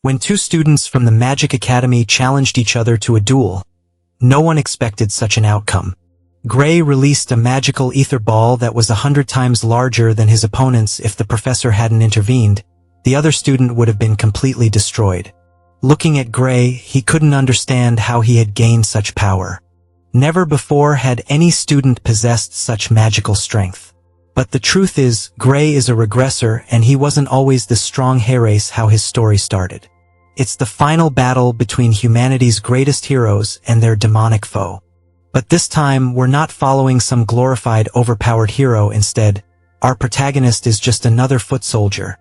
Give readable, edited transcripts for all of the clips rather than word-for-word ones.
When two students from the Magic Academy challenged each other to a duel, no one expected such an outcome. Gray released a magical ether ball that was 100 times larger than his opponent's. If the professor hadn't intervened, the other student would have been completely destroyed. Looking at Gray, he couldn't understand how he had gained such power. Never before had any student possessed such magical strength. But the truth is, Gray is a regressor, and he wasn't always the strong Herace how his story started. It's the final battle between humanity's greatest heroes and their demonic foe. But this time, we're not following some glorified, overpowered hero. Instead, our protagonist is just another foot soldier,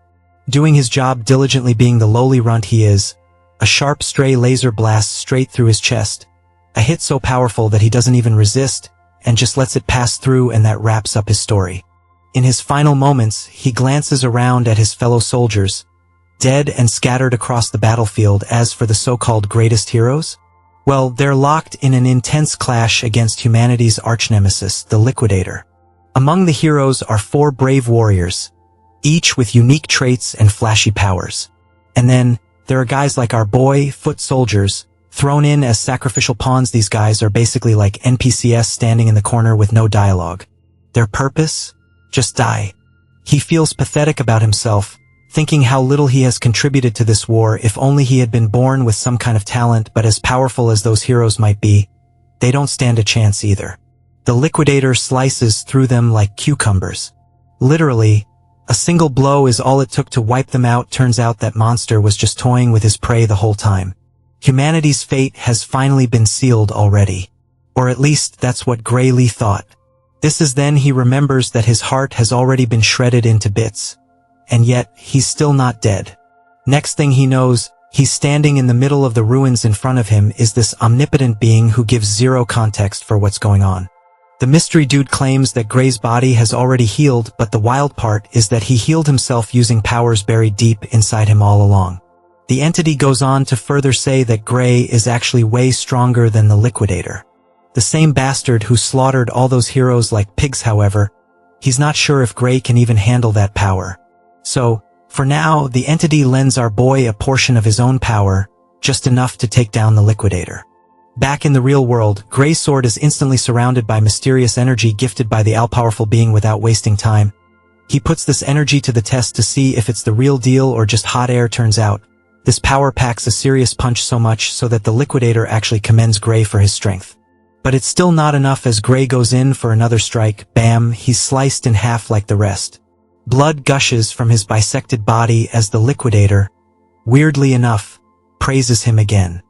doing his job diligently, being the lowly runt he is. A sharp, stray laser blasts straight through his chest, a hit so powerful that he doesn't even resist, and just lets it pass through, and that wraps up his story. In his final moments, he glances around at his fellow soldiers, dead and scattered across the battlefield. As for the so-called greatest heroes, well, they're locked in an intense clash against humanity's arch-nemesis, the Liquidator. Among the heroes are 4 brave warriors, each with unique traits and flashy powers. And then, there are guys like our boy, foot soldiers, thrown in as sacrificial pawns. These guys are basically like NPCs standing in the corner with no dialogue. Their purpose? Just die. He feels pathetic about himself, thinking how little he has contributed to this war. If only he had been born with some kind of talent. But as powerful as those heroes might be, they don't stand a chance either. The Liquidator slices through them like cucumbers. Literally, a single blow is all it took to wipe them out. Turns out that monster was just toying with his prey the whole time. Humanity's fate has finally been sealed already. Or at least that's what Gray Lee thought. This is then he remembers that his heart has already been shredded into bits. And yet, he's still not dead. Next thing he knows, he's standing in the middle of the ruins. In front of him is this omnipotent being who gives zero context for what's going on. The mystery dude claims that Gray's body has already healed, but the wild part is that he healed himself using powers buried deep inside him all along. The entity goes on to further say that Gray is actually way stronger than the Liquidator. The same bastard who slaughtered all those heroes like pigs. However, he's not sure if Gray can even handle that power. So, for now, the entity lends our boy a portion of his own power, just enough to take down the Liquidator. Back in the real world, Gray's sword is instantly surrounded by mysterious energy gifted by the all-powerful being. Without wasting time, he puts this energy to the test to see if it's the real deal or just hot air. Turns out, this power packs a serious punch, so much so that the Liquidator actually commends Gray for his strength. But it's still not enough. As Gray goes in for another strike, bam, he's sliced in half like the rest. Blood gushes from his bisected body as the Liquidator, weirdly enough, praises him again.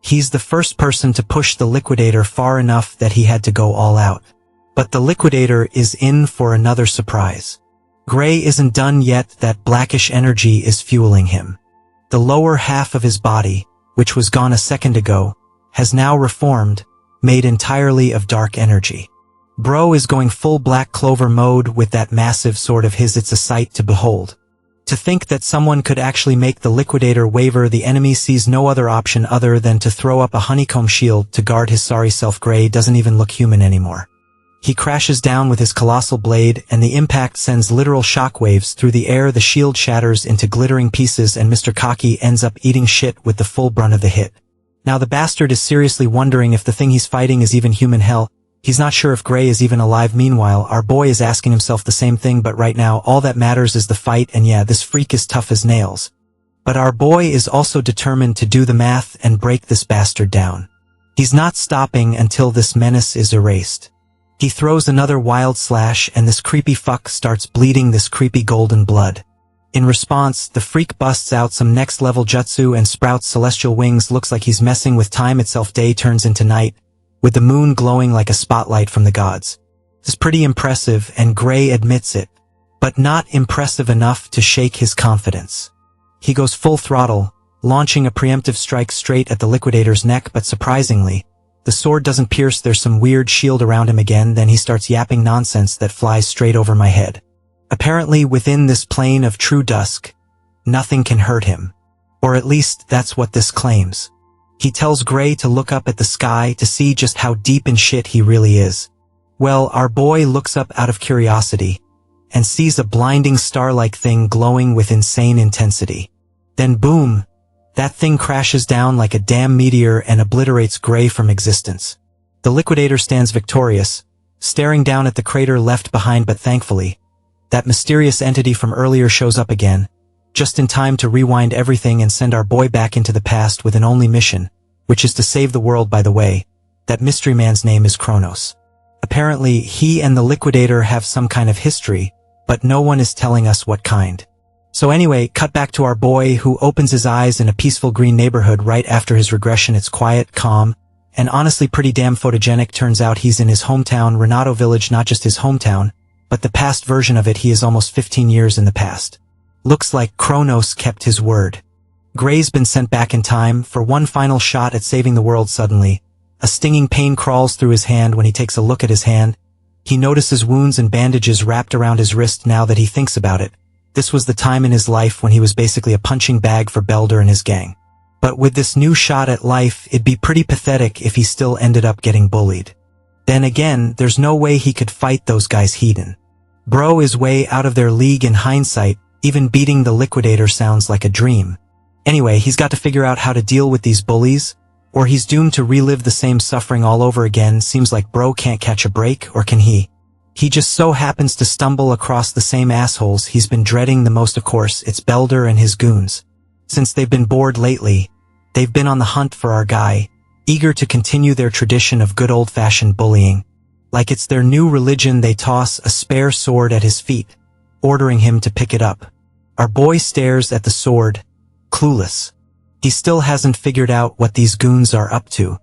He's the first person to push the Liquidator far enough that he had to go all out. But the Liquidator is in for another surprise. Gray isn't done yet. That blackish energy is fueling him. The lower half of his body, which was gone a second ago, has now reformed, made entirely of dark energy. Bro is going full Black Clover mode with that massive sword of his. It's a sight to behold. To think that someone could actually make the Liquidator waver. The enemy sees no other option other than to throw up a honeycomb shield to guard his sorry self. Gray doesn't even look human anymore. He crashes down with his colossal blade, and the impact sends literal shockwaves through the air. The shield shatters into glittering pieces, and Mr. Cocky ends up eating shit with the full brunt of the hit. Now the bastard is seriously wondering if the thing he's fighting is even human. Hell, he's not sure if Gray is even alive. Meanwhile, our boy is asking himself the same thing, but right now all that matters is the fight. And yeah, this freak is tough as nails. But our boy is also determined to do the math and break this bastard down. He's not stopping until this menace is erased. He throws another wild slash, and this creepy fuck starts bleeding this creepy golden blood. In response, the freak busts out some next-level jutsu and sprouts celestial wings. Looks like he's messing with time itself. Day turns into night, with the moon glowing like a spotlight from the gods. It's pretty impressive, and Gray admits it, but not impressive enough to shake his confidence. He goes full throttle, launching a preemptive strike straight at the Liquidator's neck, but surprisingly, the sword doesn't pierce. There's some weird shield around him again. Then he starts yapping nonsense that flies straight over my head. Apparently, within this plane of true dusk, nothing can hurt him. Or at least, that's what this claims. He tells Gray to look up at the sky to see just how deep in shit he really is. Well, our boy looks up out of curiosity, and sees a blinding star-like thing glowing with insane intensity. Then boom, That thing crashes down like a damn meteor and obliterates Gray from existence. The Liquidator stands victorious, staring down at the crater left behind, but thankfully, that mysterious entity from earlier shows up again, just in time to rewind everything and send our boy back into the past with an only mission, which is to save the world. By the way, that mystery man's name is Chronos. Apparently, he and the Liquidator have some kind of history, but no one is telling us what kind. So anyway, cut back to our boy who opens his eyes in a peaceful green neighborhood right after his regression. It's quiet, calm, and honestly pretty damn photogenic. Turns out he's in his hometown, Renato Village, not just his hometown, but the past version of it. He is almost 15 years in the past. Looks like Chronos kept his word. Gray's been sent back in time for one final shot at saving the world. Suddenly, a stinging pain crawls through his hand. When he takes a look at his hand, he notices wounds and bandages wrapped around his wrist. Now that he thinks about it, this was the time in his life when he was basically a punching bag for Belder and his gang. But with this new shot at life, it'd be pretty pathetic if he still ended up getting bullied. Then again, there's no way he could fight those guys. Heathen. Bro is way out of their league in hindsight. Even beating the Liquidator sounds like a dream. Anyway, he's got to figure out how to deal with these bullies, or he's doomed to relive the same suffering all over again. Seems like bro can't catch a break, or can he? He just so happens to stumble across the same assholes he's been dreading the most. Of course, it's Belder and his goons. Since they've been bored lately, they've been on the hunt for our guy, eager to continue their tradition of good old-fashioned bullying. Like it's their new religion, they toss a spare sword at his feet, ordering him to pick it up. Our boy stares at the sword, clueless. He still hasn't figured out what these goons are up to.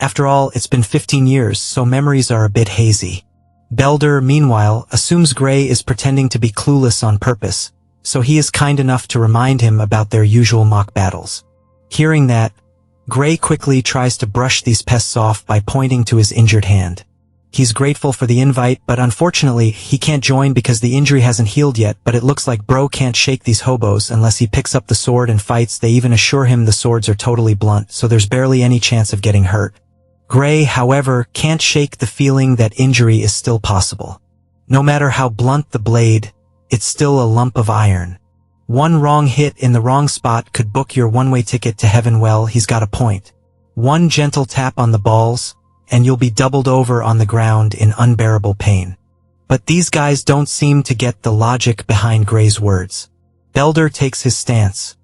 After all, it's been 15 years, so memories are a bit hazy. Belder, meanwhile, assumes Gray is pretending to be clueless on purpose, so he is kind enough to remind him about their usual mock battles. Hearing that, Gray quickly tries to brush these pests off by pointing to his injured hand. He's grateful for the invite, but unfortunately, he can't join because the injury hasn't healed yet. But it looks like bro can't shake these hobos unless he picks up the sword and fights. They even assure him the swords are totally blunt, so there's barely any chance of getting hurt. Gray, however, can't shake the feeling that injury is still possible. No matter how blunt the blade, it's still a lump of iron. One wrong hit in the wrong spot could book your one-way ticket to heaven. Well, he's got a point. One gentle tap on the balls, and you'll be doubled over on the ground in unbearable pain. But these guys don't seem to get the logic behind Gray's words. Belder takes his stance,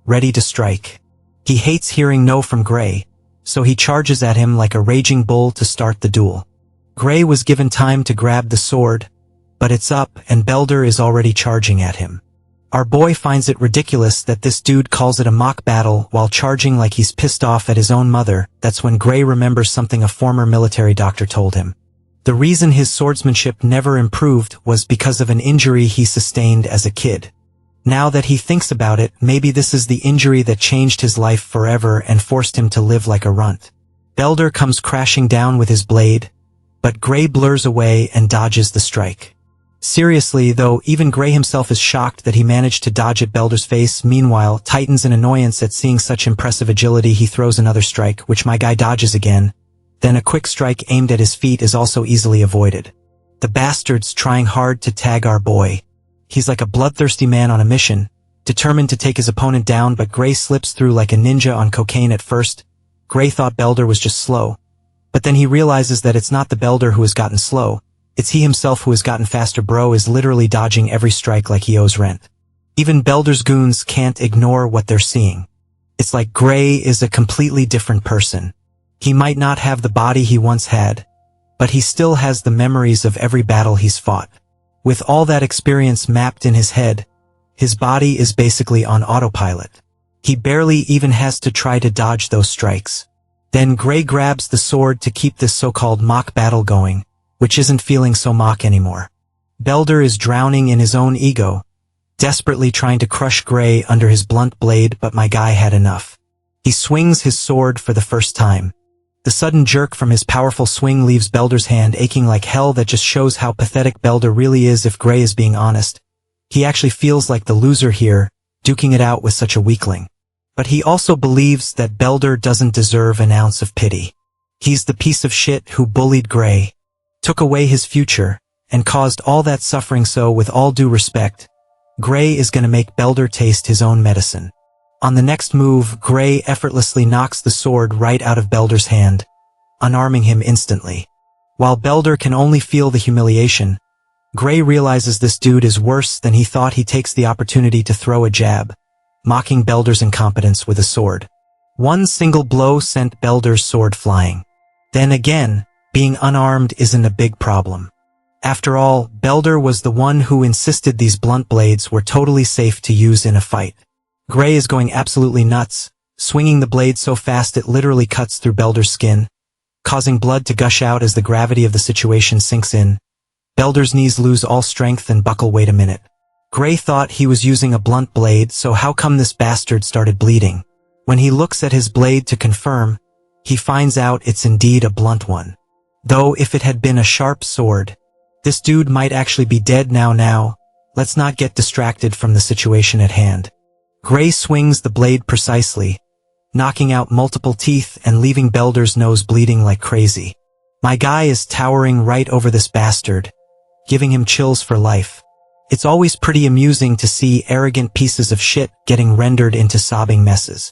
ready to strike. He hates hearing no from Gray, so he charges at him like a raging bull to start the duel. Gray was given time to grab the sword, but it's up and Belder is already charging at him. Our boy finds it ridiculous that this dude calls it a mock battle while charging like he's pissed off at his own mother. That's when Gray remembers something a former military doctor told him. The reason his swordsmanship never improved was because of an injury he sustained as a kid. Now that he thinks about it, maybe this is the injury that changed his life forever and forced him to live like a runt. Belder comes crashing down with his blade, but Gray blurs away and dodges the strike. Seriously, though, even Gray himself is shocked that he managed to dodge at Belder's face. Meanwhile, tightens in annoyance at seeing such impressive agility. He throws another strike, which my guy dodges again. Then a quick strike aimed at his feet is also easily avoided. The bastard's trying hard to tag our boy. He's like a bloodthirsty man on a mission, determined to take his opponent down, but Gray slips through like a ninja on cocaine. At first, Gray thought Belder was just slow. But then he realizes that it's not the Belder who has gotten slow. It's he himself who has gotten faster. Bro is literally dodging every strike like he owes rent. Even Belder's goons can't ignore what they're seeing. It's like Gray is a completely different person. He might not have the body he once had, but he still has the memories of every battle he's fought. With all that experience mapped in his head, his body is basically on autopilot. He barely even has to try to dodge those strikes. Then Gray grabs the sword to keep this so-called mock battle going, which isn't feeling so mock anymore. Belder is drowning in his own ego, desperately trying to crush Gray under his blunt blade, but my guy had enough. He swings his sword for the first time. The sudden jerk from his powerful swing leaves Belder's hand aching like hell. That just shows how pathetic Belder really is. If Gray is being honest, he actually feels like the loser here, duking it out with such a weakling. But he also believes that Belder doesn't deserve an ounce of pity. He's the piece of shit who bullied Gray, took away his future, and caused all that suffering. So with all due respect, Gray is gonna make Belder taste his own medicine. On the next move, Gray effortlessly knocks the sword right out of Belder's hand, unarming him instantly. While Belder can only feel the humiliation, Gray realizes this dude is worse than he thought. He takes the opportunity to throw a jab, mocking Belder's incompetence with a sword. One single blow sent Belder's sword flying. Then again, being unarmed isn't a big problem. After all, Belder was the one who insisted these blunt blades were totally safe to use in a fight. Gray is going absolutely nuts, swinging the blade so fast it literally cuts through Belder's skin, causing blood to gush out as the gravity of the situation sinks in. Belder's knees lose all strength and buckle. Wait a minute. Gray thought he was using a blunt blade, so how come this bastard started bleeding? When he looks at his blade to confirm, he finds out it's indeed a blunt one. Though if it had been a sharp sword, this dude might actually be dead now. Let's not get distracted from the situation at hand. Gray swings the blade precisely, knocking out multiple teeth and leaving Belder's nose bleeding like crazy. My guy is towering right over this bastard, giving him chills for life. It's always pretty amusing to see arrogant pieces of shit getting rendered into sobbing messes.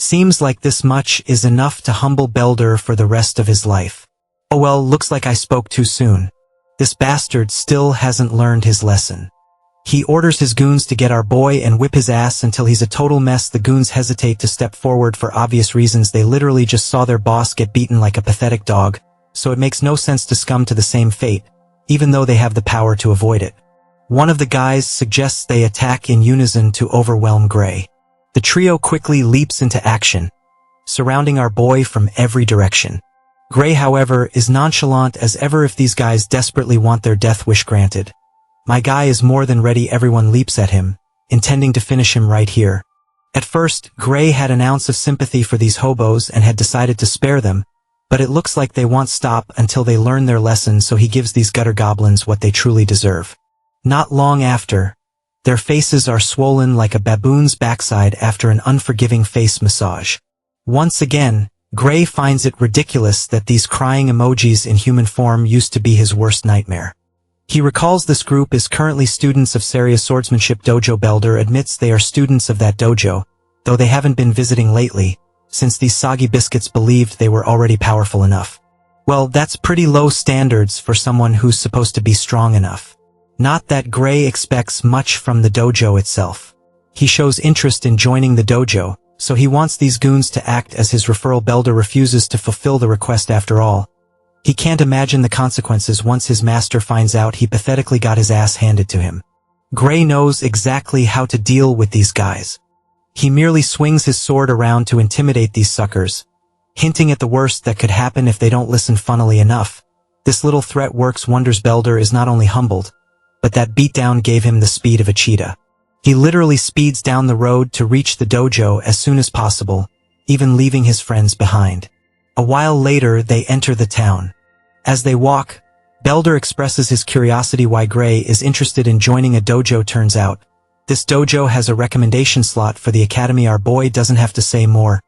Seems like this much is enough to humble Belder for the rest of his life. Oh well, looks like I spoke too soon. This bastard still hasn't learned his lesson. He orders his goons to get our boy and whip his ass until he's a total mess. The goons hesitate to step forward for obvious reasons. They literally just saw their boss get beaten like a pathetic dog, so it makes no sense to succumb to the same fate, even though they have the power to avoid it. One of the guys suggests they attack in unison to overwhelm Gray. The trio quickly leaps into action, surrounding our boy from every direction. Gray, however, is nonchalant as ever. If these guys desperately want their death wish granted, my guy is more than ready. Everyone leaps at him, intending to finish him right here. At first, Gray had an ounce of sympathy for these hobos and had decided to spare them, but it looks like they won't stop until they learn their lesson, so he gives these gutter goblins what they truly deserve. Not long after, their faces are swollen like a baboon's backside after an unforgiving face massage. Once again, Gray finds it ridiculous that these crying emojis in human form used to be his worst nightmare. He recalls this group is currently students of Serious Swordsmanship Dojo. Belder admits they are students of that dojo, though they haven't been visiting lately, since these soggy biscuits believed they were already powerful enough. Well, that's pretty low standards for someone who's supposed to be strong enough. Not that Gray expects much from the dojo itself. He shows interest in joining the dojo, so he wants these goons to act as his referral. Belder refuses to fulfill the request after all. He can't imagine the consequences once his master finds out he pathetically got his ass handed to him. Gray knows exactly how to deal with these guys. He merely swings his sword around to intimidate these suckers, hinting at the worst that could happen if they don't listen. Funnily enough, this little threat works wonders. Belder is not only humbled, but that beatdown gave him the speed of a cheetah. He literally speeds down the road to reach the dojo as soon as possible, even leaving his friends behind. A while later, they enter the town. As they walk, Belder expresses his curiosity why Gray is interested in joining a dojo. Turns out, this dojo has a recommendation slot for the academy. Our boy doesn't have to say more,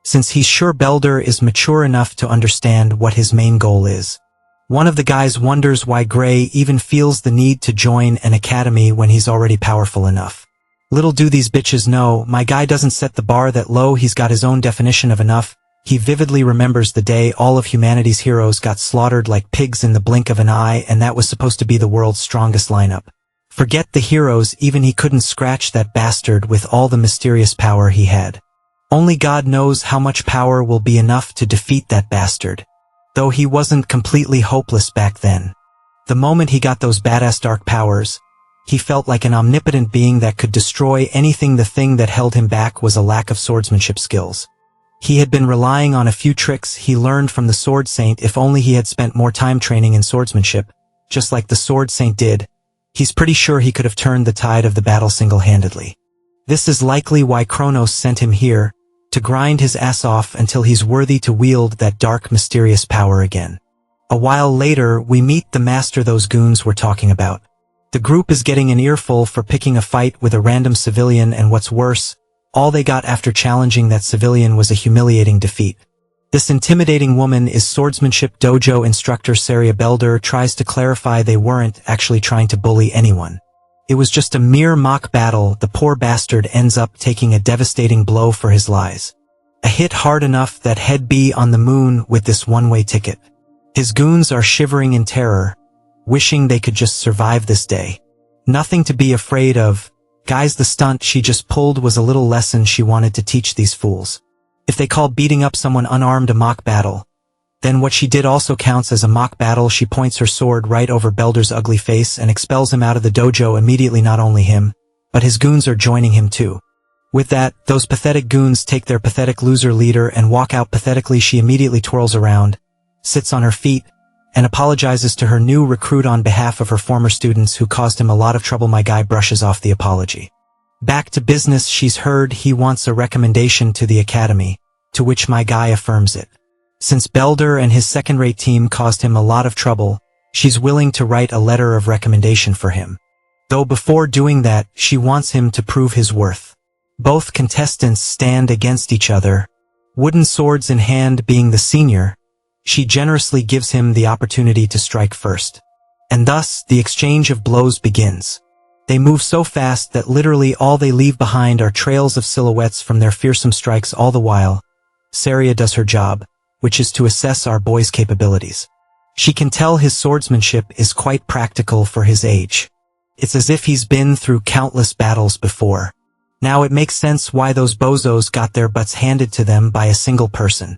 since he's sure Belder is mature enough to understand what his main goal is. One of the guys wonders why Gray even feels the need to join an academy when he's already powerful enough. Little do these bitches know, my guy doesn't set the bar that low. He's got his own definition of enough. He vividly remembers the day all of humanity's heroes got slaughtered like pigs in the blink of an eye, and that was supposed to be the world's strongest lineup. Forget the heroes, even he couldn't scratch that bastard with all the mysterious power he had. Only God knows how much power will be enough to defeat that bastard. Though he wasn't completely hopeless back then. The moment he got those badass dark powers, he felt like an omnipotent being that could destroy anything. The thing that held him back was a lack of swordsmanship skills. He had been relying on a few tricks he learned from the Sword Saint. If only he had spent more time training in swordsmanship, just like the Sword Saint did, he's pretty sure he could have turned the tide of the battle single-handedly. This is likely why Chronos sent him here, to grind his ass off until he's worthy to wield that dark, mysterious power again. A while later, we meet the master those goons were talking about. The group is getting an earful for picking a fight with a random civilian, and what's worse, all they got after challenging that civilian was a humiliating defeat. This intimidating woman is swordsmanship dojo instructor Saria. Belder tries to clarify they weren't actually trying to bully anyone. It was just a mere mock battle. The poor bastard ends up taking a devastating blow for his lies. A hit hard enough that he'd be on the moon with this one-way ticket. His goons are shivering in terror, wishing they could just survive this day. Nothing to be afraid of. Guys, the stunt she just pulled was a little lesson she wanted to teach these fools. If they call beating up someone unarmed a mock battle, then what she did also counts as a mock battle. She points her sword right over Belder's ugly face and expels him out of the dojo immediately. Not only him, but his goons are joining him too. With that, those pathetic goons take their pathetic loser leader and walk out pathetically. She immediately twirls around, sits on her feet, and apologizes to her new recruit on behalf of her former students who caused him a lot of trouble. My guy brushes off the apology. Back to business. She's heard he wants a recommendation to the academy, to which my guy affirms it. Since Belder and his second-rate team caused him a lot of trouble, she's willing to write a letter of recommendation for him. Though before doing that, she wants him to prove his worth. Both contestants stand against each other, wooden swords in hand. Being the senior, she generously gives him the opportunity to strike first. And thus, the exchange of blows begins. They move so fast that literally all they leave behind are trails of silhouettes from their fearsome strikes. All the while, Saria does her job, which is to assess our boy's capabilities. She can tell his swordsmanship is quite practical for his age. It's as if he's been through countless battles before. Now it makes sense why those bozos got their butts handed to them by a single person.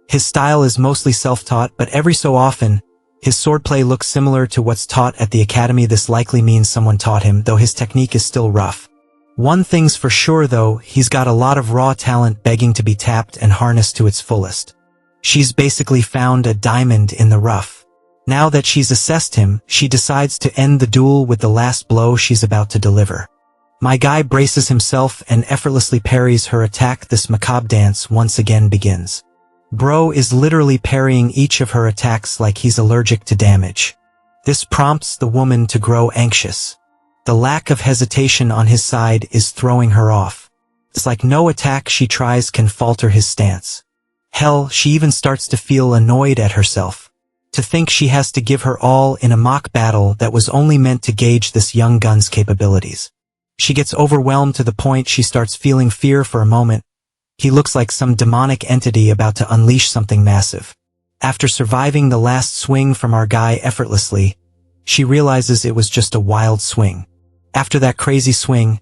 His style is mostly self-taught, but every so often, his swordplay looks similar to what's taught at the academy. This likely means someone taught him, though his technique is still rough. One thing's for sure though, he's got a lot of raw talent begging to be tapped and harnessed to its fullest. She's basically found a diamond in the rough. Now that she's assessed him, she decides to end the duel with the last blow she's about to deliver. My guy braces himself and effortlessly parries her attack. This macabre dance once again begins. Bro is literally parrying each of her attacks like he's allergic to damage. This prompts the woman to grow anxious. The lack of hesitation on his side is throwing her off. It's like no attack she tries can falter his stance. Hell, she even starts to feel annoyed at herself. To think she has to give her all in a mock battle that was only meant to gauge this young gun's capabilities. She gets overwhelmed to the point she starts feeling fear for a moment. He looks like some demonic entity about to unleash something massive. After surviving the last swing from our guy effortlessly, she realizes it was just a wild swing. After that crazy swing,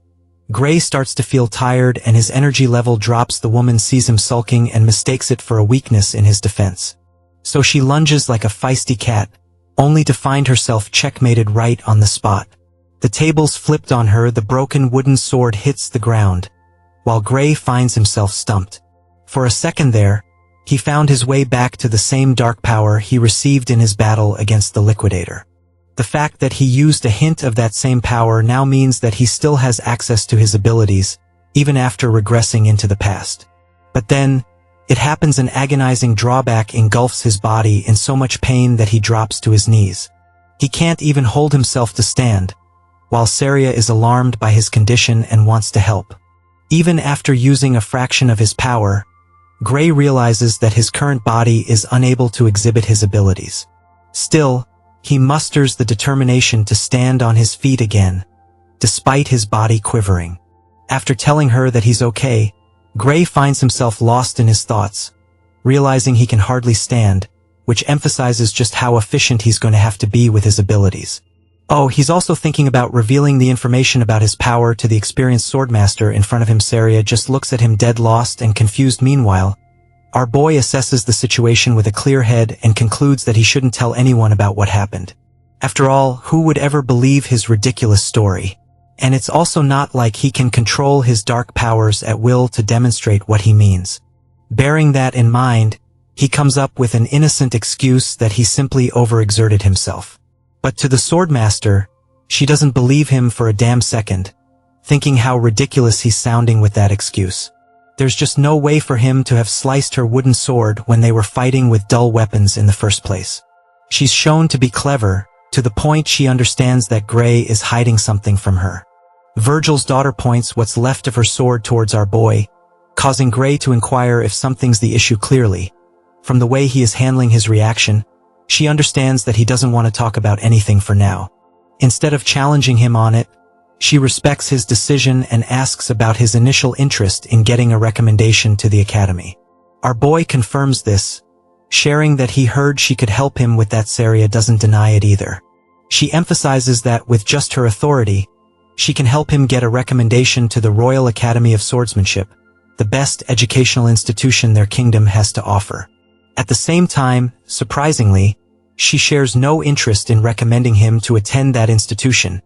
Gray starts to feel tired and his energy level drops. The woman sees him sulking and mistakes it for a weakness in his defense. So she lunges like a feisty cat, only to find herself checkmated right on the spot. The tables flipped on her. The broken wooden sword hits the ground, while Gray finds himself stumped. For a second there, he found his way back to the same dark power he received in his battle against the Liquidator. The fact that he used a hint of that same power now means that he still has access to his abilities, even after regressing into the past. But then, it happens. An agonizing drawback engulfs his body in so much pain that he drops to his knees. He can't even hold himself to stand, while Saria is alarmed by his condition and wants to help. Even after using a fraction of his power, Gray realizes that his current body is unable to exhibit his abilities. Still, he musters the determination to stand on his feet again, despite his body quivering. After telling her that he's okay, Gray finds himself lost in his thoughts, realizing he can hardly stand, which emphasizes just how efficient he's going to have to be with his abilities. Oh, he's also thinking about revealing the information about his power to the experienced swordmaster in front of him. Saria just looks at him dead lost and confused. Meanwhile, our boy assesses the situation with a clear head and concludes that he shouldn't tell anyone about what happened. After all, who would ever believe his ridiculous story? And it's also not like he can control his dark powers at will to demonstrate what he means. Bearing that in mind, he comes up with an innocent excuse that he simply overexerted himself. But to the swordmaster, she doesn't believe him for a damn second, thinking how ridiculous he's sounding with that excuse. There's just no way for him to have sliced her wooden sword when they were fighting with dull weapons in the first place. She's shown to be clever, to the point she understands that Gray is hiding something from her. Virgil's daughter points what's left of her sword towards our boy, causing Gray to inquire if something's the issue. Clearly, from the way he is handling his reaction, she understands that he doesn't want to talk about anything for now. Instead of challenging him on it, She respects his decision and asks about his initial interest in getting a recommendation to the academy. Our boy confirms this, sharing that he heard she could help him with that. Saria doesn't deny it either. She emphasizes that with just her authority, she can help him get a recommendation to the Royal Academy of Swordsmanship, the best educational institution their kingdom has to offer. At the same time, surprisingly, she shares no interest in recommending him to attend that institution,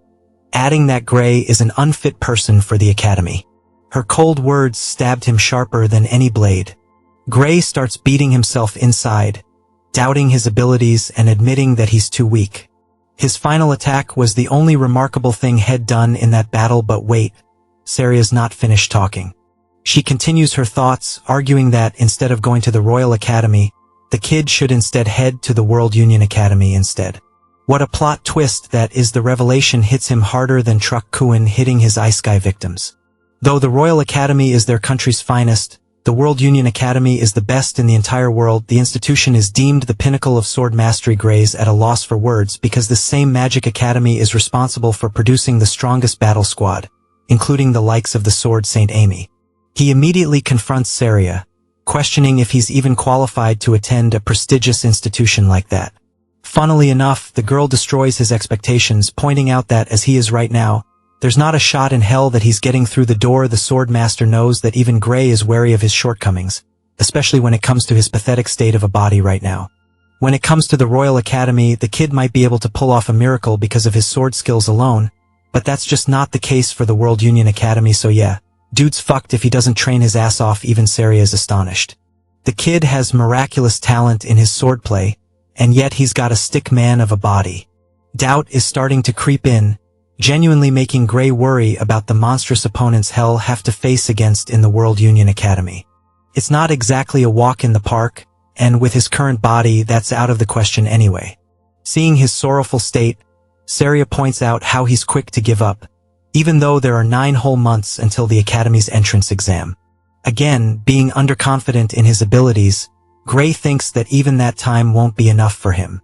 adding that Gray is an unfit person for the academy. Her cold words stabbed him sharper than any blade. Gray starts beating himself inside, doubting his abilities and admitting that he's too weak. His final attack was the only remarkable thing he'd done in that battle. But wait, Saria's not finished talking. She continues her thoughts, arguing that instead of going to the Royal Academy, the kid should instead head to the World Union Academy instead. What a plot twist that is! The revelation hits him harder than Truck Kuin hitting his Ice Sky victims. Though the Royal Academy is their country's finest, the World Union Academy is the best in the entire world. The institution is deemed the pinnacle of sword mastery. Gray's at a loss for words because the same Magic Academy is responsible for producing the strongest battle squad, including the likes of the Sword Saint Amy. He immediately confronts Saria, questioning if he's even qualified to attend a prestigious institution like that. Funnily enough, the girl destroys his expectations, pointing out that as he is right now, there's not a shot in hell that he's getting through the door. The sword master knows that even Gray is wary of his shortcomings, especially when it comes to his pathetic state of a body right now. When it comes to the Royal Academy, the kid might be able to pull off a miracle because of his sword skills alone, but that's just not the case for the World Union Academy. So yeah, dude's fucked if he doesn't train his ass off. Even Saria is astonished. The kid has miraculous talent in his swordplay, and yet he's got a stick man of a body. Doubt is starting to creep in, genuinely making Gray worry about the monstrous opponents he'll have to face against in the World Union Academy. It's not exactly a walk in the park, and with his current body, that's out of the question anyway. Seeing his sorrowful state, Saria points out how he's quick to give up, even though there are 9 whole months until the Academy's entrance exam. Again, being underconfident in his abilities, Gray thinks that even that time won't be enough for him.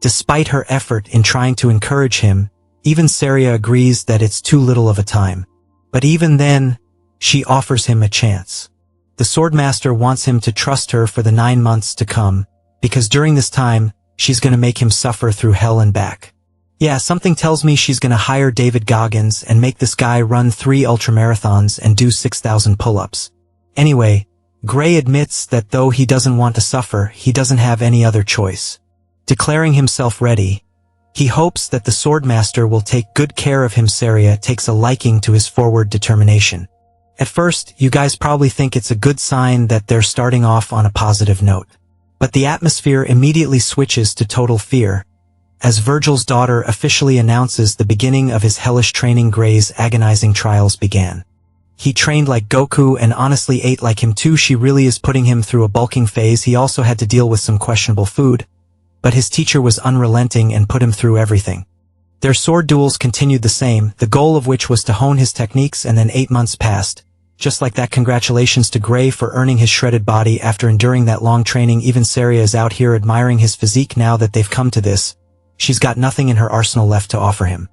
Despite her effort in trying to encourage him, even Saria agrees that it's too little of a time. But even then, she offers him a chance. The Swordmaster wants him to trust her for the 9 months to come, because during this time, she's gonna make him suffer through hell and back. Yeah, something tells me she's gonna hire David Goggins and make this guy run 3 ultramarathons and do 6,000 pull-ups. Anyway, Gray admits that though he doesn't want to suffer, he doesn't have any other choice. Declaring himself ready, he hopes that the Swordmaster will take good care of him. Saria takes a liking to his forward determination. At first, you guys probably think it's a good sign that they're starting off on a positive note. But the atmosphere immediately switches to total fear, as Virgil's daughter officially announces the beginning of his hellish training. Gray's agonizing trials began. He trained like Goku and honestly ate like him too. She really is putting him through a bulking phase. He also had to deal with some questionable food, but his teacher was unrelenting and put him through everything. Their sword duels continued the same, the goal of which was to hone his techniques, and then 8 months passed. Just like that, congratulations to Gray for earning his shredded body after enduring that long training. Even Saria is out here admiring his physique now that they've come to this. She's got nothing in her arsenal left to offer him.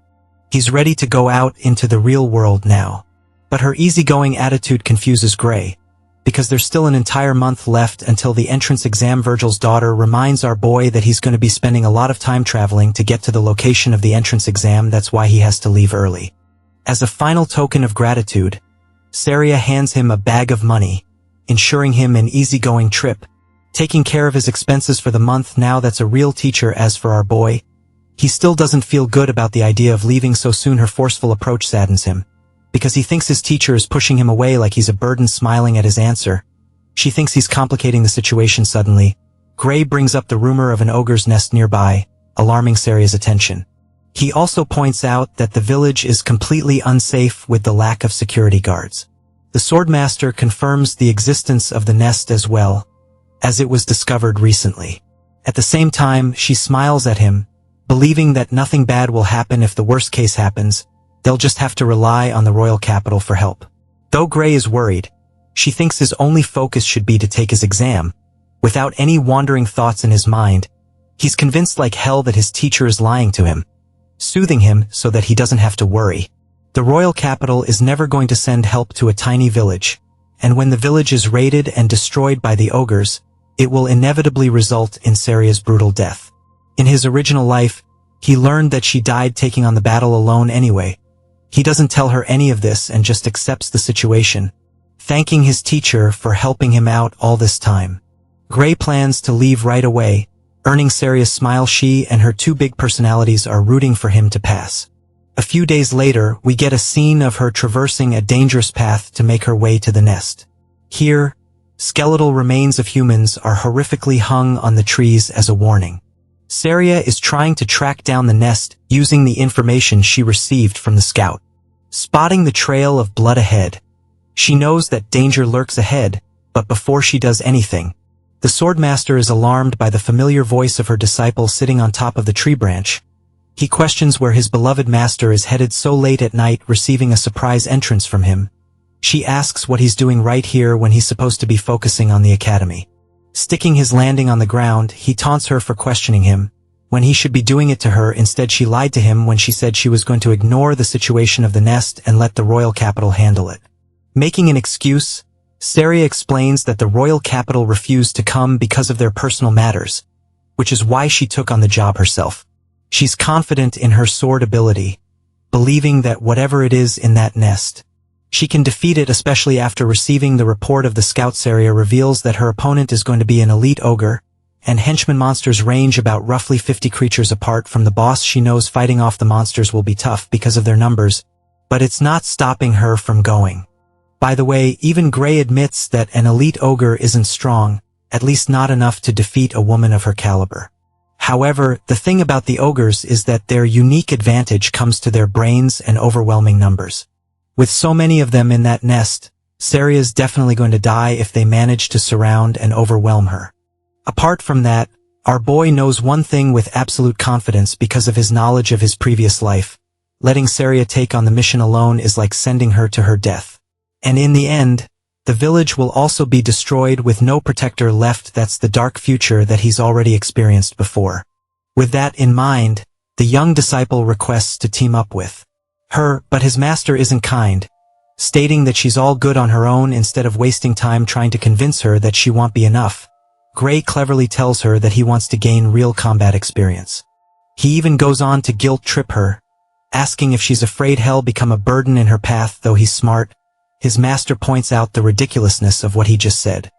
He's ready to go out into the real world now. But her easygoing attitude confuses Gray, because there's still an entire month left until the entrance exam. Virgil's daughter reminds our boy that he's going to be spending a lot of time traveling to get to the location of the entrance exam. That's why he has to leave early. As a final token of gratitude, Saria hands him a bag of money, ensuring him an easygoing trip, taking care of his expenses for the month. Now that's a real teacher. As for our boy, he still doesn't feel good about the idea of leaving so soon. Her forceful approach saddens him, because he thinks his teacher is pushing him away like he's a burden. Smiling at his answer, she thinks he's complicating the situation. Suddenly, Gray brings up the rumor of an ogre's nest nearby, alarming Saria's attention. He also points out that the village is completely unsafe with the lack of security guards. The Swordmaster confirms the existence of the nest as well, as it was discovered recently. At the same time, she smiles at him, believing that nothing bad will happen. If the worst case happens, they'll just have to rely on the royal capital for help. Though Gray is worried, she thinks his only focus should be to take his exam. Without any wandering thoughts in his mind, he's convinced like hell that his teacher is lying to him, soothing him so that he doesn't have to worry. The royal capital is never going to send help to a tiny village, and when the village is raided and destroyed by the ogres, it will inevitably result in Saria's brutal death. In his original life, he learned that she died taking on the battle alone anyway. He doesn't tell her any of this and just accepts the situation, thanking his teacher for helping him out all this time. Gray plans to leave right away, earning Saria's smile. She and her two big personalities are rooting for him to pass. A few days later, we get a scene of her traversing a dangerous path to make her way to the nest. Here, skeletal remains of humans are horrifically hung on the trees as a warning. Saria is trying to track down the nest using the information she received from the scout. Spotting the trail of blood ahead, she knows that danger lurks ahead, but before she does anything, the swordmaster is alarmed by the familiar voice of her disciple sitting on top of the tree branch. He questions where his beloved master is headed so late at night, receiving a surprise entrance from him. She asks what he's doing right here when he's supposed to be focusing on the academy. Sticking his landing on the ground, he taunts her for questioning him, when he should be doing it to her. Instead, she lied to him when she said she was going to ignore the situation of the nest and let the royal capital handle it. Making an excuse, Saria explains that the royal capital refused to come because of their personal matters, which is why she took on the job herself. She's confident in her sword ability, believing that whatever it is in that nest, she can defeat it, especially after receiving the report of the scout. Saria reveals that her opponent is going to be an elite ogre, and henchman monsters range about roughly 50 creatures apart from the boss. She knows fighting off the monsters will be tough because of their numbers, but it's not stopping her from going. By the way, even Gray admits that an elite ogre isn't strong, at least not enough to defeat a woman of her caliber. However, the thing about the ogres is that their unique advantage comes to their brains and overwhelming numbers. With so many of them in that nest, Saria's definitely going to die if they manage to surround and overwhelm her. Apart from that, our boy knows one thing with absolute confidence because of his knowledge of his previous life. Letting Saria take on the mission alone is like sending her to her death. And in the end, the village will also be destroyed with no protector left. That's the dark future that he's already experienced before. With that in mind, the young disciple requests to team up with her, but his master isn't kind, stating that she's all good on her own instead of wasting time trying to convince her that she won't be enough. Gray cleverly tells her that he wants to gain real combat experience. He even goes on to guilt trip her, asking if she's afraid he'll become a burden in her path. Though he's smart, his master points out the ridiculousness of what he just said.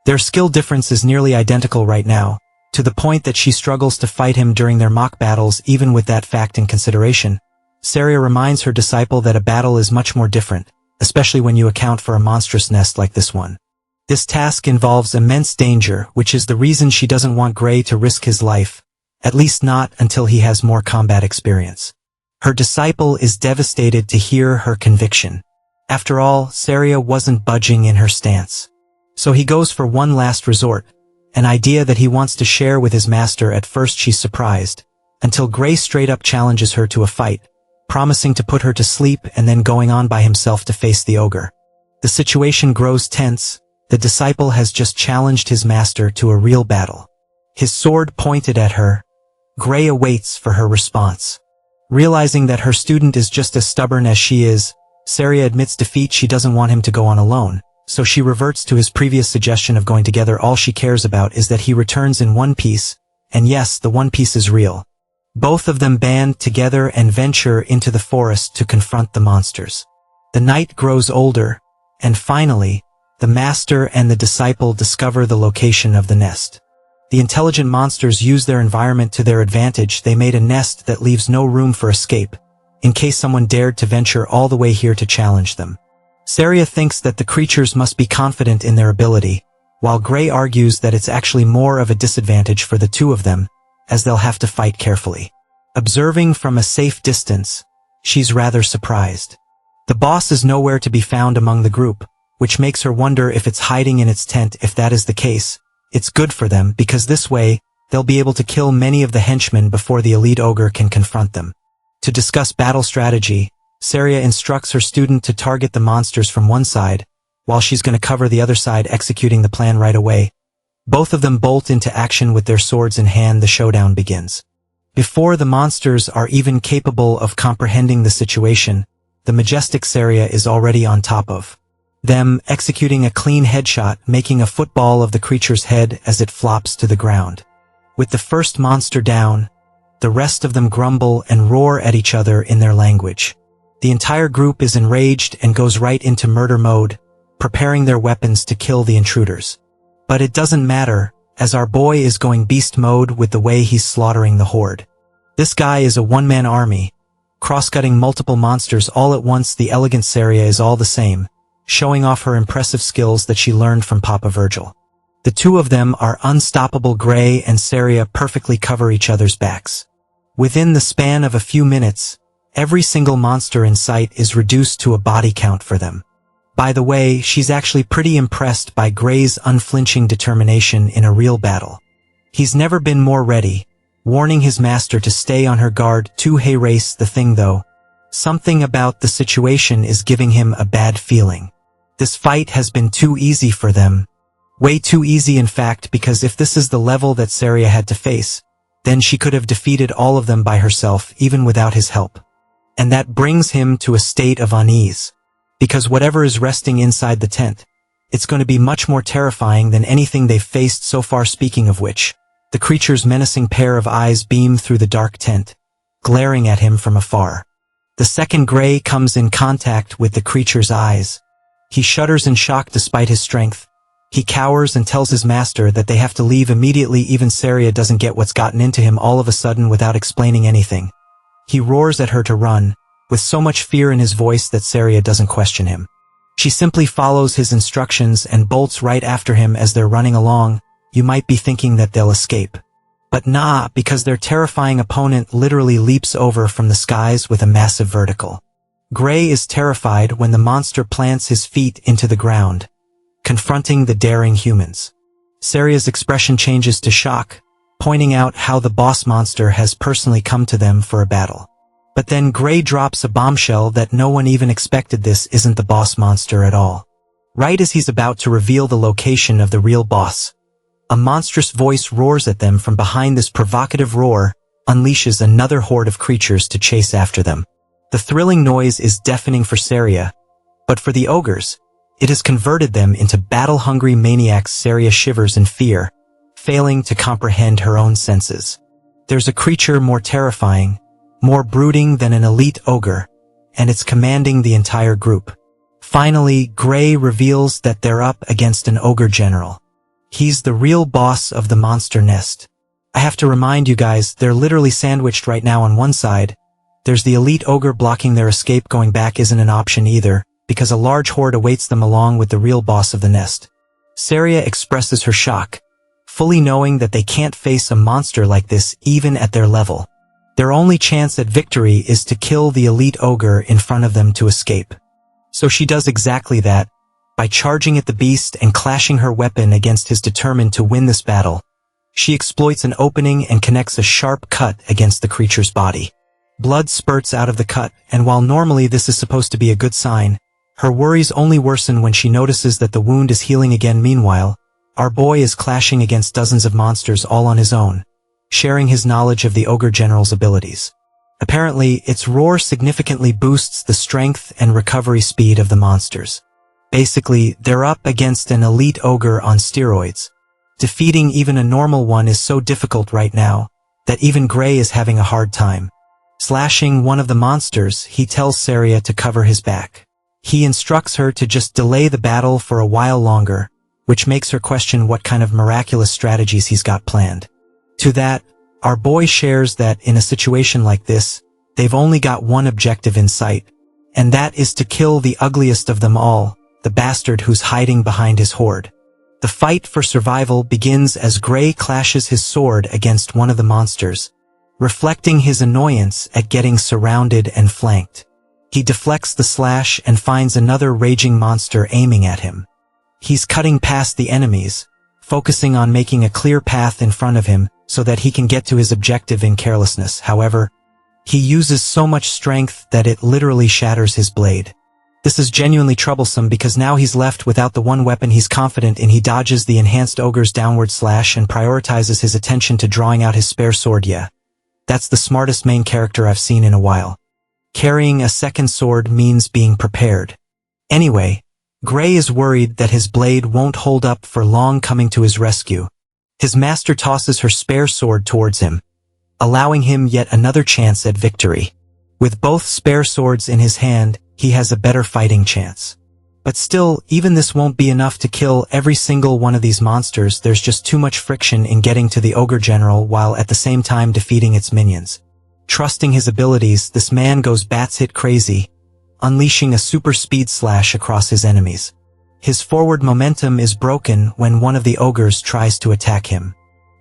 Their skill difference is nearly identical right now, to the point that she struggles to fight him during their mock battles. Even with that fact in consideration, Saria reminds her disciple that a battle is much more different, especially when you account for a monstrous nest like this one. This task involves immense danger, which is the reason she doesn't want Gray to risk his life, at least not until he has more combat experience. Her disciple is devastated to hear her conviction. After all, Saria wasn't budging in her stance. So he goes for one last resort, an idea that he wants to share with his master. At first she's surprised, until Gray straight up challenges her to a fight, promising to put her to sleep and then going on by himself to face the ogre. The situation grows tense. The disciple has just challenged his master to a real battle. His sword pointed at her. Gray awaits for her response. Realizing that her student is just as stubborn as she is, Saria admits defeat. She doesn't want him to go on alone, so she reverts to his previous suggestion of going together. All she cares about is that he returns in one piece, and yes, the one piece is real. Both of them band together and venture into the forest to confront the monsters. The night grows older, and finally, the master and the disciple discover the location of the nest. The intelligent monsters use their environment to their advantage. They made a nest that leaves no room for escape, in case someone dared to venture all the way here to challenge them. Saria thinks that the creatures must be confident in their ability, while Gray argues that it's actually more of a disadvantage for the two of them, as they'll have to fight carefully. Observing from a safe distance, she's rather surprised. The boss is nowhere to be found among the group, which makes her wonder if it's hiding in its tent. If that is the case, it's good for them because this way, they'll be able to kill many of the henchmen before the elite ogre can confront them. To discuss battle strategy, Saria instructs her student to target the monsters from one side, while she's going to cover the other side, executing the plan right away. Both of them bolt into action with their swords in hand. The showdown begins. Before the monsters are even capable of comprehending the situation, the majestic Saria is already on top of them, executing a clean headshot, making a football of the creature's head as it flops to the ground. With the first monster down, the rest of them grumble and roar at each other in their language. The entire group is enraged and goes right into murder mode, preparing their weapons to kill the intruders. But it doesn't matter, as our boy is going beast mode with the way he's slaughtering the horde. This guy is a one-man army, cross-cutting multiple monsters all at once. The elegant Saria is all the same, showing off her impressive skills that she learned from Papa Virgil. The two of them are unstoppable. Gray and Saria perfectly cover each other's backs. Within the span of a few minutes, every single monster in sight is reduced to a body count for them. By the way, she's actually pretty impressed by Gray's unflinching determination in a real battle. He's never been more ready, warning his master to stay on her guard. Hey race the thing though. Something about the situation is giving him a bad feeling. This fight has been too easy for them. Way too easy in fact, because if this is the level that Saria had to face, then she could have defeated all of them by herself even without his help. And that brings him to a state of unease. Because whatever is resting inside the tent, it's going to be much more terrifying than anything they've faced so far. Speaking of which, the creature's menacing pair of eyes beam through the dark tent, glaring at him from afar. The second Gray comes in contact with the creature's eyes. He shudders in shock despite his strength. He cowers and tells his master that they have to leave immediately. Even Saria doesn't get what's gotten into him all of a sudden without explaining anything. He roars at her to run, with so much fear in his voice that Saria doesn't question him. She simply follows his instructions and bolts right after him as they're running along. You might be thinking that they'll escape. But nah, because their terrifying opponent literally leaps over from the skies with a massive vertical. Gray is terrified when the monster plants his feet into the ground, confronting the daring humans. Saria's expression changes to shock, pointing out how the boss monster has personally come to them for a battle. But then Gray drops a bombshell that no one even expected. This isn't the boss monster at all. Right as he's about to reveal the location of the real boss, a monstrous voice roars at them from behind. This provocative roar unleashes another horde of creatures to chase after them. The thrilling noise is deafening for Saria, but for the ogres, it has converted them into battle-hungry maniacs. Saria shivers in fear, failing to comprehend her own senses. There's a creature more terrifying, more brooding than an elite ogre, and it's commanding the entire group. Finally, Gray reveals that they're up against an ogre general. He's the real boss of the monster nest. I have to remind you guys, they're literally sandwiched right now. On one side, there's the elite ogre blocking their escape. Going back isn't an option either, because a large horde awaits them along with the real boss of the nest. Saria expresses her shock, fully knowing that they can't face a monster like this even at their level. Their only chance at victory is to kill the elite ogre in front of them to escape. So she does exactly that, by charging at the beast and clashing her weapon against his. Determined to win this battle, she exploits an opening and connects a sharp cut against the creature's body. Blood spurts out of the cut, and while normally this is supposed to be a good sign, her worries only worsen when she notices that the wound is healing again. Meanwhile, our boy is clashing against dozens of monsters all on his own, sharing his knowledge of the ogre general's abilities. Apparently, its roar significantly boosts the strength and recovery speed of the monsters. Basically, they're up against an elite ogre on steroids. Defeating even a normal one is so difficult right now, that even Gray is having a hard time. Slashing one of the monsters, he tells Saria to cover his back. He instructs her to just delay the battle for a while longer, which makes her question what kind of miraculous strategies he's got planned. To that, our boy shares that in a situation like this, they've only got one objective in sight, and that is to kill the ugliest of them all, the bastard who's hiding behind his horde. The fight for survival begins as Gray clashes his sword against one of the monsters, reflecting his annoyance at getting surrounded and flanked. He deflects the slash and finds another raging monster aiming at him. He's cutting past the enemies, focusing on making a clear path in front of him so that he can get to his objective in carelessness. However, he uses so much strength that it literally shatters his blade. This is genuinely troublesome because now he's left without the one weapon he's confident in. He dodges the enhanced ogre's downward slash and prioritizes his attention to drawing out his spare sword. Yeah, that's the smartest main character I've seen in a while. Carrying a second sword means being prepared. Anyway, Gray is worried that his blade won't hold up for long coming to his rescue. His master tosses her spare sword towards him, allowing him yet another chance at victory. With both spare swords in his hand, he has a better fighting chance. But still, even this won't be enough to kill every single one of these monsters. There's just too much friction in getting to the Ogre General while at the same time defeating its minions. Trusting his abilities, this man goes batshit crazy, unleashing a super speed slash across his enemies. His forward momentum is broken when one of the ogres tries to attack him.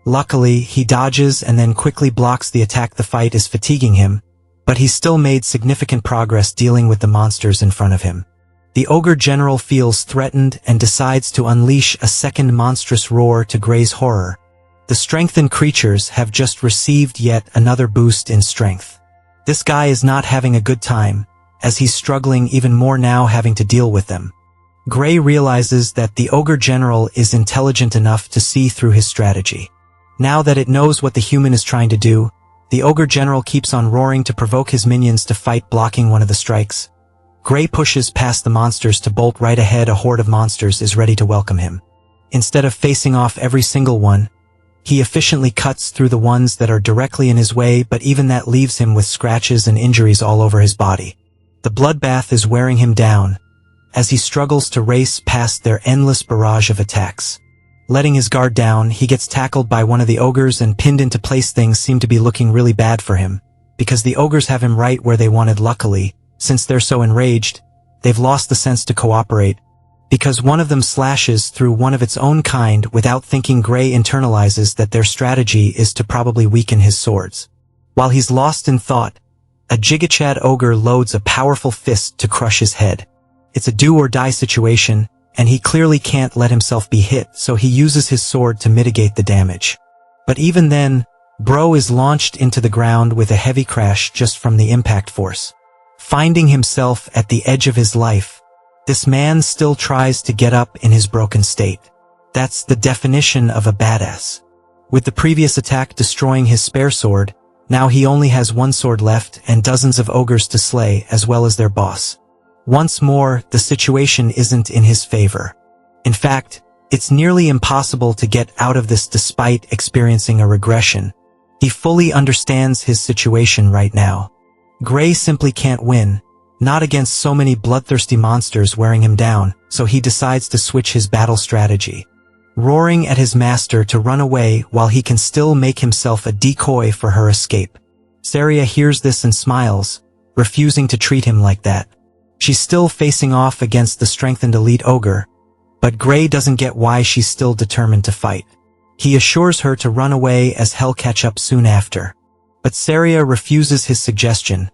Luckily, he dodges and then quickly blocks the attack. The fight is fatiguing him, but he still made significant progress dealing with the monsters in front of him. The Ogre General feels threatened and decides to unleash a second monstrous roar. To Gray's horror, the strengthened creatures have just received yet another boost in strength. This guy is not having a good time, as he's struggling even more now having to deal with them. Gray realizes that the Ogre General is intelligent enough to see through his strategy. Now that it knows what the human is trying to do, the Ogre General keeps on roaring to provoke his minions to fight, blocking one of the strikes. Gray pushes past the monsters to bolt right ahead. A horde of monsters is ready to welcome him. Instead of facing off every single one, he efficiently cuts through the ones that are directly in his way, but even that leaves him with scratches and injuries all over his body. The bloodbath is wearing him down, as he struggles to race past their endless barrage of attacks. Letting his guard down, he gets tackled by one of the ogres and pinned into place. Things seem to be looking really bad for him, because the ogres have him right where they wanted. Luckily, since they're so enraged, they've lost the sense to cooperate, because one of them slashes through one of its own kind. Without thinking, Gray internalizes that their strategy is to probably weaken his swords. While he's lost in thought, a Gigachad ogre loads a powerful fist to crush his head. It's a do-or-die situation, and he clearly can't let himself be hit, so he uses his sword to mitigate the damage. But even then, Bro is launched into the ground with a heavy crash just from the impact force. Finding himself at the edge of his life, this man still tries to get up in his broken state. That's the definition of a badass. With the previous attack destroying his spare sword, now he only has one sword left and dozens of ogres to slay, as well as their boss. Once more, the situation isn't in his favor. In fact, it's nearly impossible to get out of this despite experiencing a regression. He fully understands his situation right now. Gray simply can't win, not against so many bloodthirsty monsters wearing him down, so he decides to switch his battle strategy, roaring at his master to run away while he can still make himself a decoy for her escape. Saria hears this and smiles, refusing to treat him like that. She's still facing off against the strengthened elite ogre, but Gray doesn't get why she's still determined to fight. He assures her to run away as he'll catch up soon after. But Saria refuses his suggestion,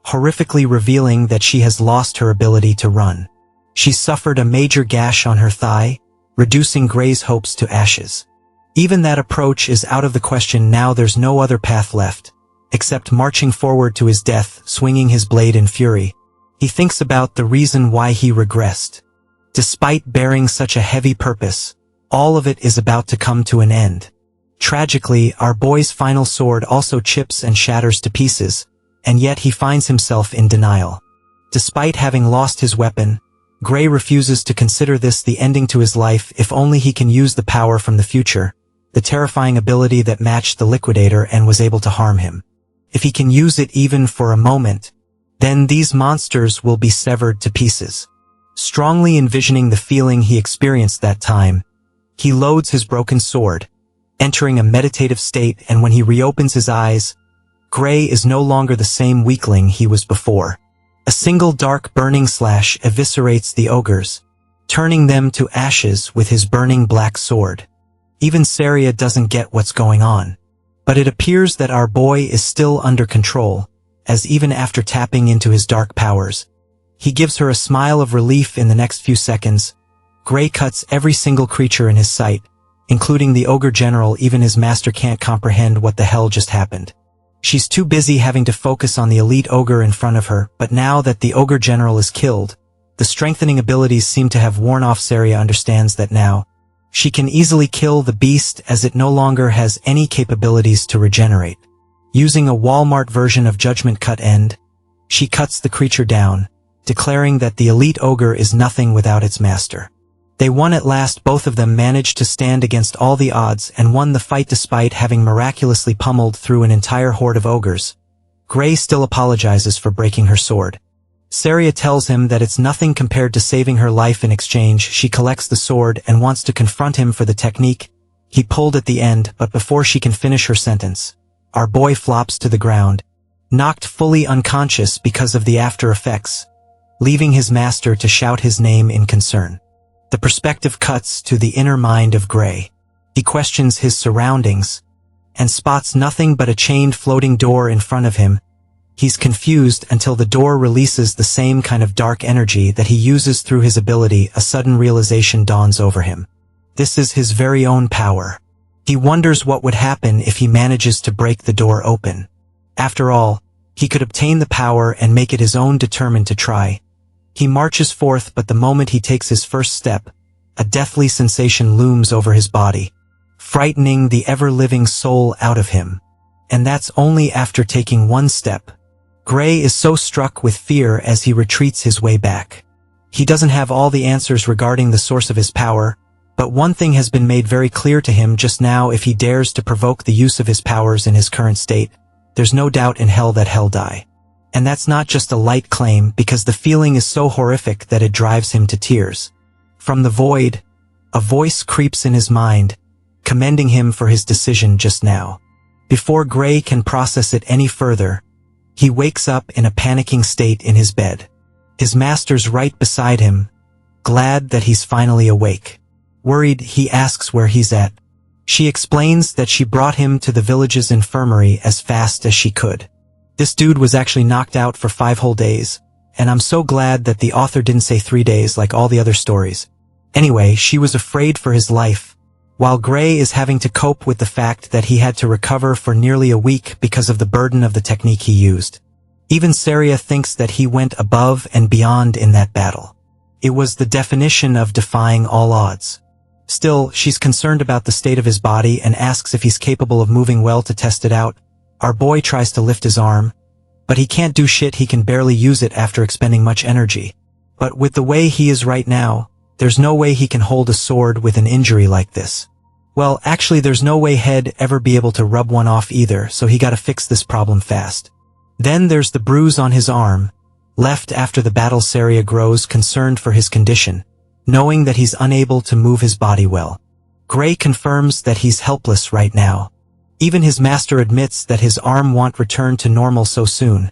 horrifically revealing that she has lost her ability to run. She's suffered a major gash on her thigh, reducing Gray's hopes to ashes. Even that approach is out of the question now. There's no other path left, except marching forward to his death, swinging his blade in fury. He thinks about the reason why he regressed. Despite bearing such a heavy purpose, all of it is about to come to an end. Tragically, our boy's final sword also chips and shatters to pieces, and yet he finds himself in denial. Despite having lost his weapon, Gray refuses to consider this the ending to his life. If only he can use the power from the future, the terrifying ability that matched the Liquidator and was able to harm him. If he can use it even for a moment, then these monsters will be severed to pieces. Strongly envisioning the feeling he experienced that time, he loads his broken sword, entering a meditative state, and when he reopens his eyes, Gray is no longer the same weakling he was before. A single dark burning slash eviscerates the ogres, turning them to ashes with his burning black sword. Even Saria doesn't get what's going on. But it appears that our boy is still under control, as even after tapping into his dark powers, he gives her a smile of relief. In the next few seconds, Gray cuts every single creature in his sight, including the Ogre General. Even his master can't comprehend what the hell just happened. She's too busy having to focus on the elite ogre in front of her, but now that the Ogre General is killed, the strengthening abilities seem to have worn off. Saria understands that now she can easily kill the beast, as it no longer has any capabilities to regenerate. Using a Walmart version of Judgment Cut End, She cuts the creature down, declaring that the elite ogre is nothing without its master. They won at last. Both of them managed to stand against all the odds and won the fight despite having miraculously pummeled through an entire horde of ogres. Gray still apologizes for breaking her sword. Saria tells him that it's nothing compared to saving her life. In exchange, she collects the sword and wants to confront him for the technique he pulled at the end, but before she can finish her sentence, our boy flops to the ground, knocked fully unconscious because of the after effects, leaving his master to shout his name in concern. The perspective cuts to the inner mind of Gray. He questions his surroundings and spots nothing but a chained floating door in front of him. He's confused until the door releases the same kind of dark energy that he uses through his ability. A sudden realization dawns over him. This is his very own power. He wonders what would happen if he manages to break the door open. After all, he could obtain the power and make it his own. Determined to try, he marches forth, but the moment he takes his first step, a deathly sensation looms over his body, frightening the ever-living soul out of him. And that's only after taking one step. Gray is so struck with fear as he retreats his way back. He doesn't have all the answers regarding the source of his power, but one thing has been made very clear to him just now: if he dares to provoke the use of his powers in his current state, there's no doubt in hell that he'll die. And that's not just a light claim, because the feeling is so horrific that it drives him to tears. From the void, a voice creeps in his mind, commending him for his decision just now. Before Gray can process it any further, he wakes up in a panicking state in his bed. His master's right beside him, glad that he's finally awake. Worried, he asks where he's at. She explains that she brought him to the village's infirmary as fast as she could. This dude was actually knocked out for 5 whole days, and I'm so glad that the author didn't say 3 days like all the other stories. Anyway, she was afraid for his life, while Gray is having to cope with the fact that he had to recover for nearly a week because of the burden of the technique he used. Even Saria thinks that he went above and beyond in that battle. It was the definition of defying all odds. Still, she's concerned about the state of his body and asks if he's capable of moving well to test it out. Our boy tries to lift his arm, but he can't do shit. He can barely use it after expending much energy. But with the way he is right now, there's no way he can hold a sword with an injury like this. Well, actually there's no way he'd ever be able to rub one off either, so he gotta fix this problem fast. Then there's the bruise on his arm, left after the battle. Saria grows concerned for his condition, knowing that he's unable to move his body well. Gray confirms that he's helpless right now. Even his master admits that his arm won't return to normal so soon,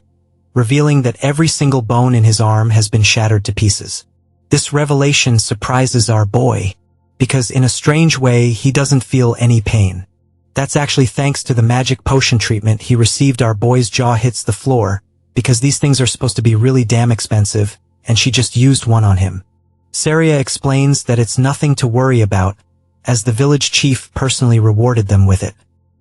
revealing that every single bone in his arm has been shattered to pieces. This revelation surprises our boy, because in a strange way he doesn't feel any pain. That's actually thanks to the magic potion treatment he received. Our boy's jaw hits the floor, because these things are supposed to be really damn expensive, and she just used one on him. Saria explains that it's nothing to worry about, as the village chief personally rewarded them with it.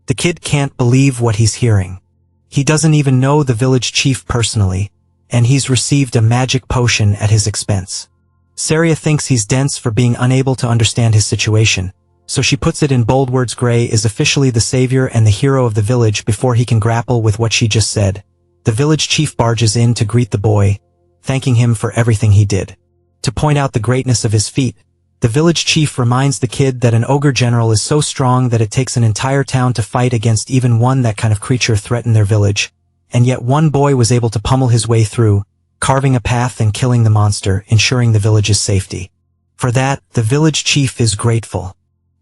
The kid can't believe what he's hearing. He doesn't even know the village chief personally, and he's received a magic potion at his expense. Saria thinks he's dense for being unable to understand his situation, so she puts it in bold words: Gray is officially the savior and the hero of the village. Before he can grapple with what she just said, the village chief barges in to greet the boy, thanking him for everything he did. To point out the greatness of his feat, the village chief reminds the kid that an ogre general is so strong that it takes an entire town to fight against even one. That kind of creature threatened their village, and yet one boy was able to pummel his way through, carving a path and killing the monster, ensuring the village's safety. For that, the village chief is grateful.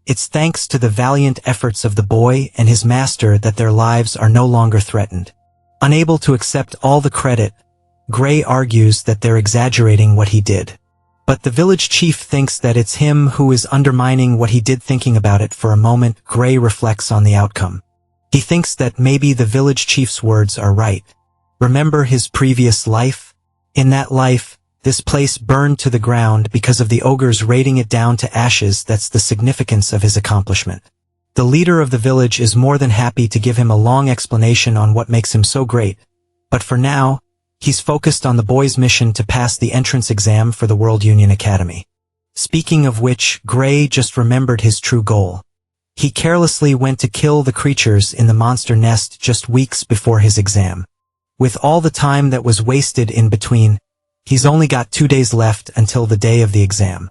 It's thanks to the valiant efforts of the boy and his master that their lives are no longer threatened. Unable to accept all the credit, Gray argues that they're exaggerating what he did. But the village chief thinks that it's him who is undermining what he did. Thinking about it for a moment, Gray reflects on the outcome. He thinks that maybe the village chief's words are right. Remember his previous life? In that life, this place burned to the ground because of the ogres raiding it down to ashes. That's the significance of his accomplishment. The leader of the village is more than happy to give him a long explanation on what makes him so great, but for now, he's focused on the boy's mission to pass the entrance exam for the World Union Academy. Speaking of which, Gray just remembered his true goal. He carelessly went to kill the creatures in the monster nest just weeks before his exam. With all the time that was wasted in between, he's only got 2 days left until the day of the exam.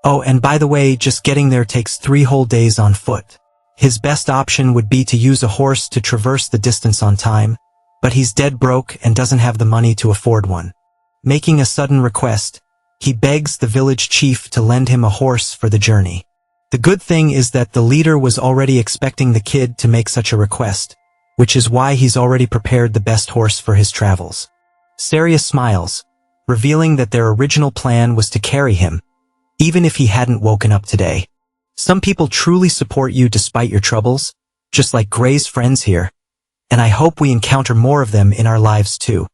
Oh, and by the way, just getting there takes 3 whole days on foot. His best option would be to use a horse to traverse the distance on time, but he's dead broke and doesn't have the money to afford one. Making a sudden request, he begs the village chief to lend him a horse for the journey. The good thing is that the leader was already expecting the kid to make such a request, which is why he's already prepared the best horse for his travels. Saria smiles, revealing that their original plan was to carry him, even if he hadn't woken up today. Some people truly support you despite your troubles, just like Gray's friends here, and I hope we encounter more of them in our lives too.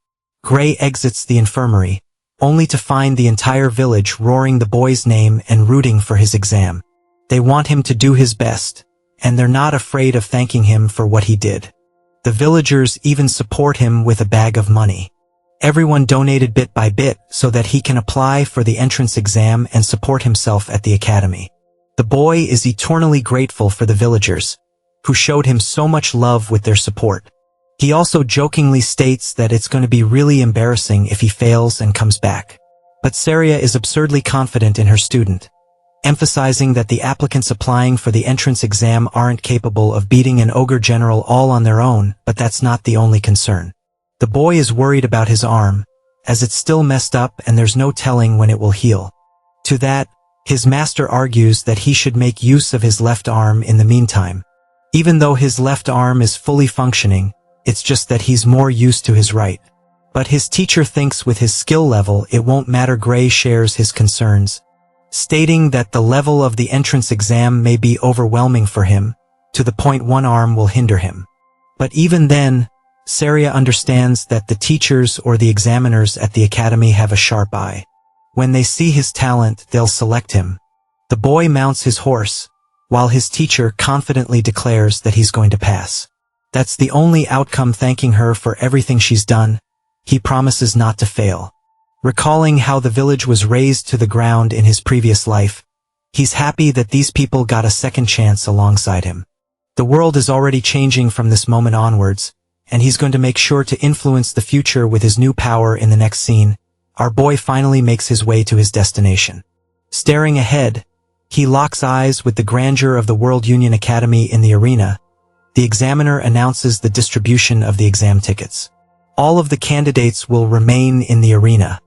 Gray exits the infirmary, only to find the entire village roaring the boy's name and rooting for his exam. They want him to do his best, and they're not afraid of thanking him for what he did. The villagers even support him with a bag of money. Everyone donated bit by bit so that he can apply for the entrance exam and support himself at the academy. The boy is eternally grateful for the villagers, who showed him so much love with their support. He also jokingly states that it's going to be really embarrassing if he fails and comes back. But Saria is absurdly confident in her student, emphasizing that the applicants applying for the entrance exam aren't capable of beating an ogre general all on their own, but that's not the only concern. The boy is worried about his arm, as it's still messed up and there's no telling when it will heal. To that, his master argues that he should make use of his left arm in the meantime. Even though his left arm is fully functioning, it's just that he's more used to his right. But his teacher thinks with his skill level it won't matter. Gray shares his concerns, stating that the level of the entrance exam may be overwhelming for him, to the point one arm will hinder him. But even then, Saria understands that the teachers or the examiners at the academy have a sharp eye. When they see his talent, they'll select him. The boy mounts his horse, while his teacher confidently declares that he's going to pass. That's the only outcome. Thanking her for everything she's done, he promises not to fail. Recalling how the village was razed to the ground in his previous life, he's happy that these people got a second chance alongside him. The world is already changing from this moment onwards, and he's going to make sure to influence the future with his new power. In the next scene, our boy finally makes his way to his destination. Staring ahead, he locks eyes with the grandeur of the World Union Academy in the arena. The examiner announces the distribution of the exam tickets. All of the candidates will remain in the arena.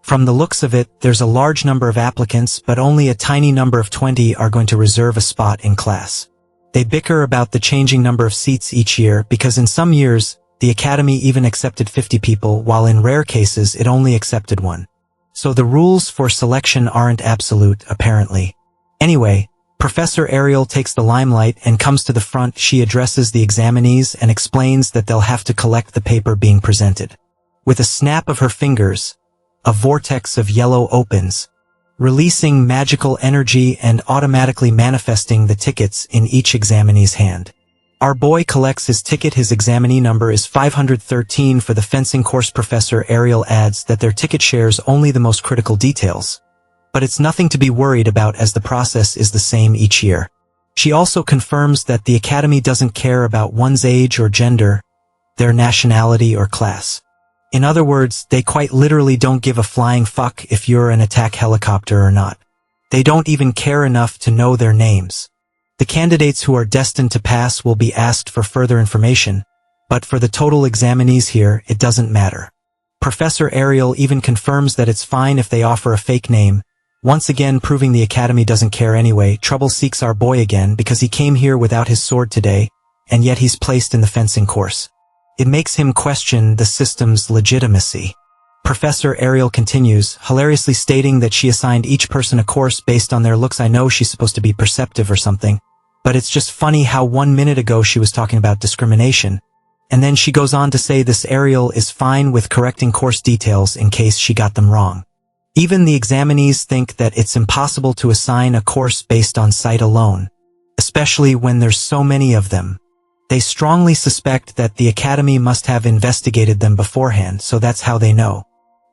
From the looks of it, there's a large number of applicants, but only a tiny number of 20 are going to reserve a spot in class. They bicker about the changing number of seats each year because in some years, the academy even accepted 50 people, while in rare cases it only accepted 1. So the rules for selection aren't absolute, apparently. Anyway, Professor Ariel takes the limelight and comes to the front. She addresses the examinees and explains that they'll have to collect the paper being presented. With a snap of her fingers, a vortex of yellow opens, releasing magical energy and automatically manifesting the tickets in each examinee's hand. Our boy collects his ticket. His examinee number is 513 for the fencing course. Professor Ariel adds that their ticket shares only the most critical details, but it's nothing to be worried about as the process is the same each year. She also confirms that the academy doesn't care about one's age or gender, their nationality or class. In other words, they quite literally don't give a flying fuck if you're an attack helicopter or not. They don't even care enough to know their names. The candidates who are destined to pass will be asked for further information, but for the total examinees here, it doesn't matter. Professor Ariel even confirms that it's fine if they offer a fake name, once again proving the academy doesn't care anyway. Trouble seeks our boy again because he came here without his sword today, and yet he's placed in the fencing course. It makes him question the system's legitimacy. Professor Ariel continues, hilariously stating that she assigned each person a course based on their looks. I know she's supposed to be perceptive or something, but it's just funny how 1 minute ago she was talking about discrimination, and then she goes on to say this Ariel is fine with correcting course details in case she got them wrong. Even the examinees think that it's impossible to assign a course based on sight alone, especially when there's so many of them. They strongly suspect that the academy must have investigated them beforehand, so that's how they know.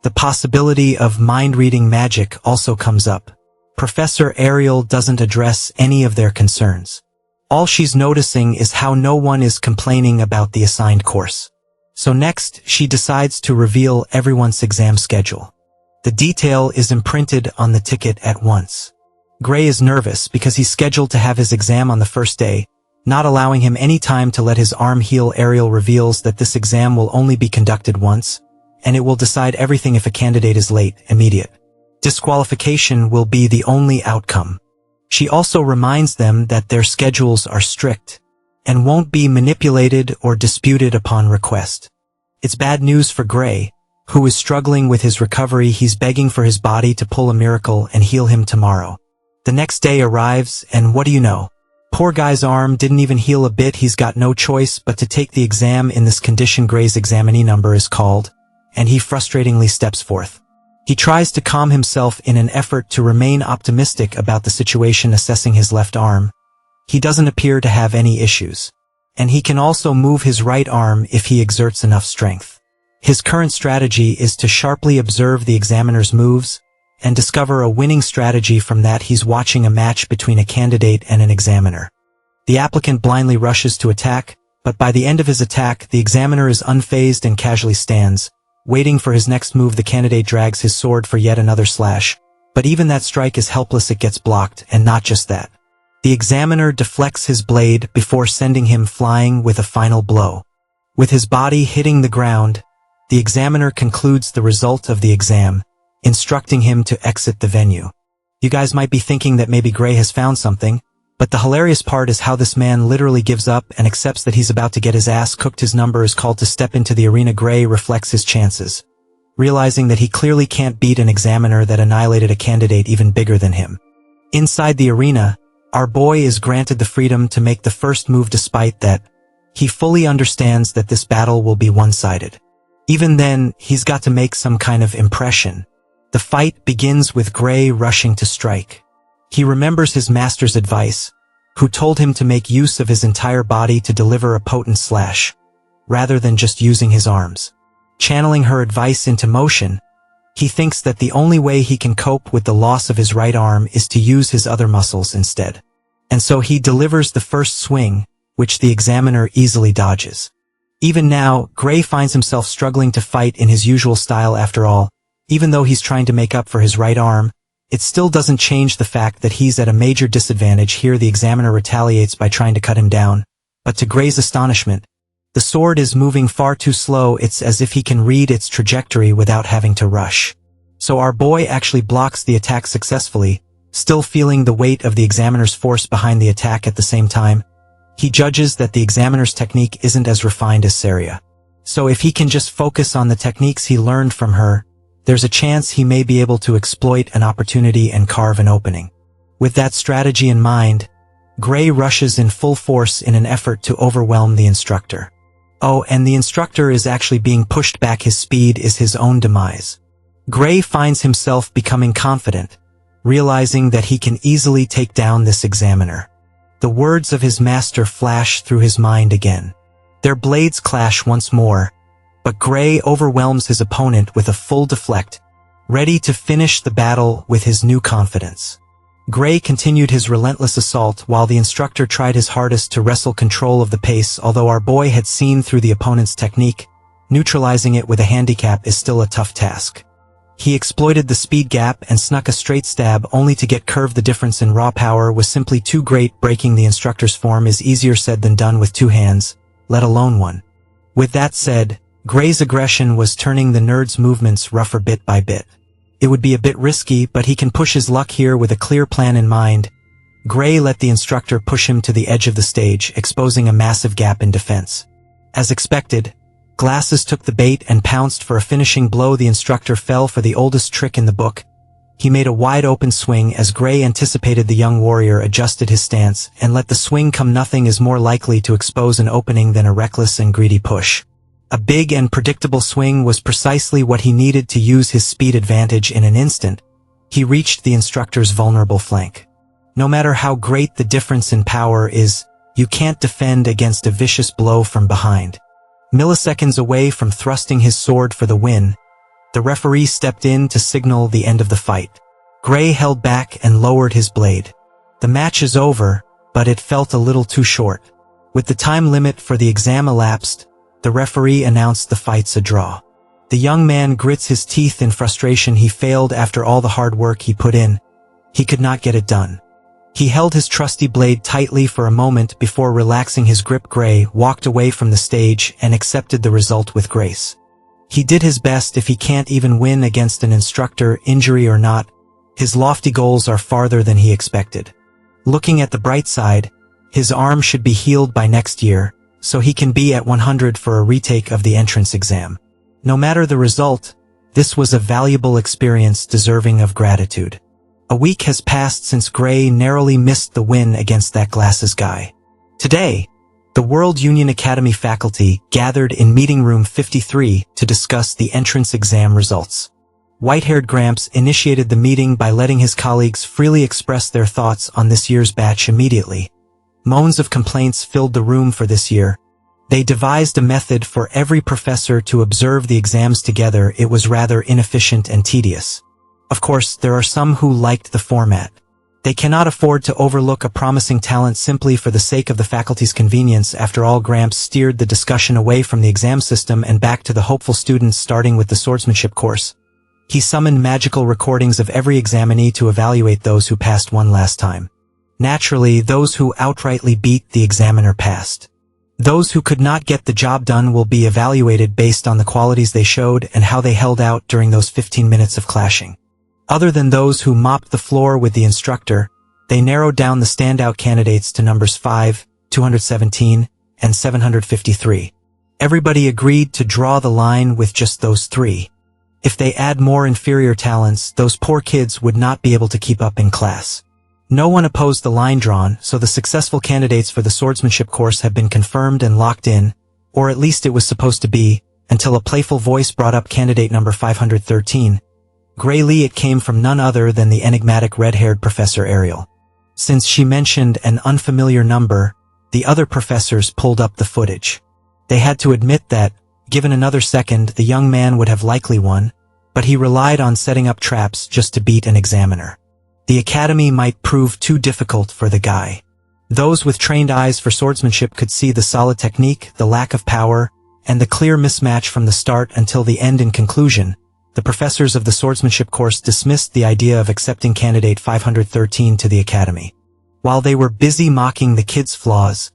The possibility of mind-reading magic also comes up. Professor Ariel doesn't address any of their concerns. All she's noticing is how no one is complaining about the assigned course. So next, she decides to reveal everyone's exam schedule. The detail is imprinted on the ticket at once. Gray is nervous because he's scheduled to have his exam on the first day, not allowing him any time to let his arm heal. Ariel reveals that this exam will only be conducted once, and it will decide everything if a candidate is late. Immediate disqualification will be the only outcome. She also reminds them that their schedules are strict and won't be manipulated or disputed upon request. It's bad news for Gray, who is struggling with his recovery. He's begging for his body to pull a miracle and heal him tomorrow. The next day arrives, and what do you know? Poor guy's arm didn't even heal a bit. He's got no choice but to take the exam in this condition. Gray's examinee number is called, and he frustratingly steps forth. He tries to calm himself in an effort to remain optimistic about the situation. Assessing his left arm, he doesn't appear to have any issues, and he can also move his right arm if he exerts enough strength. His current strategy is to sharply observe the examiner's moves and discover a winning strategy. From that, he's watching a match between a candidate and an examiner. The applicant blindly rushes to attack, but by the end of his attack, the examiner is unfazed and casually stands, waiting for his next move. The candidate drags his sword for yet another slash, but even that strike is helpless. It gets blocked, and not just that. The examiner deflects his blade before sending him flying with a final blow. With his body hitting the ground, the examiner concludes the result of the exam, instructing him to exit the venue. You guys might be thinking that maybe Gray has found something, but the hilarious part is how this man literally gives up and accepts that he's about to get his ass cooked. His number is called to step into the arena. Gray reflects his chances, realizing that he clearly can't beat an examiner that annihilated a candidate even bigger than him. Inside the arena, our boy is granted the freedom to make the first move. Despite that, he fully understands that this battle will be one-sided. Even then, he's got to make some kind of impression. The fight begins with Gray rushing to strike. He remembers his master's advice, who told him to make use of his entire body to deliver a potent slash, rather than just using his arms. Channeling her advice into motion, he thinks that the only way he can cope with the loss of his right arm is to use his other muscles instead. And so he delivers the first swing, which the examiner easily dodges. Even now, Gray finds himself struggling to fight in his usual style. After all, even though he's trying to make up for his right arm, it still doesn't change the fact that he's at a major disadvantage. Here the examiner retaliates by trying to cut him down, but to Gray's astonishment, the sword is moving far too slow. It's as if he can read its trajectory without having to rush. So our boy actually blocks the attack successfully, still feeling the weight of the examiner's force behind the attack. At the same time, he judges that the examiner's technique isn't as refined as Saria. So if he can just focus on the techniques he learned from her, there's a chance he may be able to exploit an opportunity and carve an opening. With that strategy in mind, Gray rushes in full force in an effort to overwhelm the instructor. Oh, and the instructor is actually being pushed back. His speed is his own demise. Gray finds himself becoming confident, realizing that he can easily take down this examiner. The words of his master flash through his mind again. Their blades clash once more, but Gray overwhelms his opponent with a full deflect, ready to finish the battle with his new confidence. Gray continued his relentless assault while the instructor tried his hardest to wrestle control of the pace. Although our boy had seen through the opponent's technique, neutralizing it with a handicap is still a tough task. He exploited the speed gap and snuck a straight stab only to get curved. The difference in raw power was simply too great. Breaking the instructor's form is easier said than done with two hands, let alone one. With that said, Gray's aggression was turning the nerd's movements rougher bit by bit. It would be a bit risky, but he can push his luck here with a clear plan in mind. Gray let the instructor push him to the edge of the stage, exposing a massive gap in defense. As expected, Glasses took the bait and pounced for a finishing blow. The instructor fell for the oldest trick in the book. He made a wide-open swing. As Gray anticipated, the young warrior adjusted his stance and let the swing come. Nothing is more likely to expose an opening than a reckless and greedy push. A big and predictable swing was precisely what he needed to use his speed advantage. In an instant, he reached the instructor's vulnerable flank. No matter how great the difference in power is, you can't defend against a vicious blow from behind. Milliseconds away from thrusting his sword for the win, the referee stepped in to signal the end of the fight. Gray held back and lowered his blade. The match is over, but it felt a little too short. With the time limit for the exam elapsed, The referee announced the fight's a draw. The young man grits his teeth in frustration. He failed after all the hard work he put in. He could not get it done. He held his trusty blade tightly for a moment before relaxing his grip. Gray walked away from the stage and accepted the result with grace. He did his best. If he can't even win against an instructor, injury or not, his lofty goals are farther than he expected. Looking at the bright side, his arm should be healed by next year, so he can be at 100 for a retake of the entrance exam. No matter the result, this was a valuable experience deserving of gratitude. A week has passed since Gray narrowly missed the win against that glasses guy. Today, the World Union Academy faculty gathered in meeting room 53 to discuss the entrance exam results. White-haired Gramps initiated the meeting by letting his colleagues freely express their thoughts on this year's batch immediately. Moans of complaints filled the room for this year. They devised a method for every professor to observe the exams together. It was rather inefficient and tedious. Of course, there are some who liked the format. They cannot afford to overlook a promising talent simply for the sake of the faculty's convenience. After all, Gramps steered the discussion away from the exam system and back to the hopeful students, starting with the swordsmanship course. He summoned magical recordings of every examinee to evaluate those who passed one last time. Naturally, those who outrightly beat the examiner passed. Those who could not get the job done will be evaluated based on the qualities they showed and how they held out during those 15 minutes of clashing. Other than those who mopped the floor with the instructor, they narrowed down the standout candidates to numbers 5, 217, and 753. Everybody agreed to draw the line with just those three. If they add more inferior talents, those poor kids would not be able to keep up in class. No one opposed the line drawn, so the successful candidates for the swordsmanship course have been confirmed and locked in, or at least it was supposed to be, until a playful voice brought up candidate number 513. Grayly, it came from none other than the enigmatic red-haired Professor Ariel. Since she mentioned an unfamiliar number, the other professors pulled up the footage. They had to admit that, given another second, the young man would have likely won, but he relied on setting up traps just to beat an examiner. The academy might prove too difficult for the guy. Those with trained eyes for swordsmanship could see the solid technique, the lack of power, and the clear mismatch from the start until the end. In conclusion, the professors of the swordsmanship course dismissed the idea of accepting candidate 513 to the academy. While they were busy mocking the kid's flaws,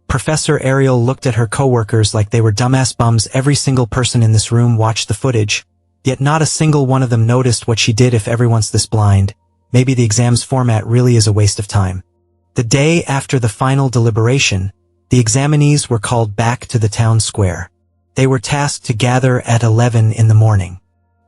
Professor Ariel looked at her coworkers like they were dumbass bums. Every single person in this room watched the footage, yet not a single one of them noticed what she did. If everyone's this blind, maybe the exam's format really is a waste of time. The day after the final deliberation, the examinees were called back to the town square. They were tasked to gather at 11 in the morning.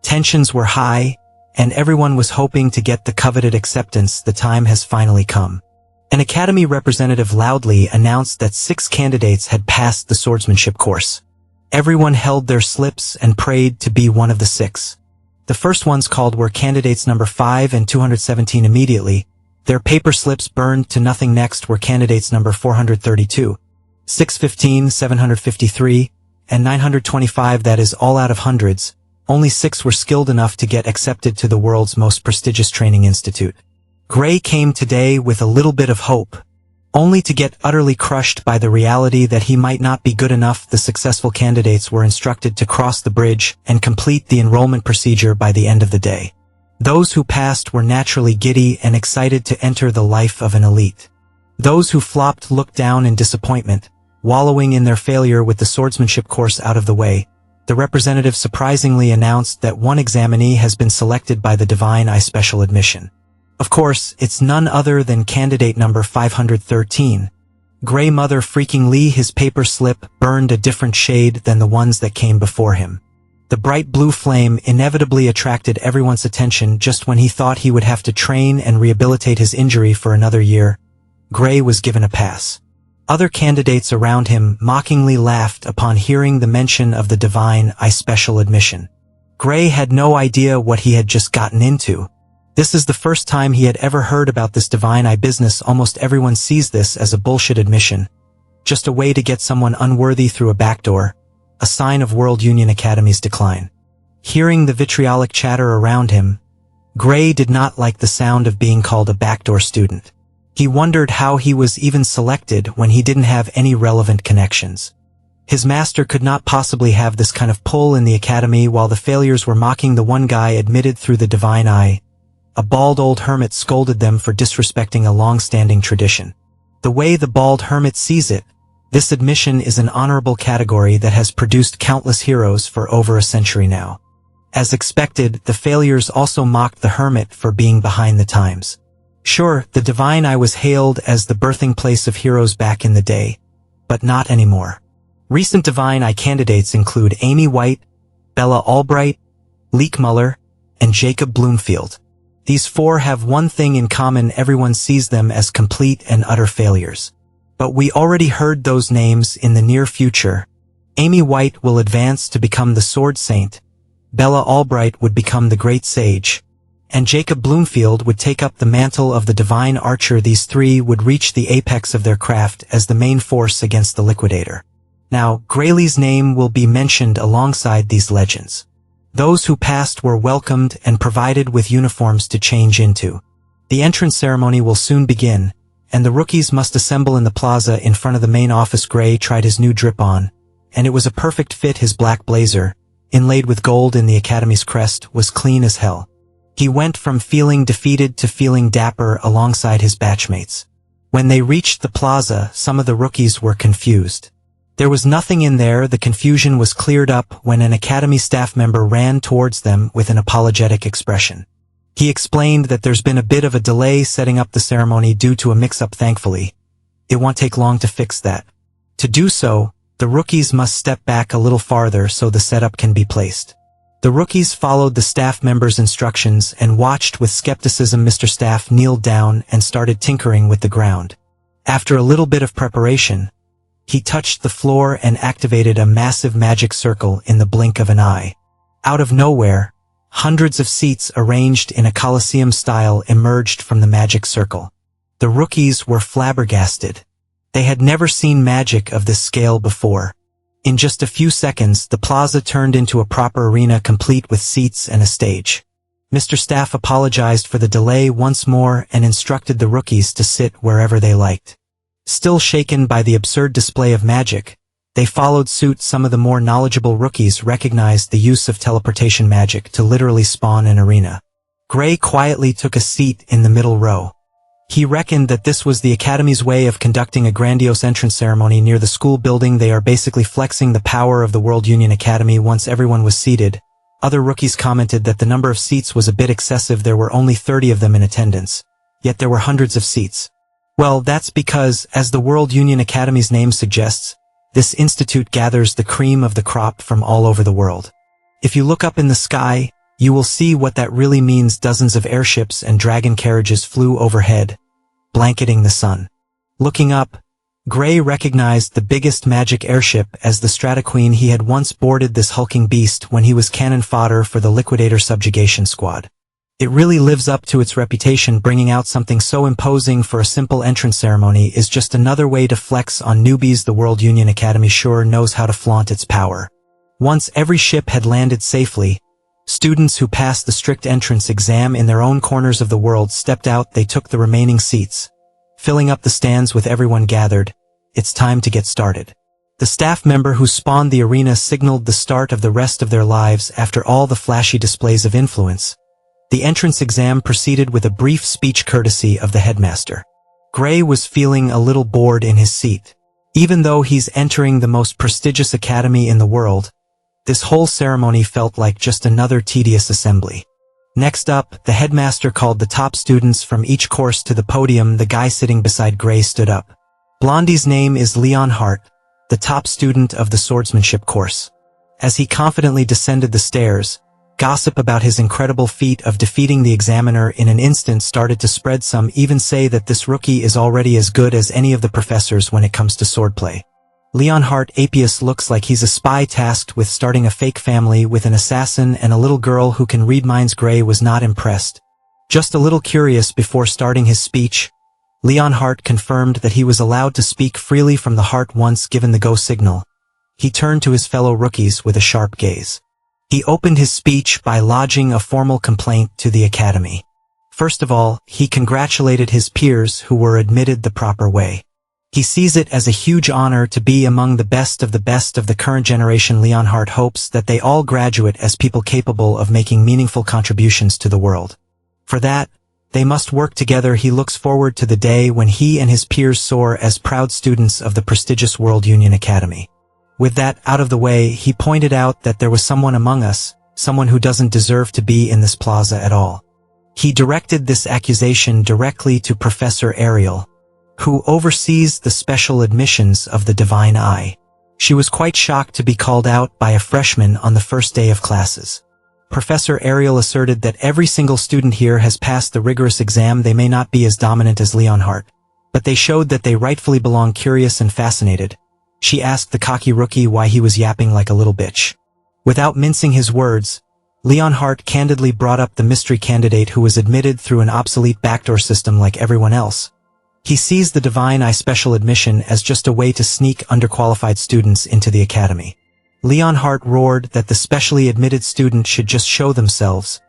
Tensions were high, and everyone was hoping to get the coveted acceptance. The time has finally come. An academy representative loudly announced that 6 candidates had passed the swordsmanship course. Everyone held their slips and prayed to be one of the 6. The first ones called were candidates number 5 and 217. Immediately, their paper slips burned to nothing. Next were candidates number 432, 615, 753, and 925. That is all out of hundreds. Only 6 were skilled enough to get accepted to the world's most prestigious training institute. Gray came today with a little bit of hope, only to get utterly crushed by the reality that he might not be good enough. The successful candidates were instructed to cross the bridge and complete the enrollment procedure by the end of the day. Those who passed were naturally giddy and excited to enter the life of an elite. Those who flopped looked down in disappointment, wallowing in their failure. With the swordsmanship course out of the way, the representative surprisingly announced that one examinee has been selected by the Divine Eye special admission. Of course, it's none other than candidate number 513. Gray mother freaking Lee. His paper slip burned a different shade than the ones that came before him. The bright blue flame inevitably attracted everyone's attention. Just when he thought he would have to train and rehabilitate his injury for another year, Gray was given a pass. Other candidates around him mockingly laughed upon hearing the mention of the Divine Eye special admission. Gray had no idea what he had just gotten into. This is the first time he had ever heard about this Divine Eye business. Almost everyone sees this as a bullshit admission, just a way to get someone unworthy through a backdoor, a sign of World Union Academy's decline. Hearing the vitriolic chatter around him, Gray did not like the sound of being called a backdoor student. He wondered how he was even selected when he didn't have any relevant connections. His master could not possibly have this kind of pull in the academy while the failures were mocking the one guy admitted through the divine eye. A bald old hermit scolded them for disrespecting a long-standing tradition. The way the bald hermit sees it, this admission is an honorable category that has produced countless heroes for over a century now. As expected, the failures also mocked the hermit for being behind the times. Sure, the divine eye was hailed as the birthing place of heroes back in the day, but not anymore. Recent divine eye candidates include Amy White, Bella Albright, Leek Muller, and Jacob Bloomfield. These four have one thing in common: everyone sees them as complete and utter failures. But we already heard those names. In the near future, Amy White will advance to become the Sword Saint, Bella Albright would become the Great Sage, and Jacob Bloomfield would take up the mantle of the Divine Archer. These three would reach the apex of their craft as the main force against the Liquidator. Now, Graylee's name will be mentioned alongside these legends. Those who passed were welcomed and provided with uniforms to change into. The entrance ceremony will soon begin, and the rookies must assemble in the plaza in front of the main office. Gray tried his new drip on, and it was a perfect fit. His black blazer, inlaid with gold in the academy's crest, was clean as hell. He went from feeling defeated to feeling dapper alongside his batchmates. When they reached the plaza, some of the rookies were confused. There was nothing in there. The confusion was cleared up when an academy staff member ran towards them with an apologetic expression. He explained that there's been a bit of a delay setting up the ceremony due to a mix-up. Thankfully, it won't take long to fix that. To do so, the rookies must step back a little farther so the setup can be placed. The rookies followed the staff member's instructions and watched with skepticism. Mr. Staff kneeled down and started tinkering with the ground. After a little bit of preparation, he touched the floor and activated a massive magic circle in the blink of an eye. Out of nowhere, hundreds of seats arranged in a coliseum style emerged from the magic circle. The rookies were flabbergasted. They had never seen magic of this scale before. In just a few seconds, the plaza turned into a proper arena complete with seats and a stage. Mr. Staff apologized for the delay once more and instructed the rookies to sit wherever they liked. Still shaken by the absurd display of magic, they followed suit. Some of the more knowledgeable rookies recognized the use of teleportation magic to literally spawn an arena. Gray quietly took a seat in the middle row. He reckoned that this was the Academy's way of conducting a grandiose entrance ceremony near the school building. They are basically flexing the power of the World Union Academy. Once everyone was seated, other rookies commented that the number of seats was a bit excessive. There were only 30 of them in attendance, yet there were hundreds of seats. Well, that's because, as the World Union Academy's name suggests, this institute gathers the cream of the crop from all over the world. If you look up in the sky, you will see what that really means. Dozens of airships and dragon carriages flew overhead, blanketing the sun. Looking up, Gray recognized the biggest magic airship as the Strataqueen. He had once boarded this hulking beast when he was cannon fodder for the Liquidator subjugation squad. It really lives up to its reputation. Bringing out something so imposing for a simple entrance ceremony is just another way to flex on newbies. The World Union Academy sure knows how to flaunt its power. Once every ship had landed safely, students who passed the strict entrance exam in their own corners of the world stepped out. They took the remaining seats, filling up the stands with everyone gathered. It's time to get started. The staff member who spawned the arena signaled the start of the rest of their lives. After all the flashy displays of influence, the entrance exam proceeded with a brief speech courtesy of the headmaster. Gray was feeling a little bored in his seat. Even though he's entering the most prestigious academy in the world, this whole ceremony felt like just another tedious assembly. Next up, the headmaster called the top students from each course to the podium. The guy sitting beside Gray stood up. Blondie's name is Leon Hart, the top student of the swordsmanship course. As he confidently descended the stairs, gossip about his incredible feat of defeating the examiner in an instant started to spread. Some even say that this rookie is already as good as any of the professors when it comes to swordplay. Leon Hart Apius looks like he's a spy tasked with starting a fake family with an assassin and a little girl who can read minds. Gray was not impressed. Just a little curious. Before starting his speech, Leon Hart confirmed that he was allowed to speak freely from the heart once given the go signal. He turned to his fellow rookies with a sharp gaze. He opened his speech by lodging a formal complaint to the academy. First of all, he congratulated his peers who were admitted the proper way. He sees it as a huge honor to be among the best of the current generation. Leonhardt hopes that they all graduate as people capable of making meaningful contributions to the world. For that, they must work together. He looks forward to the day when he and his peers soar as proud students of the prestigious World Union Academy. With that out of the way, he pointed out that there was someone among us, someone who doesn't deserve to be in this plaza at all. He directed this accusation directly to Professor Ariel, who oversees the special admissions of the Divine Eye. She was quite shocked to be called out by a freshman on the first day of classes. Professor Ariel asserted that every single student here has passed the rigorous exam. They may not be as dominant as Leonhardt, but they showed that they rightfully belong. Curious and fascinated, she asked the cocky rookie why he was yapping like a little bitch. Without mincing his words, Leonhardt candidly brought up the mystery candidate who was admitted through an obsolete backdoor system like everyone else. He sees the Divine Eye special admission as just a way to sneak underqualified students into the academy. Leonhardt roared that the specially admitted student should just show themselves,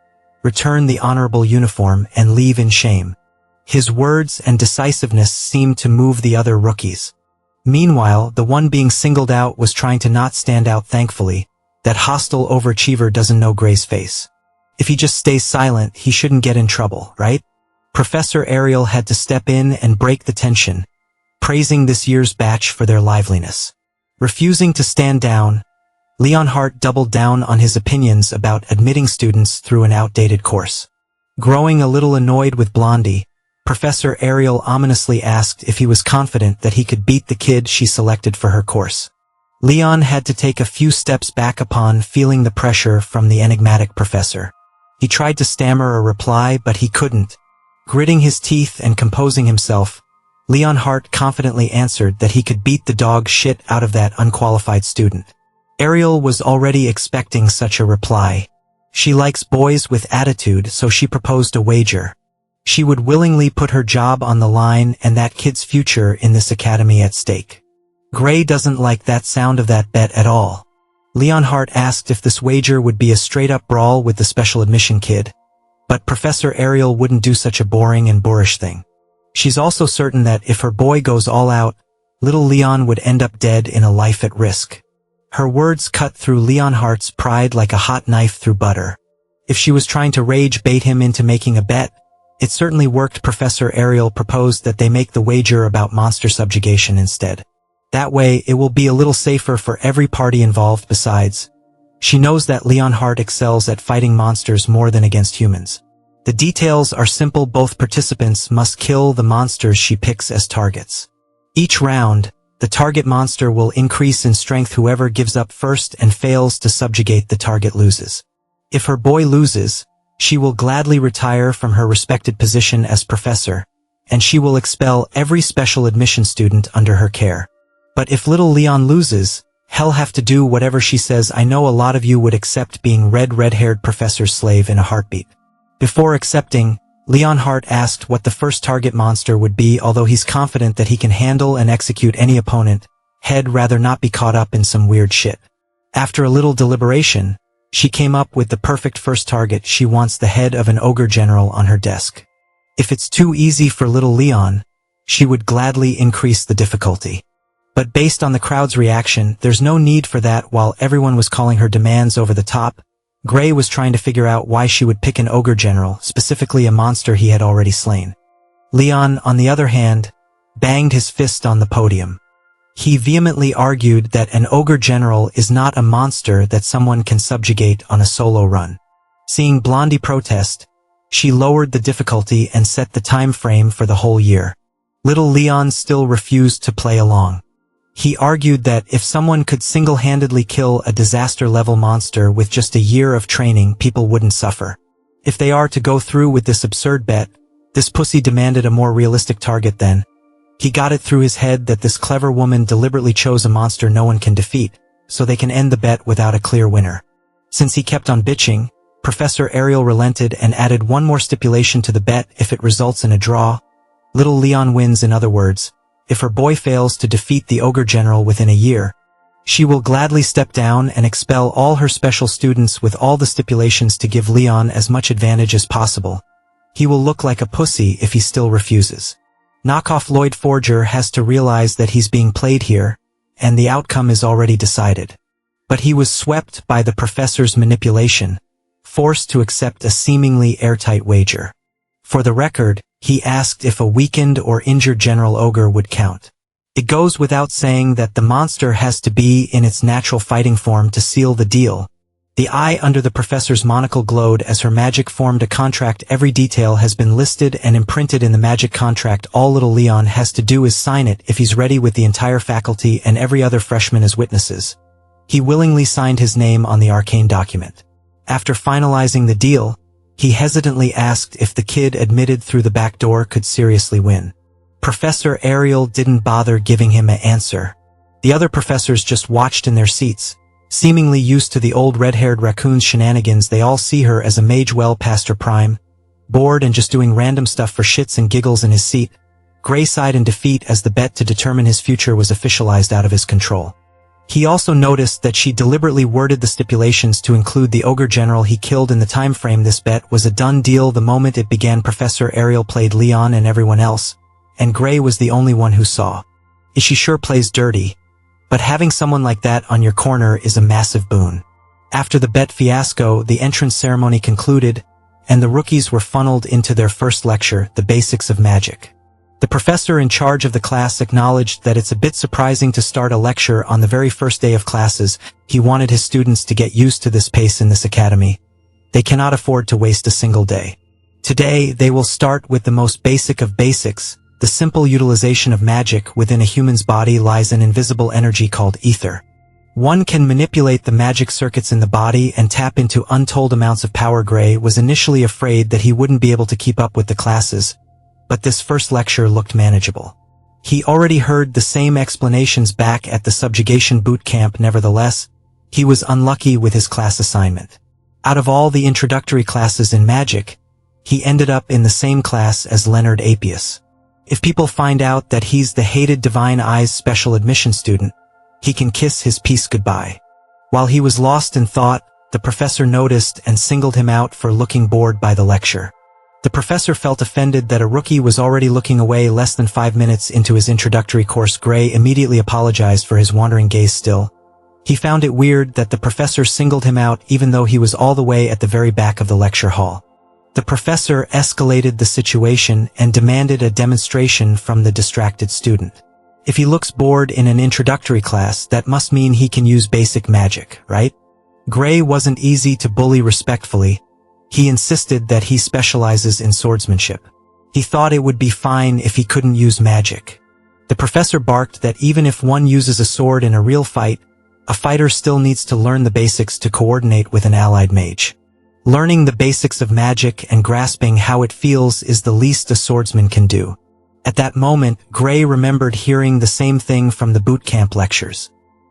return the honorable uniform, and leave in shame. His words and decisiveness seemed to move the other rookies. Meanwhile, the one being singled out was trying to not stand out. Thankfully, that hostile overachiever doesn't know Gray's face. If he just stays silent, he shouldn't get in trouble, right? Professor Ariel had to step in and break the tension, praising this year's batch for their liveliness. Refusing to stand down, Leonhardt doubled down on his opinions about admitting students through an outdated course. Growing a little annoyed with Blondie, Professor Ariel ominously asked if he was confident that he could beat the kid she selected for her course. Leon had to take a few steps back upon feeling the pressure from the enigmatic professor. He tried to stammer a reply, but he couldn't. Gritting his teeth and composing himself, Leonhardt confidently answered that he could beat the dog shit out of that unqualified student. Ariel was already expecting such a reply. She likes boys with attitude, so she proposed a wager. She would willingly put her job on the line and that kid's future in this academy at stake. Gray doesn't like that sound of that bet at all. Leonhardt asked if this wager would be a straight-up brawl with the special admission kid, but Professor Ariel wouldn't do such a boring and boorish thing. She's also certain that if her boy goes all out, little Leon would end up dead in a life at risk. Her words cut through Leonhardt's pride like a hot knife through butter. If she was trying to rage bait him into making a bet, it certainly worked. Professor Ariel proposed that they make the wager about monster subjugation instead. That way, it will be a little safer for every party involved. Besides, she knows that Leonhardt excels at fighting monsters more than against humans. The details are simple. Both participants must kill the monsters she picks as targets. Each round, the target monster will increase in strength. Whoever gives up first and fails to subjugate the target loses. If her boy loses, she will gladly retire from her respected position as professor, and she will expel every special admission student under her care. But if little Leon loses, he'll have to do whatever she says. I know a lot of you would accept being red-haired professor's slave in a heartbeat. Before accepting, Leonhardt asked what the first target monster would be. Although he's confident that he can handle and execute any opponent, he'd rather not be caught up in some weird shit. After a little deliberation, she came up with the perfect first target. She wants the head of an ogre general on her desk. If it's too easy for little Leon, she would gladly increase the difficulty. But based on the crowd's reaction, there's no need for that. While everyone was calling her demands over the top, Gray was trying to figure out why she would pick an ogre general, specifically a monster he had already slain. Leon, on the other hand, banged his fist on the podium. He vehemently argued that an ogre general is not a monster that someone can subjugate on a solo run. Seeing Blondie protest, she lowered the difficulty and set the time frame for the whole year. Little Leon still refused to play along. He argued that if someone could single-handedly kill a disaster-level monster with just a year of training, people wouldn't suffer. If they are to go through with this absurd bet, this pussy demanded a more realistic target then. He got it through his head that this clever woman deliberately chose a monster no one can defeat, so they can end the bet without a clear winner. Since he kept on bitching, Professor Ariel relented and added one more stipulation to the bet. If it results in a draw, little Leon wins. In other words, if her boy fails to defeat the ogre general within a year, she will gladly step down and expel all her special students, with all the stipulations to give Leon as much advantage as possible. He will look like a pussy if he still refuses. Knockoff Lloyd Forger has to realize that he's being played here, and the outcome is already decided. But he was swept by the professor's manipulation, forced to accept a seemingly airtight wager. For the record, he asked if a weakened or injured General Ogre would count. It goes without saying that the monster has to be in its natural fighting form to seal the deal. The eye under the professor's monocle glowed as her magic formed a contract. Every detail has been listed and imprinted in the magic contract. All little Leon has to do is sign it if he's ready, with the entire faculty and every other freshman as witnesses. He willingly signed his name on the arcane document. After finalizing the deal, he hesitantly asked if the kid admitted through the back door could seriously win. Professor Ariel didn't bother giving him an answer. The other professors just watched in their seats. Seemingly used to the old red-haired raccoon's shenanigans, they all see her as a mage well past her prime, bored and just doing random stuff for shits and giggles in his seat. Gray sighed in defeat as the bet to determine his future was officialized out of his control. He also noticed that she deliberately worded the stipulations to include the ogre general he killed in the time frame. This bet was a done deal the moment it began. Professor Ariel played Leon and everyone else, and Gray was the only one who saw. She sure plays dirty, but having someone like that on your corner is a massive boon. After the bet fiasco, the entrance ceremony concluded, and the rookies were funneled into their first lecture, The Basics of Magic. The professor in charge of the class acknowledged that it's a bit surprising to start a lecture on the very first day of classes. He wanted his students to get used to this pace in this academy. They cannot afford to waste a single day. Today, they will start with the most basic of basics. The simple utilization of magic. Within a human's body lies an invisible energy called ether. One can manipulate the magic circuits in the body and tap into untold amounts of power. Gray was initially afraid that he wouldn't be able to keep up with the classes, but this first lecture looked manageable. He already heard the same explanations back at the subjugation boot camp. Nevertheless, he was unlucky with his class assignment. Out of all the introductory classes in magic, he ended up in the same class as Leonard Apius. If people find out that he's the hated Divine Eyes special admission student, he can kiss his peace goodbye. While he was lost in thought, the professor noticed and singled him out for looking bored by the lecture. The professor felt offended that a rookie was already looking away less than 5 minutes into his introductory course. Gray immediately apologized for his wandering gaze. Still, he found it weird that the professor singled him out even though he was all the way at the very back of the lecture hall. The professor escalated the situation and demanded a demonstration from the distracted student. If he looks bored in an introductory class, that must mean he can use basic magic, right? Gray wasn't easy to bully respectfully. He insisted that he specializes in swordsmanship. He thought it would be fine if he couldn't use magic. The professor barked that even if one uses a sword in a real fight, a fighter still needs to learn the basics to coordinate with an allied mage. Learning the basics of magic and grasping how it feels is the least a swordsman can do. At that moment, Gray remembered hearing the same thing from the boot camp lectures.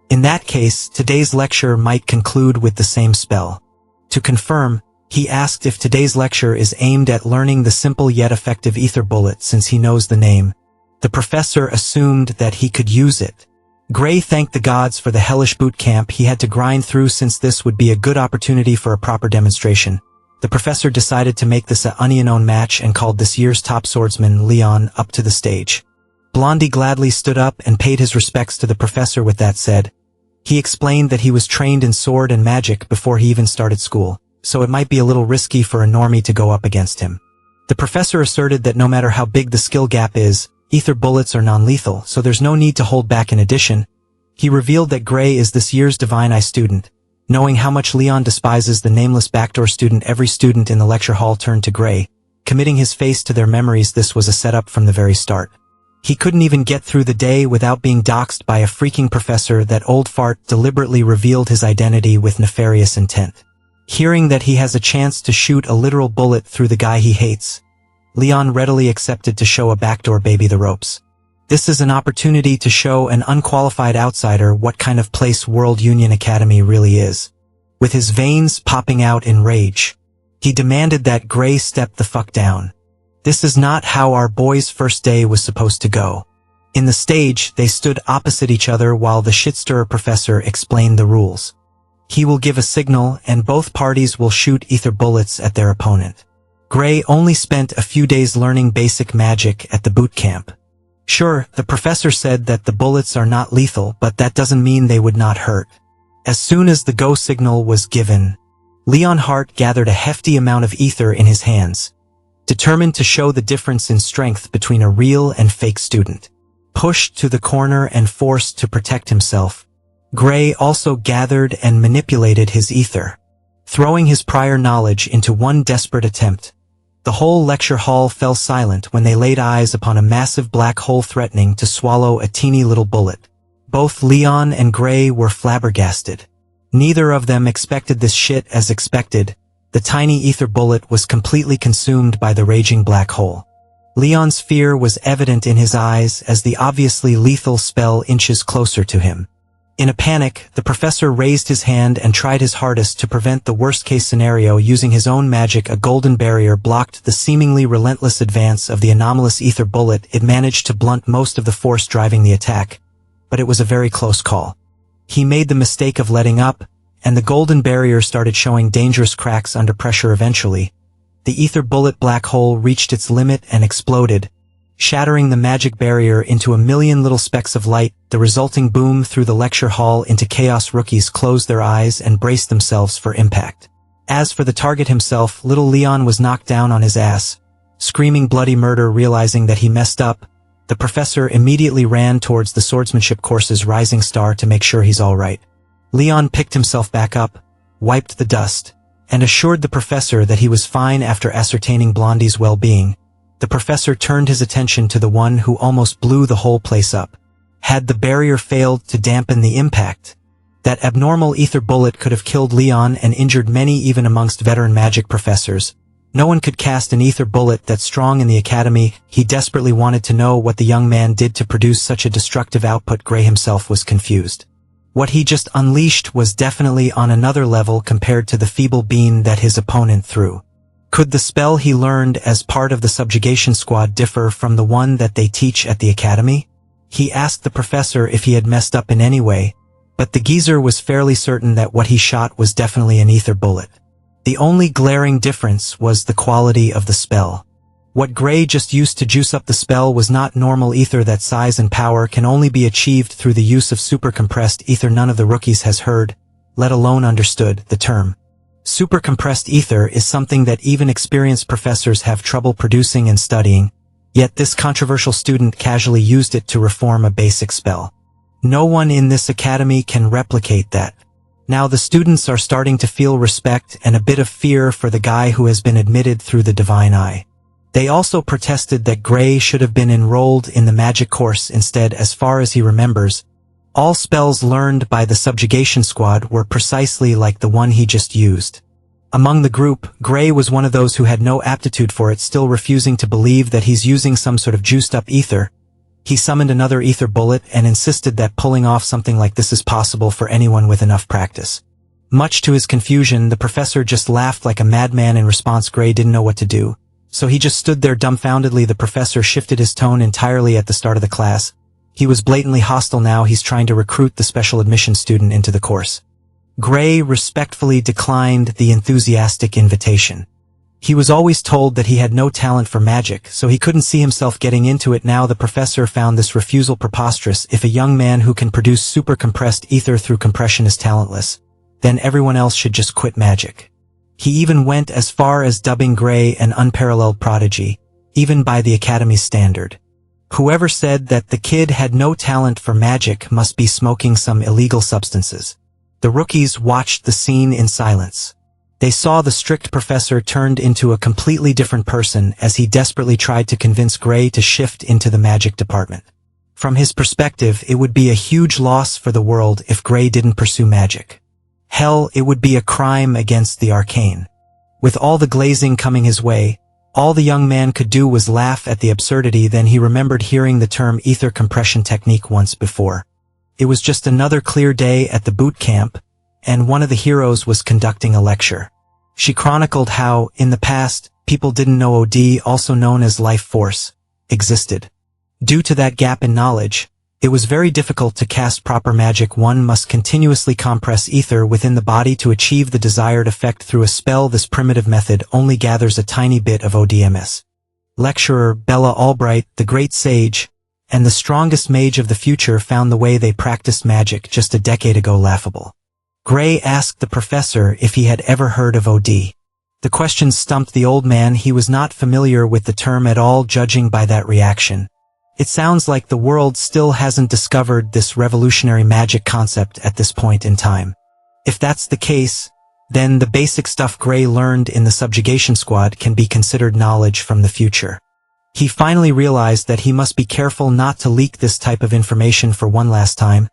In that case, today's lecture might conclude with the same spell. To confirm, he asked if today's lecture is aimed at learning the simple yet effective ether bullet. Since he knows the name, the professor assumed that he could use it. Gray thanked the gods for the hellish boot camp he had to grind through, since this would be a good opportunity for a proper demonstration. The professor decided to make this a unknown match and called this year's top swordsman, Leon, up to the stage. Blondie gladly stood up and paid his respects to the professor. With that said, he explained that he was trained in sword and magic before he even started school, so it might be a little risky for a normie to go up against him. The professor asserted that no matter how big the skill gap is, ether bullets are non-lethal, so there's no need to hold back. In addition, he revealed that Gray is this year's Divine Eye student. Knowing how much Leon despises the nameless backdoor student, every student in the lecture hall turned to Gray, committing his face to their memories. This was a setup from the very start. He couldn't even get through the day without being doxxed by a freaking professor. That old fart deliberately revealed his identity with nefarious intent. Hearing that he has a chance to shoot a literal bullet through the guy he hates, Leon readily accepted to show a backdoor baby the ropes. This is an opportunity to show an unqualified outsider what kind of place World Union Academy really is. With his veins popping out in rage, he demanded that Gray step the fuck down. This is not how our boys' first day was supposed to go. In the stage, they stood opposite each other while the shitstirrer professor explained the rules. He will give a signal and both parties will shoot ether bullets at their opponent. Gray only spent a few days learning basic magic at the boot camp. Sure, the professor said that the bullets are not lethal, but that doesn't mean they would not hurt. As soon as the go signal was given, Leon Hart gathered a hefty amount of ether in his hands, determined to show the difference in strength between a real and fake student. Pushed to the corner and forced to protect himself, Gray also gathered and manipulated his ether, throwing his prior knowledge into one desperate attempt. The whole lecture hall fell silent when they laid eyes upon a massive black hole threatening to swallow a teeny little bullet. Both Leon and Gray were flabbergasted. Neither of them expected this shit as expected. The tiny ether bullet was completely consumed by the raging black hole. Leon's fear was evident in his eyes as the obviously lethal spell inches closer to him. In a panic, the professor raised his hand and tried his hardest to prevent the worst-case scenario using his own magic. A golden barrier blocked the seemingly relentless advance of the anomalous ether bullet. It managed to blunt most of the force driving the attack, but it was a very close call. He made the mistake of letting up, and the golden barrier started showing dangerous cracks under pressure. Eventually, the ether bullet black hole reached its limit and exploded, shattering the magic barrier into a million little specks of light. The resulting boom through the lecture hall into chaos. Rookies closed their eyes and braced themselves for impact. As for the target himself, little Leon was knocked down on his ass, screaming bloody murder. Realizing that he messed up, the professor immediately ran towards the swordsmanship course's rising star to make sure he's all right. Leon picked himself back up, wiped the dust, and assured the professor that he was fine. After ascertaining Blondie's well-being, the professor turned his attention to the one who almost blew the whole place up. Had the barrier failed to dampen the impact, that abnormal ether bullet could have killed Leon and injured many. Even amongst veteran magic professors, no one could cast an ether bullet that strong in the academy. He desperately wanted to know what the young man did to produce such a destructive output. Gray himself was confused. What he just unleashed was definitely on another level compared to the feeble beam that his opponent threw. Could the spell he learned as part of the subjugation squad differ from the one that they teach at the academy? He asked the professor if he had messed up in any way, but the geezer was fairly certain that what he shot was definitely an ether bullet. The only glaring difference was the quality of the spell. What Gray just used to juice up the spell was not normal ether. That size and power can only be achieved through the use of super compressed ether. None of the rookies has heard, let alone understood, the term. Super compressed ether is something that even experienced professors have trouble producing and studying, yet this controversial student casually used it to reform a basic spell. No one in this academy can replicate that. Now the students are starting to feel respect and a bit of fear for the guy who has been admitted through the divine eye. They also protested that Gray should have been enrolled in the magic course instead. As far as he remembers, all spells learned by the subjugation squad were precisely like the one he just used. Among the group, Gray was one of those who had no aptitude for it, still refusing to believe that he's using some sort of juiced up ether. He summoned another ether bullet and insisted that pulling off something like this is possible for anyone with enough practice. Much to his confusion, the professor just laughed like a madman. In response, Gray didn't know what to do, so he just stood there dumbfoundedly. The professor shifted his tone entirely at the start of the class. He was blatantly hostile now. He's trying to recruit the special admission student into the course. Gray respectfully declined the enthusiastic invitation. He was always told that he had no talent for magic, so he couldn't see himself getting into it. Now the professor found this refusal preposterous. If a young man who can produce super compressed ether through compression is talentless, then everyone else should just quit magic. He even went as far as dubbing Gray an unparalleled prodigy, even by the academy's standard. Whoever said that the kid had no talent for magic must be smoking some illegal substances. The rookies watched the scene in silence. They saw the strict professor turned into a completely different person as he desperately tried to convince Gray to shift into the magic department. From his perspective, it would be a huge loss for the world if Gray didn't pursue magic. Hell, it would be a crime against the arcane. With all the glazing coming his way, all the young man could do was laugh at the absurdity. Then he remembered hearing the term ether compression technique once before. It was just another clear day at the boot camp, and one of the heroes was conducting a lecture. She chronicled how, in the past, people didn't know OD, also known as life force, existed. Due to that gap in knowledge, it was very difficult to cast proper magic. One must continuously compress ether within the body to achieve the desired effect through a spell. This primitive method only gathers a tiny bit of ODMS. Lecturer Bella Albright, the great sage, and the strongest mage of the future found the way they practiced magic just a decade ago laughable. Gray asked the professor if he had ever heard of OD. The question stumped the old man. He was not familiar with the term at all, judging by that reaction. It sounds like the world still hasn't discovered this revolutionary magic concept at this point in time. If that's the case, then the basic stuff Gray learned in the subjugation squad can be considered knowledge from the future. He finally realized that he must be careful not to leak this type of information for one last time.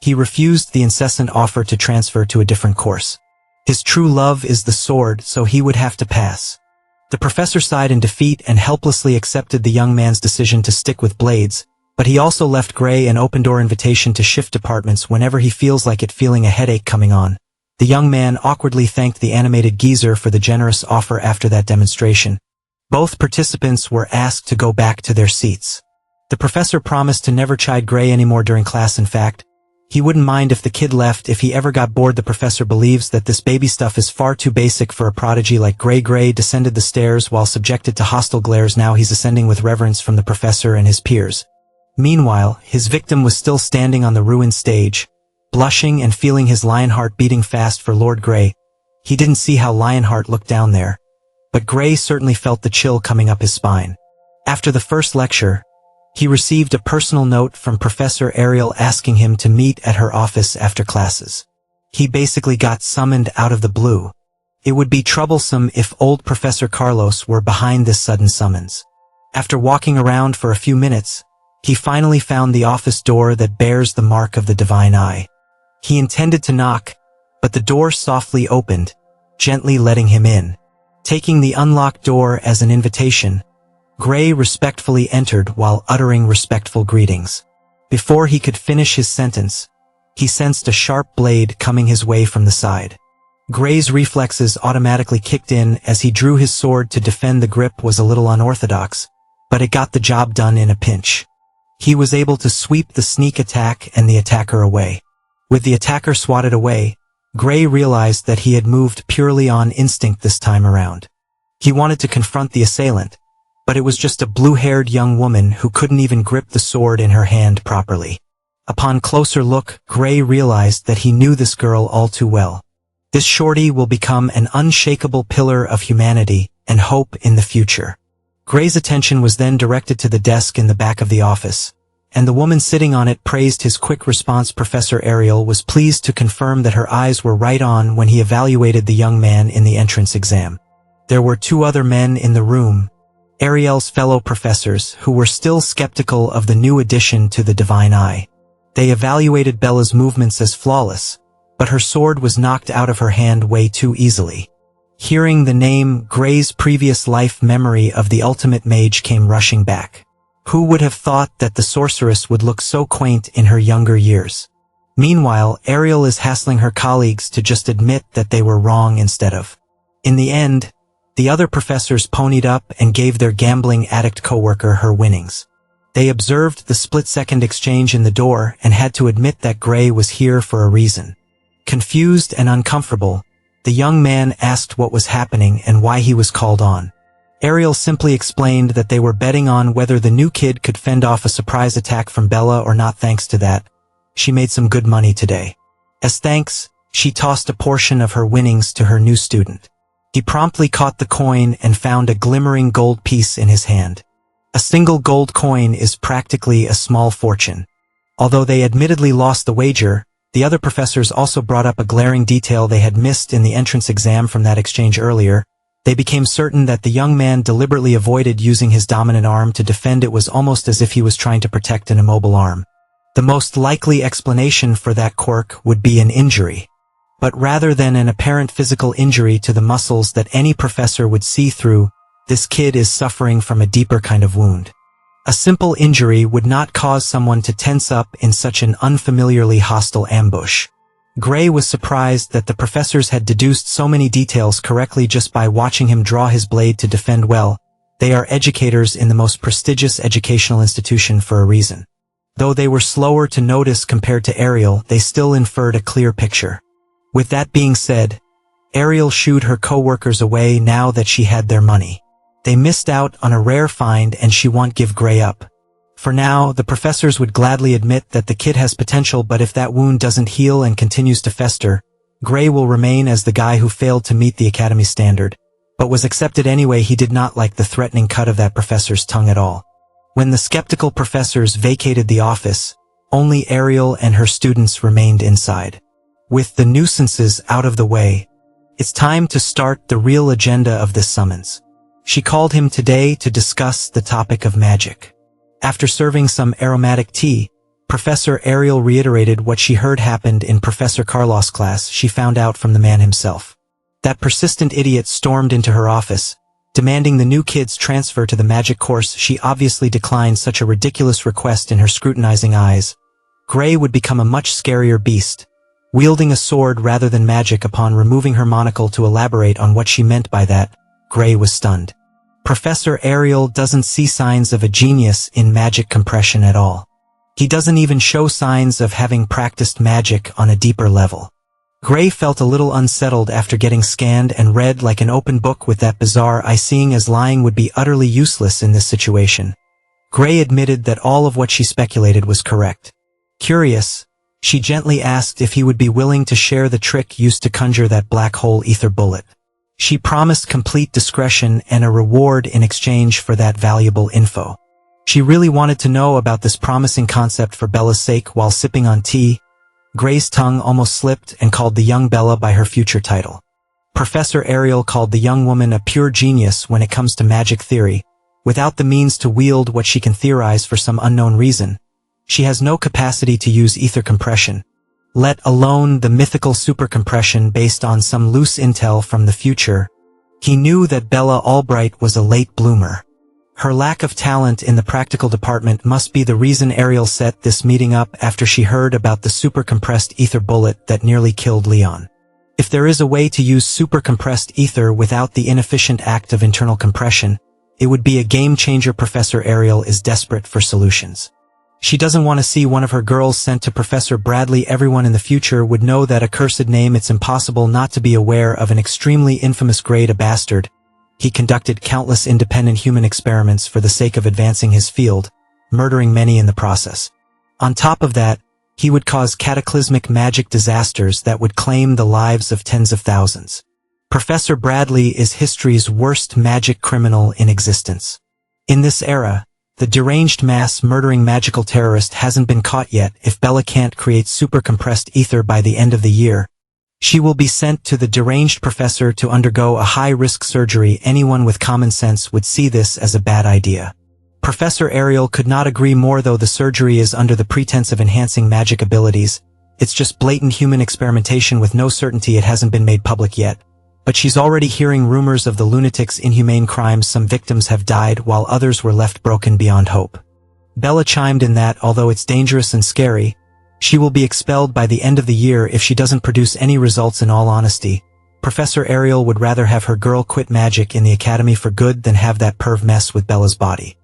He refused the incessant offer to transfer to a different course. His true love is the sword, so he would have to pass. The professor sighed in defeat and helplessly accepted the young man's decision to stick with blades, but he also left Gray an open-door invitation to shift departments whenever he feels like it, feeling a headache coming on. The young man awkwardly thanked the animated geezer for the generous offer after that demonstration. Both participants were asked to go back to their seats. The professor promised to never chide Gray anymore during class. In fact, he wouldn't mind if the kid left if he ever got bored. The professor believes that this baby stuff is far too basic for a prodigy like Gray. Gray descended the stairs while subjected to hostile glares. Now he's ascending with reverence from the professor and his peers. Meanwhile, his victim was still standing on the ruined stage, blushing and feeling his Lionheart beating fast for Lord Gray. He didn't see how Lionheart looked down there, but Gray certainly felt the chill coming up his spine. After the first lecture, he received a personal note from Professor Ariel asking him to meet at her office after classes. He basically got summoned out of the blue. It would be troublesome if old Professor Carlos were behind this sudden summons. After walking around for a few minutes, he finally found the office door that bears the mark of the divine eye. He intended to knock, but the door softly opened, gently letting him in. Taking the unlocked door as an invitation, Gray respectfully entered while uttering respectful greetings. Before he could finish his sentence, he sensed a sharp blade coming his way from the side. Gray's reflexes automatically kicked in as he drew his sword to defend. The grip was a little unorthodox, but it got the job done in a pinch. He was able to sweep the sneak attack and the attacker away. With the attacker swatted away, Gray realized that he had moved purely on instinct this time around. He wanted to confront the assailant, but it was just a blue-haired young woman who couldn't even grip the sword in her hand properly. Upon closer look, Gray realized that he knew this girl all too well. This shorty will become an unshakable pillar of humanity and hope in the future. Gray's attention was then directed to the desk in the back of the office, and the woman sitting on it praised his quick response. Professor Ariel was pleased to confirm that her eyes were right on when he evaluated the young man in the entrance exam. There were two other men in the room, Ariel's fellow professors, who were still skeptical of the new addition to the divine eye. They evaluated Bella's movements as flawless, but her sword was knocked out of her hand way too easily. Hearing the name, Gray's previous life memory of the ultimate mage came rushing back. Who would have thought that the sorceress would look so quaint in her younger years? Meanwhile, Ariel is hassling her colleagues to just admit that they were wrong instead of. In the end, the other professors ponied up and gave their gambling addict coworker her winnings. They observed the split-second exchange in the door and had to admit that Gray was here for a reason. Confused and uncomfortable, the young man asked what was happening and why he was called on. Ariel simply explained that they were betting on whether the new kid could fend off a surprise attack from Bella or not. Thanks to that, she made some good money today. As thanks, she tossed a portion of her winnings to her new student. He promptly caught the coin and found a glimmering gold piece in his hand. A single gold coin is practically a small fortune. Although they admittedly lost the wager, the other professors also brought up a glaring detail they had missed in the entrance exam from that exchange earlier. They became certain that the young man deliberately avoided using his dominant arm to defend. It was almost as if he was trying to protect an immobile arm. The most likely explanation for that quirk would be an injury. But rather than an apparent physical injury to the muscles that any professor would see through, this kid is suffering from a deeper kind of wound. A simple injury would not cause someone to tense up in such an unfamiliarly hostile ambush. Gray was surprised that the professors had deduced so many details correctly just by watching him draw his blade to defend well. They are educators in the most prestigious educational institution for a reason. Though they were slower to notice compared to Ariel, they still inferred a clear picture. With that being said, Ariel shooed her co-workers away now that she had their money. They missed out on a rare find and she won't give Gray up. For now, the professors would gladly admit that the kid has potential, but if that wound doesn't heal and continues to fester, Gray will remain as the guy who failed to meet the academy standard, but was accepted anyway. He did not like the threatening cut of that professor's tongue at all. When the skeptical professors vacated the office, only Ariel and her students remained inside. With the nuisances out of the way, it's time to start the real agenda of this summons. She called him today to discuss the topic of magic. After serving some aromatic tea, Professor Ariel reiterated what she heard happened in Professor Carlos' class. She found out from the man himself. That persistent idiot stormed into her office, demanding the new kid's transfer to the magic course. She obviously declined such a ridiculous request. In her scrutinizing eyes, Gray would become a much scarier beast, wielding a sword rather than magic. Upon removing her monocle to elaborate on what she meant by that, Gray was stunned. Professor Ariel doesn't see signs of a genius in magic compression at all. He doesn't even show signs of having practiced magic on a deeper level. Gray felt a little unsettled after getting scanned and read like an open book with that bizarre eye. Seeing as lying would be utterly useless in this situation, Gray admitted that all of what she speculated was correct. Curious, she gently asked if he would be willing to share the trick used to conjure that black hole ether bullet. She promised complete discretion and a reward in exchange for that valuable info. She really wanted to know about this promising concept for Bella's sake. While sipping on tea, Gray's tongue almost slipped and called the young Bella by her future title. Professor Ariel called the young woman a pure genius when it comes to magic theory. Without the means to wield what she can theorize for some unknown reason, she has no capacity to use ether compression, let alone the mythical supercompression based on some loose intel from the future. He knew that Bella Albright was a late bloomer. Her lack of talent in the practical department must be the reason Ariel set this meeting up after she heard about the supercompressed ether bullet that nearly killed Leon. If there is a way to use supercompressed ether without the inefficient act of internal compression, it would be a game changer. Professor Ariel is desperate for solutions. She doesn't want to see one of her girls sent to Professor Bradley. Everyone in the future would know that accursed name. It's impossible not to be aware of an extremely infamous grade. A bastard. He conducted countless independent human experiments for the sake of advancing his field, murdering many in the process. On top of that, he would cause cataclysmic magic disasters that would claim the lives of tens of thousands. Professor Bradley is history's worst magic criminal in existence. In this era, the deranged mass-murdering magical terrorist hasn't been caught yet. If Bella can't create supercompressed ether by the end of the year, she will be sent to the deranged professor to undergo a high-risk surgery. Anyone with common sense would see this as a bad idea. Professor Ariel could not agree more. Though the surgery is under the pretense of enhancing magic abilities, it's just blatant human experimentation with no certainty. It hasn't been made public yet, but she's already hearing rumors of the lunatic's inhumane crimes. Some victims have died while others were left broken beyond hope. Bella chimed in that, although it's dangerous and scary, she will be expelled by the end of the year if she doesn't produce any results. In all honesty, Professor Ariel would rather have her girl quit magic in the academy for good than have that perv mess with Bella's body.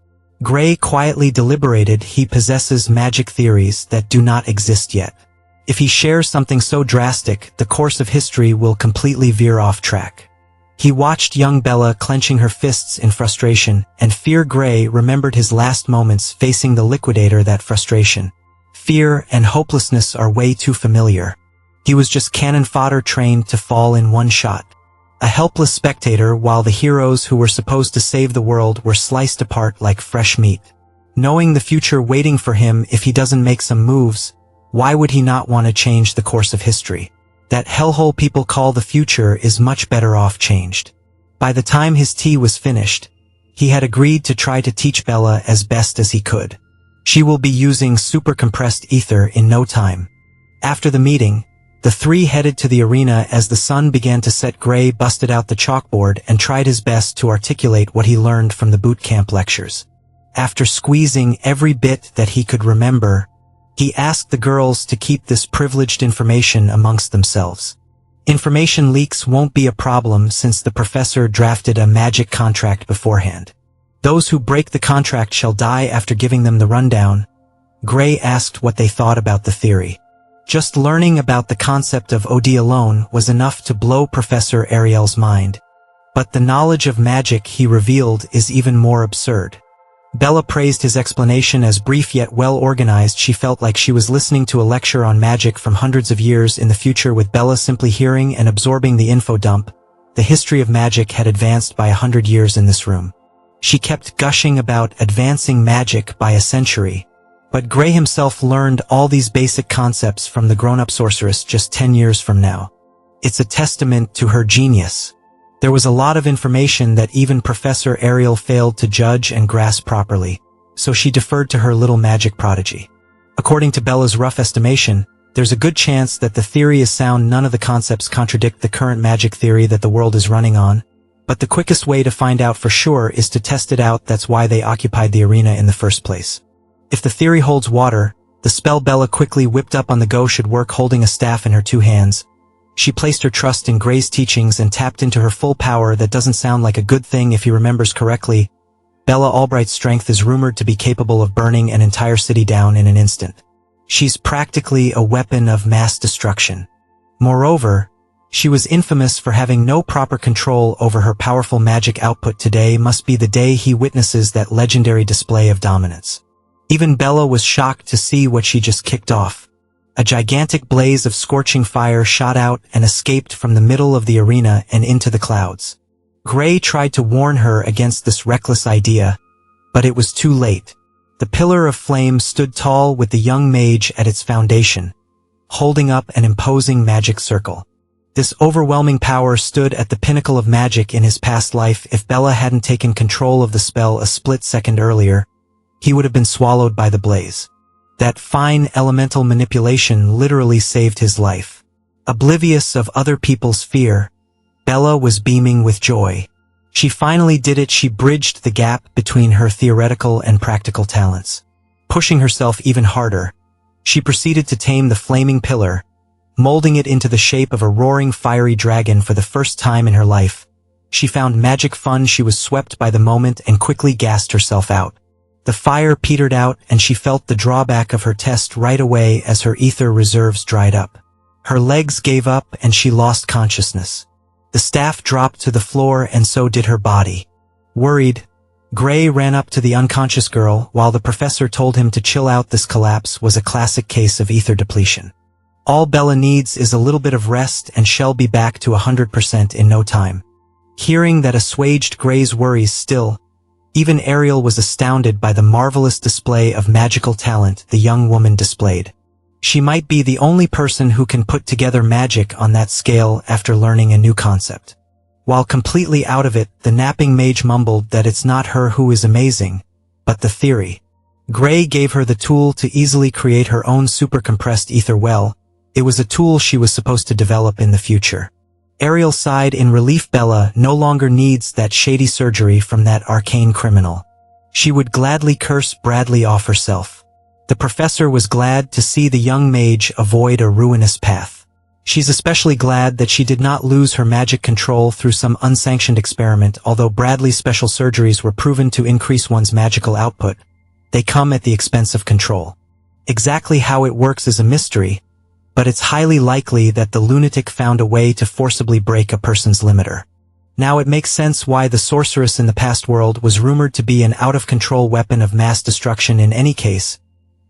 Gray quietly deliberated. He possesses magic theories that do not exist yet. If he shares something so drastic, the course of history will completely veer off track. He watched young Bella clenching her fists in frustration and fear. Gray remembered his last moments facing the Liquidator. That frustration, fear, and hopelessness are way too familiar. He was just cannon fodder, trained to fall in one shot. A helpless spectator while the heroes who were supposed to save the world were sliced apart like fresh meat. Knowing the future waiting for him if he doesn't make some moves, why would he not want to change the course of history? That hellhole people call the future is much better off changed. By the time his tea was finished, he had agreed to try to teach Bella as best as he could. She will be using supercompressed ether in no time. After the meeting, the three headed to the arena. As the sun began to set, Gray busted out the chalkboard and tried his best to articulate what he learned from the boot camp lectures. After squeezing every bit that he could remember, he asked the girls to keep this privileged information amongst themselves. Information leaks won't be a problem since the professor drafted a magic contract beforehand. Those who break the contract shall die. After giving them the rundown, Gray asked what they thought about the theory. Just learning about the concept of OD alone was enough to blow Professor Ariel's mind. But the knowledge of magic, he revealed, is even more absurd. Bella praised his explanation as brief yet well-organized. She felt like she was listening to a lecture on magic from hundreds of years in the future, with Bella simply hearing and absorbing the info dump. The history of magic had advanced by 100 years in this room. She kept gushing about advancing magic by a century. But Gray himself learned all these basic concepts from the grown-up sorceress just 10 years from now. It's a testament to her genius. There was a lot of information that even Professor Ariel failed to judge and grasp properly, so she deferred to her little magic prodigy. According to Bella's rough estimation, there's a good chance that the theory is sound. None of the concepts contradict the current magic theory that the world is running on, but the quickest way to find out for sure is to test it out. That's why they occupied the arena in the first place. If the theory holds water, the spell Bella quickly whipped up on the go should work. Holding a staff in her two hands, she placed her trust in Gray's teachings and tapped into her full power. That doesn't sound like a good thing if he remembers correctly. Bella Albright's strength is rumored to be capable of burning an entire city down in an instant. She's practically a weapon of mass destruction. Moreover, she was infamous for having no proper control over her powerful magic output. Today must be the day he witnesses that legendary display of dominance. Even Bella was shocked to see what she just kicked off. A gigantic blaze of scorching fire shot out and escaped from the middle of the arena and into the clouds. Gray tried to warn her against this reckless idea, but it was too late. The pillar of flame stood tall with the young mage at its foundation, holding up an imposing magic circle. This overwhelming power stood at the pinnacle of magic in his past life. If Bella hadn't taken control of the spell a split second earlier, he would have been swallowed by the blaze. That fine elemental manipulation literally saved his life. Oblivious of other people's fear, Bella was beaming with joy. She finally did it. She bridged the gap between her theoretical and practical talents. Pushing herself even harder, she proceeded to tame the flaming pillar, molding it into the shape of a roaring fiery dragon. For the first time in her life, she found magic fun. She was swept by the moment and quickly gassed herself out. The fire petered out and she felt the drawback of her test right away as her ether reserves dried up. Her legs gave up and she lost consciousness. The staff dropped to the floor and so did her body. Worried, Gray ran up to the unconscious girl while the professor told him to chill out. This collapse was a classic case of ether depletion. All Bella needs is a little bit of rest and she'll be back to 100% in no time. Hearing that assuaged Gray's worries. Still, even Ariel was astounded by the marvelous display of magical talent the young woman displayed. She might be the only person who can put together magic on that scale after learning a new concept. While completely out of it, the napping mage mumbled that it's not her who is amazing, but the theory. Gray gave her the tool to easily create her own super compressed ether well. It was a tool she was supposed to develop in the future. Ariel sighed in relief. Bella no longer needs that shady surgery from that arcane criminal. She would gladly curse Bradley off herself. The professor was glad to see the young mage avoid a ruinous path. She's especially glad that she did not lose her magic control through some unsanctioned experiment. Although Bradley's special surgeries were proven to increase one's magical output, they come at the expense of control. Exactly how it works is a mystery, but it's highly likely that the lunatic found a way to forcibly break a person's limiter. Now it makes sense why the sorceress in the past world was rumored to be an out-of-control weapon of mass destruction. In any case,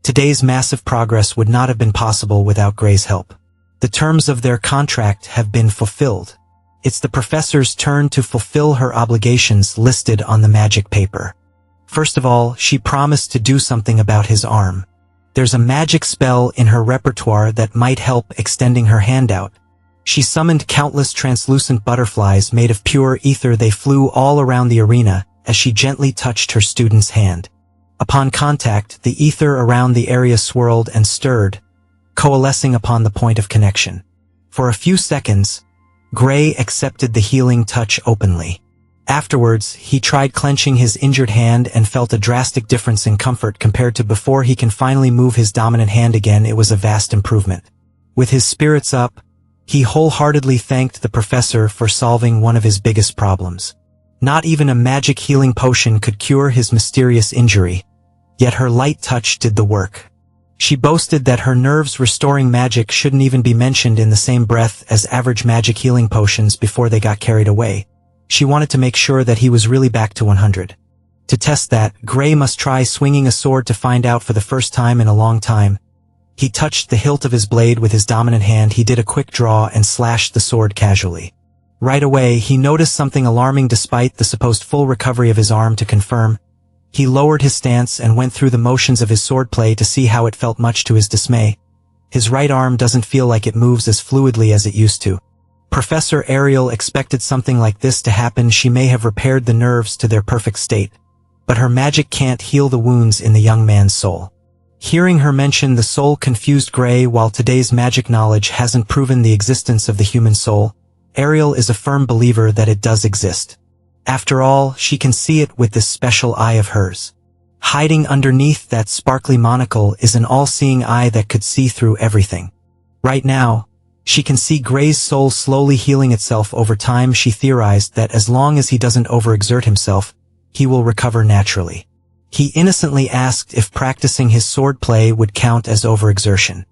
today's massive progress would not have been possible without Gray's help. The terms of their contract have been fulfilled. It's the professor's turn to fulfill her obligations listed on the magic paper. First of all, she promised to do something about his arm. There's a magic spell in her repertoire that might help, extending her hand out. She summoned countless translucent butterflies made of pure ether. They flew all around the arena as she gently touched her student's hand. Upon contact, the ether around the area swirled and stirred, coalescing upon the point of connection. For a few seconds, Gray accepted the healing touch openly. Afterwards, he tried clenching his injured hand and felt a drastic difference in comfort compared to before. He can finally move his dominant hand again. It was a vast improvement. With his spirits up, he wholeheartedly thanked the professor for solving one of his biggest problems. Not even a magic healing potion could cure his mysterious injury, yet her light touch did the work. She boasted that her nerves-restoring magic shouldn't even be mentioned in the same breath as average magic healing potions before they got carried away. She wanted to make sure that he was really back to 100. To test that, Gray must try swinging a sword to find out for the first time in a long time. He touched the hilt of his blade with his dominant hand. He did a quick draw and slashed the sword casually. Right away, he noticed something alarming despite the supposed full recovery of his arm. To confirm, he lowered his stance and went through the motions of his swordplay to see how it felt. Much to his dismay, his right arm doesn't feel like it moves as fluidly as it used to. Professor Ariel expected something like this to happen. She may have repaired the nerves to their perfect state, but her magic can't heal the wounds in the young man's soul. Hearing her mention the soul confused Gray. While today's magic knowledge hasn't proven the existence of the human soul, Ariel is a firm believer that it does exist. After all, she can see it with this special eye of hers. Hiding underneath that sparkly monocle is an all-seeing eye that could see through everything. Right now, she can see Gray's soul slowly healing itself over time. She theorized that as long as he doesn't overexert himself, he will recover naturally. He innocently asked if practicing his swordplay would count as overexertion.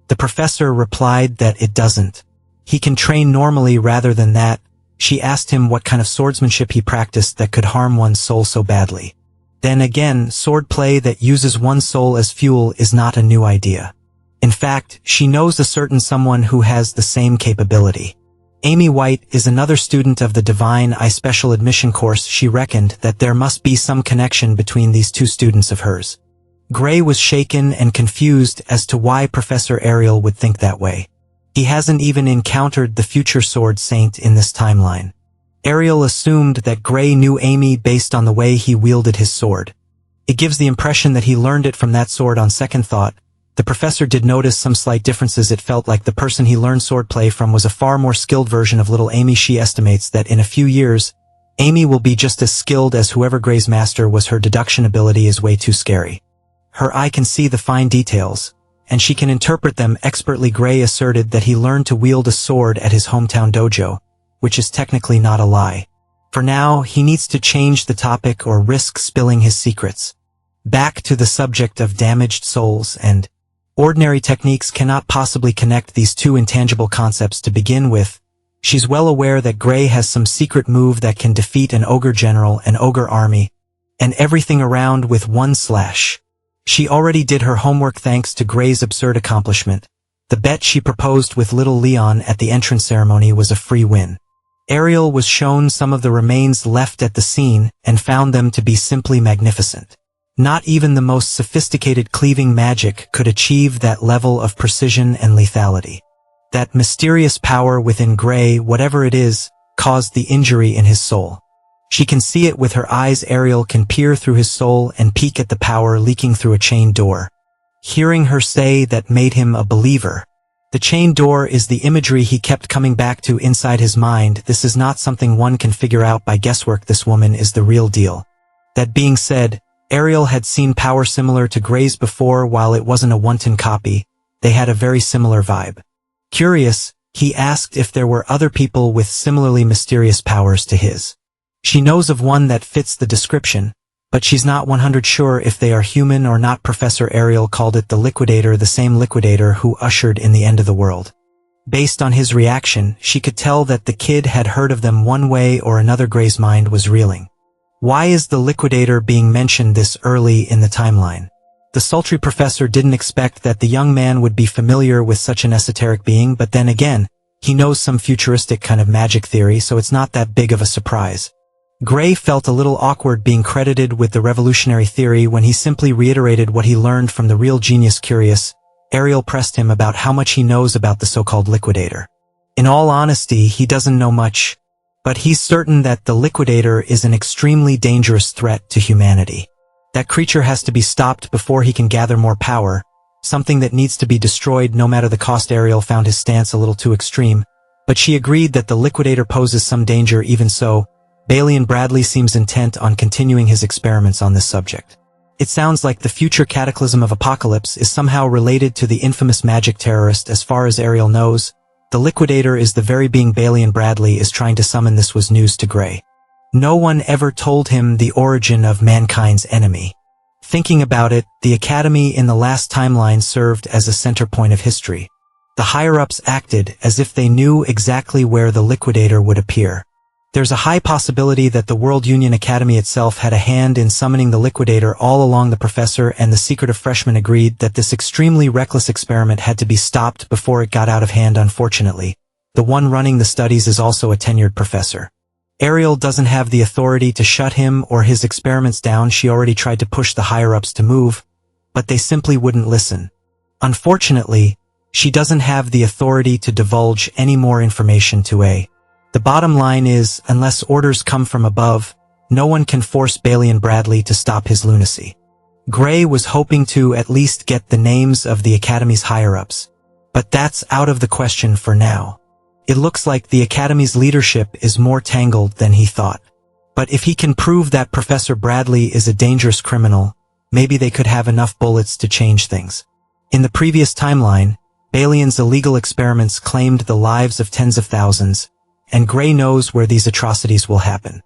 The professor replied that it doesn't. He can train normally rather than that. She asked him what kind of swordsmanship he practiced that could harm one's soul so badly. Then again, swordplay that uses one's soul as fuel is not a new idea. In fact, she knows a certain someone who has the same capability. Amy White is another student of the Divine Eye special admission course. She reckoned that there must be some connection between these two students of hers. Gray was shaken and confused as to why Professor Ariel would think that way. He hasn't even encountered the future Sword Saint in this timeline. Ariel assumed that Gray knew Amy based on the way he wielded his sword. It gives the impression that he learned it from that sword. On second thought, the professor did notice some slight differences. It felt like the person he learned swordplay from was a far more skilled version of little Amy. She estimates that in a few years, Amy will be just as skilled as whoever Gray's master was. Her deduction ability is way too scary. Her eye can see the fine details, and she can interpret them expertly. Gray asserted that he learned to wield a sword at his hometown dojo, which is technically not a lie. For now, he needs to change the topic or risk spilling his secrets. Back to the subject of damaged souls, and ordinary techniques cannot possibly connect these two intangible concepts. To begin with, she's well aware that Gray has some secret move that can defeat an ogre general, an ogre army, and everything around with one slash. She already did her homework thanks to Gray's absurd accomplishment. The bet she proposed with little Leon at the entrance ceremony was a free win. Ariel was shown some of the remains left at the scene and found them to be simply magnificent. Not even the most sophisticated cleaving magic could achieve that level of precision and lethality. That mysterious power within Gray, whatever it is, caused the injury in his soul. She can see it with her eyes. Ariel can peer through his soul and peek at the power leaking through a chain door. Hearing her say that made him a believer. The chain door is the imagery he kept coming back to inside his mind. This is not something one can figure out by guesswork. This woman is the real deal. That being said, Ariel had seen power similar to Gray's before. While it wasn't a wanton copy, they had a very similar vibe. Curious, he asked if there were other people with similarly mysterious powers to his. She knows of one that fits the description, but she's not 100% sure if they are human or not. Professor Ariel called it the Liquidator, the same Liquidator who ushered in the end of the world. Based on his reaction, she could tell that the kid had heard of them one way or another. Gray's mind was reeling. Why is the Liquidator being mentioned this early in the timeline? The sultry professor didn't expect that the young man would be familiar with such an esoteric being, but then again, he knows some futuristic kind of magic theory, so it's not that big of a surprise. Gray felt a little awkward being credited with the revolutionary theory when he simply reiterated what he learned from the real genius. Curious, Ariel pressed him about how much he knows about the so-called Liquidator. In all honesty, he doesn't know much, but he's certain that the Liquidator is an extremely dangerous threat to humanity. That creature has to be stopped before he can gather more power, something that needs to be destroyed no matter the cost. Ariel found his stance a little too extreme, but she agreed that the Liquidator poses some danger. Even so, Balian Bradley seems intent on continuing his experiments on this subject. It sounds like the future cataclysm of Apocalypse is somehow related to the infamous magic terrorist. As far as Ariel knows, the Liquidator is the very being Balian Bradley is trying to summon. This was news to Gray. No one ever told him the origin of mankind's enemy. Thinking about it, the Academy in the last timeline served as a center point of history. The higher-ups acted as if they knew exactly where the Liquidator would appear. There's a high possibility that the World Union Academy itself had a hand in summoning the Liquidator all along. The professor and the secretive freshman agreed that this extremely reckless experiment had to be stopped before it got out of hand. Unfortunately, the one running the studies is also a tenured professor. Ariel doesn't have the authority to shut him or his experiments down. She already tried to push the higher-ups to move, but they simply wouldn't listen. Unfortunately, she doesn't have the authority to divulge any more information to A. The bottom line is, unless orders come from above, no one can force Balian Bradley to stop his lunacy. Gray was hoping to at least get the names of the Academy's higher-ups, but that's out of the question for now. It looks like the Academy's leadership is more tangled than he thought. But if he can prove that Professor Bradley is a dangerous criminal, maybe they could have enough bullets to change things. In the previous timeline, Balian's illegal experiments claimed the lives of tens of thousands, and Gray knows where these atrocities will happen.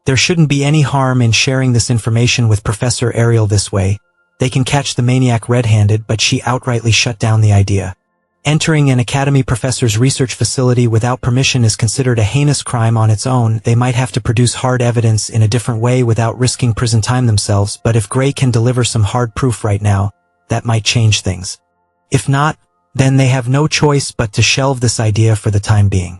There shouldn't be any harm in sharing this information with Professor Ariel this way. They can catch the maniac red-handed, but she outrightly shut down the idea. Entering an Academy professor's research facility without permission is considered a heinous crime on its own. They might have to produce hard evidence in a different way without risking prison time themselves, but if Gray can deliver some hard proof right now, that might change things. If not, then they have no choice but to shelve this idea for the time being.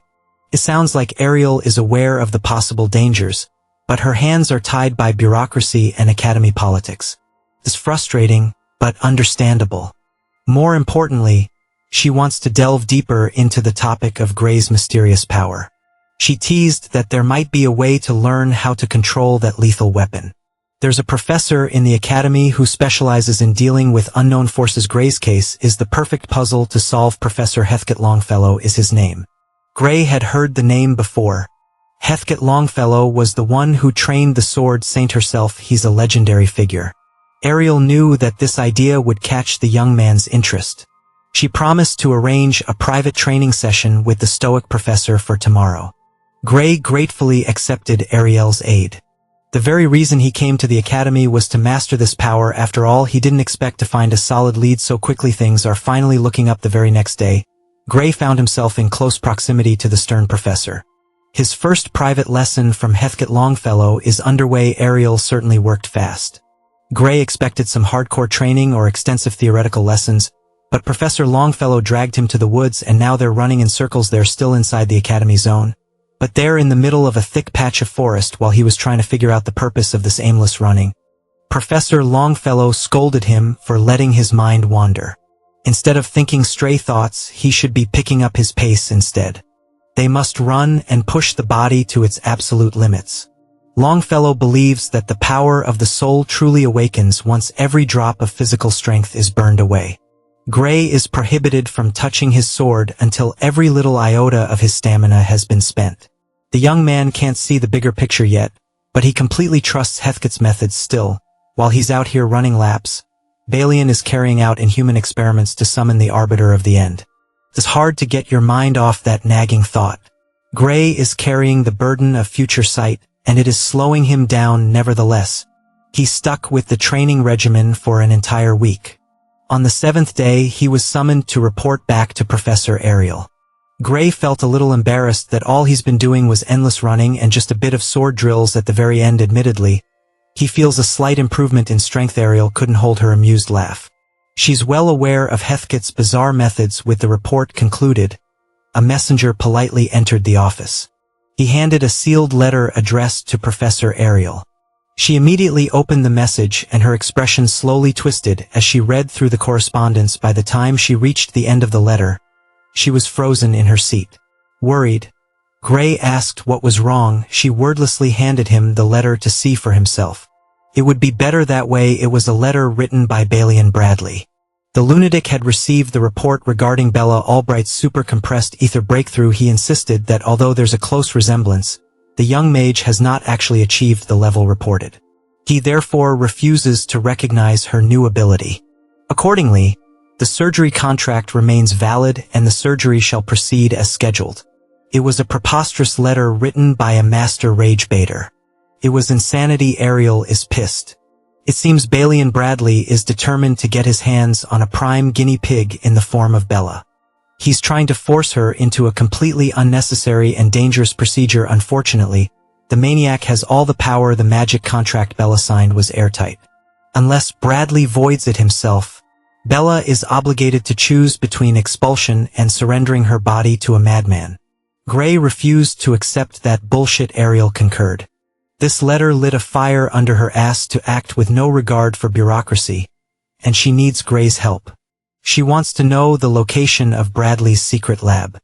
It sounds like Ariel is aware of the possible dangers, but her hands are tied by bureaucracy and Academy politics. It's frustrating, but understandable. More importantly, she wants to delve deeper into the topic of Gray's mysterious power. She teased that there might be a way to learn how to control that lethal weapon. There's a professor in the Academy who specializes in dealing with unknown forces. Gray's case is the perfect puzzle to solve. Professor Heathcote Longfellow is his name. Gray had heard the name before. Heathcote Longfellow was the one who trained the sword saint herself. He's a legendary figure. Ariel knew that this idea would catch the young man's interest. She promised to arrange a private training session with the stoic professor for tomorrow. Gray gratefully accepted Ariel's aid. The very reason he came to the Academy was to master this power. After all, he didn't expect to find a solid lead so quickly. Things are finally looking up. The very next day, Gray found himself in close proximity to the stern professor. His first private lesson from Heathcote Longfellow is underway. Ariel certainly worked fast. Gray expected some hardcore training or extensive theoretical lessons, but Professor Longfellow dragged him to the woods, and now they're running in circles. They're still inside the Academy zone, but they're in the middle of a thick patch of forest while he was trying to figure out the purpose of this aimless running. Professor Longfellow scolded him for letting his mind wander. Instead of thinking stray thoughts, he should be picking up his pace instead. They must run and push the body to its absolute limits. Longfellow believes that the power of the soul truly awakens once every drop of physical strength is burned away. Gray is prohibited from touching his sword until every little iota of his stamina has been spent. The young man can't see the bigger picture yet, but he completely trusts Heathcote's methods still. While he's out here running laps, Balian is carrying out inhuman experiments to summon the arbiter of the end. It's hard to get your mind off that nagging thought. Gray is carrying the burden of future sight, and it is slowing him down nevertheless. He's stuck with the training regimen for an entire week. On the 7th day, he was summoned to report back to Professor Ariel. Gray felt a little embarrassed that all he's been doing was endless running and just a bit of sword drills at the very end. Admittedly, he feels a slight improvement in strength. Ariel couldn't hold her amused laugh. She's well aware of Heathcote's bizarre methods. With the report concluded, a messenger politely entered the office. He handed a sealed letter addressed to Professor Ariel. She immediately opened the message, and her expression slowly twisted as she read through the correspondence. By the time she reached the end of the letter, she was frozen in her seat. Worried, Gray asked what was wrong. She wordlessly handed him the letter to see for himself. It would be better that way. It was a letter written by Balian Bradley. The lunatic had received the report regarding Bella Albright's super-compressed ether breakthrough. He insisted that although there's a close resemblance, the young mage has not actually achieved the level reported. He therefore refuses to recognize her new ability. Accordingly, the surgery contract remains valid and the surgery shall proceed as scheduled. It was a preposterous letter written by a master rage baiter. It was insanity. Ariel is pissed. It seems Balian Bradley is determined to get his hands on a prime guinea pig in the form of Bella. He's trying to force her into a completely unnecessary and dangerous procedure. Unfortunately, the maniac has all the power. The magic contract Bella signed was airtight. Unless Bradley voids it himself, Bella is obligated to choose between expulsion and surrendering her body to a madman. Gray refused to accept that bullshit. Ariel concurred. This letter lit a fire under her ass to act with no regard for bureaucracy, and she needs Gray's help. She wants to know the location of Bradley's secret lab.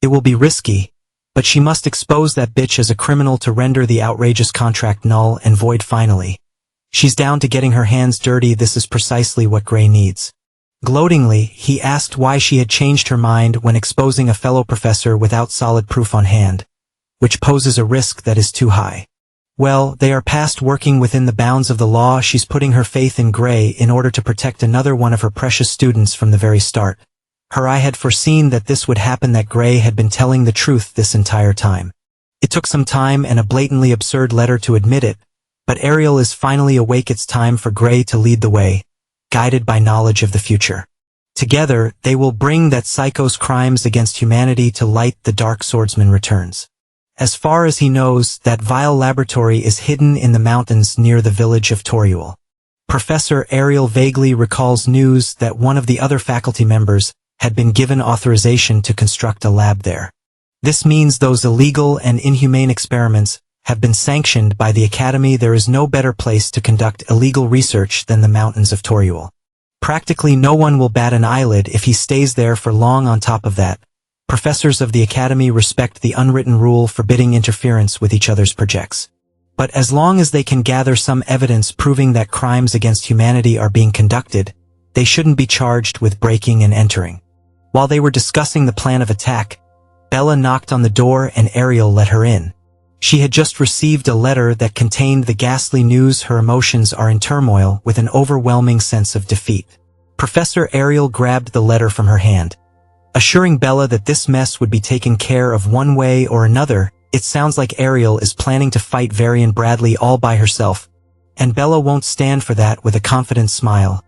It will be risky, but she must expose that bitch as a criminal to render the outrageous contract null and void. Finally, she's down to getting her hands dirty. This is precisely what Gray needs. Gloatingly, he asked why she had changed her mind when exposing a fellow professor without solid proof on hand, which poses a risk that is too high. Well, they are past working within the bounds of the law. She's putting her faith in Gray in order to protect another one of her precious students from the very start. Her eye had foreseen that this would happen, that Gray had been telling the truth this entire time. It took some time and a blatantly absurd letter to admit it, but Ariel is finally awake. It's time for Gray to lead the way, guided by knowledge of the future. Together, they will bring that psycho's crimes against humanity to light. The Dark Swordsman returns. As far as he knows, that vile laboratory is hidden in the mountains near the village of Toriul. Professor Ariel vaguely recalls news that one of the other faculty members had been given authorization to construct a lab there. This means those illegal and inhumane experiments have been sanctioned by the Academy. There is no better place to conduct illegal research than the mountains of Toriul. Practically no one will bat an eyelid if he stays there for long. On top of that, professors of the Academy respect the unwritten rule forbidding interference with each other's projects. But as long as they can gather some evidence proving that crimes against humanity are being conducted, they shouldn't be charged with breaking and entering. While they were discussing the plan of attack, Bella knocked on the door and Ariel let her in. She had just received a letter that contained the ghastly news. Her emotions are in turmoil with an overwhelming sense of defeat. Professor Ariel grabbed the letter from her hand, assuring Bella that this mess would be taken care of one way or another. It sounds like Ariel is planning to fight Varian Bradley all by herself, and Bella won't stand for that. With a confident smile,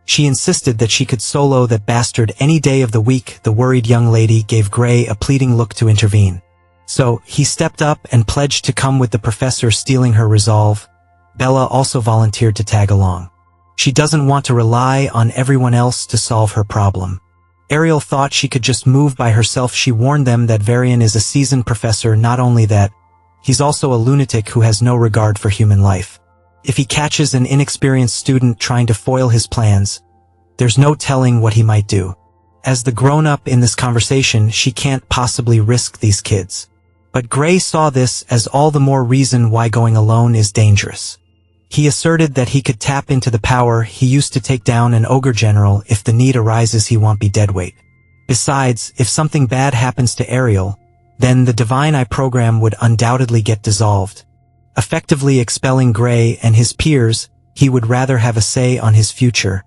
she insisted that she could solo that bastard any day of the week. The worried young lady gave Gray a pleading look to intervene. So, he stepped up and pledged to come with the professor. Stealing her resolve, Bella also volunteered to tag along. She doesn't want to rely on everyone else to solve her problem. Ariel thought she could just move by herself. She warned them that Varian is a seasoned professor. Not only that, he's also a lunatic who has no regard for human life. If he catches an inexperienced student trying to foil his plans, there's no telling what he might do. As the grown-up in this conversation, she can't possibly risk these kids. But Gray saw this as all the more reason why going alone is dangerous. He asserted that he could tap into the power he used to take down an ogre general. If the need arises, he won't be deadweight. Besides, if something bad happens to Ariel, then the Divine Eye program would undoubtedly get dissolved. Effectively expelling Gray and his peers, he would rather have a say on his future.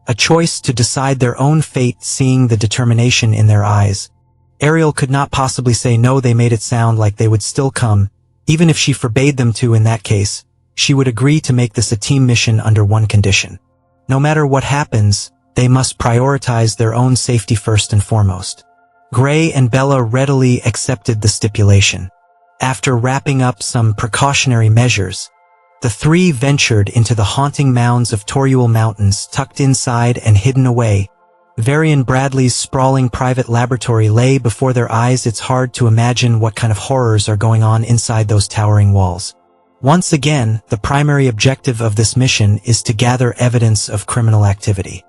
A choice to decide their own fate. Seeing the determination in their eyes, Ariel could not possibly say no. They made it sound like they would still come, even if she forbade them to. In that case, she would agree to make this a team mission under one condition. No matter what happens, they must prioritize their own safety first and foremost. Gray and Bella readily accepted the stipulation. After wrapping up some precautionary measures, the three ventured into the haunting mounds of Toriul Mountains. Tucked inside and hidden away, Varian Bradley's sprawling private laboratory lay before their eyes. It's hard to imagine what kind of horrors are going on inside those towering walls. Once again, the primary objective of this mission is to gather evidence of criminal activity.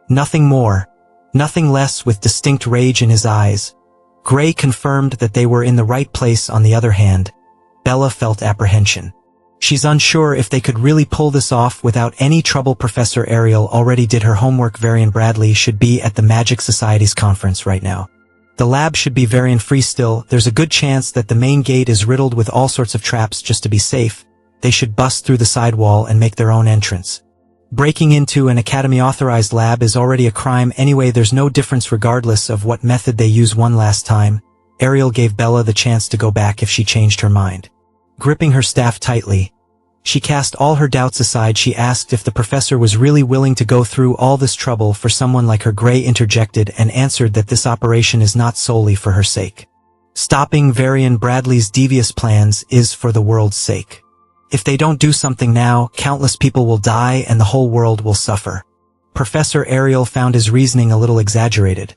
Nothing more, nothing less. With distinct rage in his eyes, Gray confirmed that they were in the right place. On the other hand, Bella felt apprehension. She's unsure if they could really pull this off without any trouble. Professor Ariel already did her homework. Varian Bradley should be at the Magic Society's conference right now. The lab should be Varian free still. There's a good chance that the main gate is riddled with all sorts of traps. Just to be safe, they should bust through the side wall and make their own entrance. Breaking into an Academy-authorized lab is already a crime anyway. There's no difference regardless of what method they use. One last time, Ariel gave Bella the chance to go back if she changed her mind. Gripping her staff tightly, She cast all her doubts aside. She asked if the professor was really willing to go through all this trouble for someone like her. Gray interjected and answered that this operation is not solely for her sake. Stopping Varian Bradley's devious plans is for the world's sake. If they don't do something now, countless people will die and the whole world will suffer. Professor Ariel found his reasoning a little exaggerated,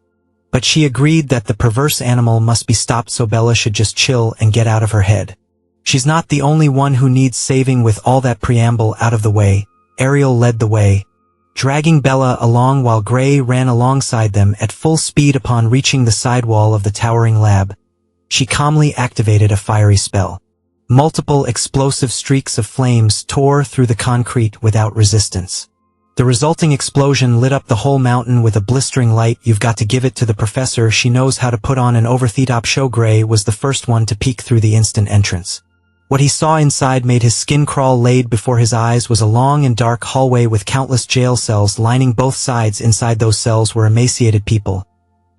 but she agreed that the perverse animal must be stopped, so Bella should just chill and get out of her head. She's not the only one who needs saving. With all that preamble out of the way, Ariel led the way, dragging Bella along while Gray ran alongside them at full speed. Upon reaching the sidewall of the towering lab, she calmly activated a fiery spell. Multiple explosive streaks of flames tore through the concrete without resistance. The resulting explosion lit up the whole mountain with a blistering light. You've got to give it to the professor. She knows how to put on an over-the-top show. Gray was the first one to peek through the instant entrance. What he saw inside made his skin crawl. Laid before his eyes was a long and dark hallway with countless jail cells lining both sides. Inside those cells were emaciated people,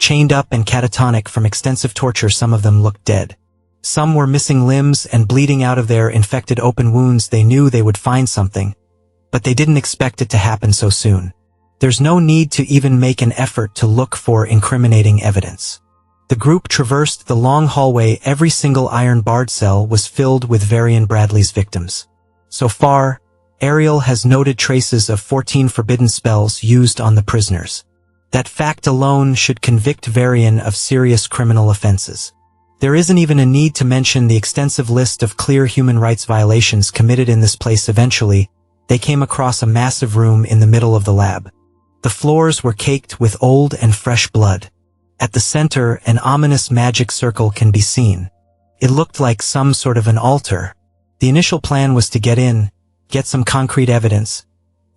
chained up and catatonic from extensive torture. Some of them looked dead. Some were missing limbs and bleeding out of their infected open wounds. They knew they would find something, but they didn't expect it to happen so soon. There's no need to even make an effort to look for incriminating evidence. The group traversed the long hallway. Every single iron-barred cell was filled with Varian Bradley's victims. So far, Ariel has noted traces of 14 forbidden spells used on the prisoners. That fact alone should convict Varian of serious criminal offenses. There isn't even a need to mention the extensive list of clear human rights violations committed in this place. Eventually, they came across a massive room in the middle of the lab. The floors were caked with old and fresh blood. At the center, an ominous magic circle can be seen. It looked like some sort of an altar. The initial plan was to get in, get some concrete evidence,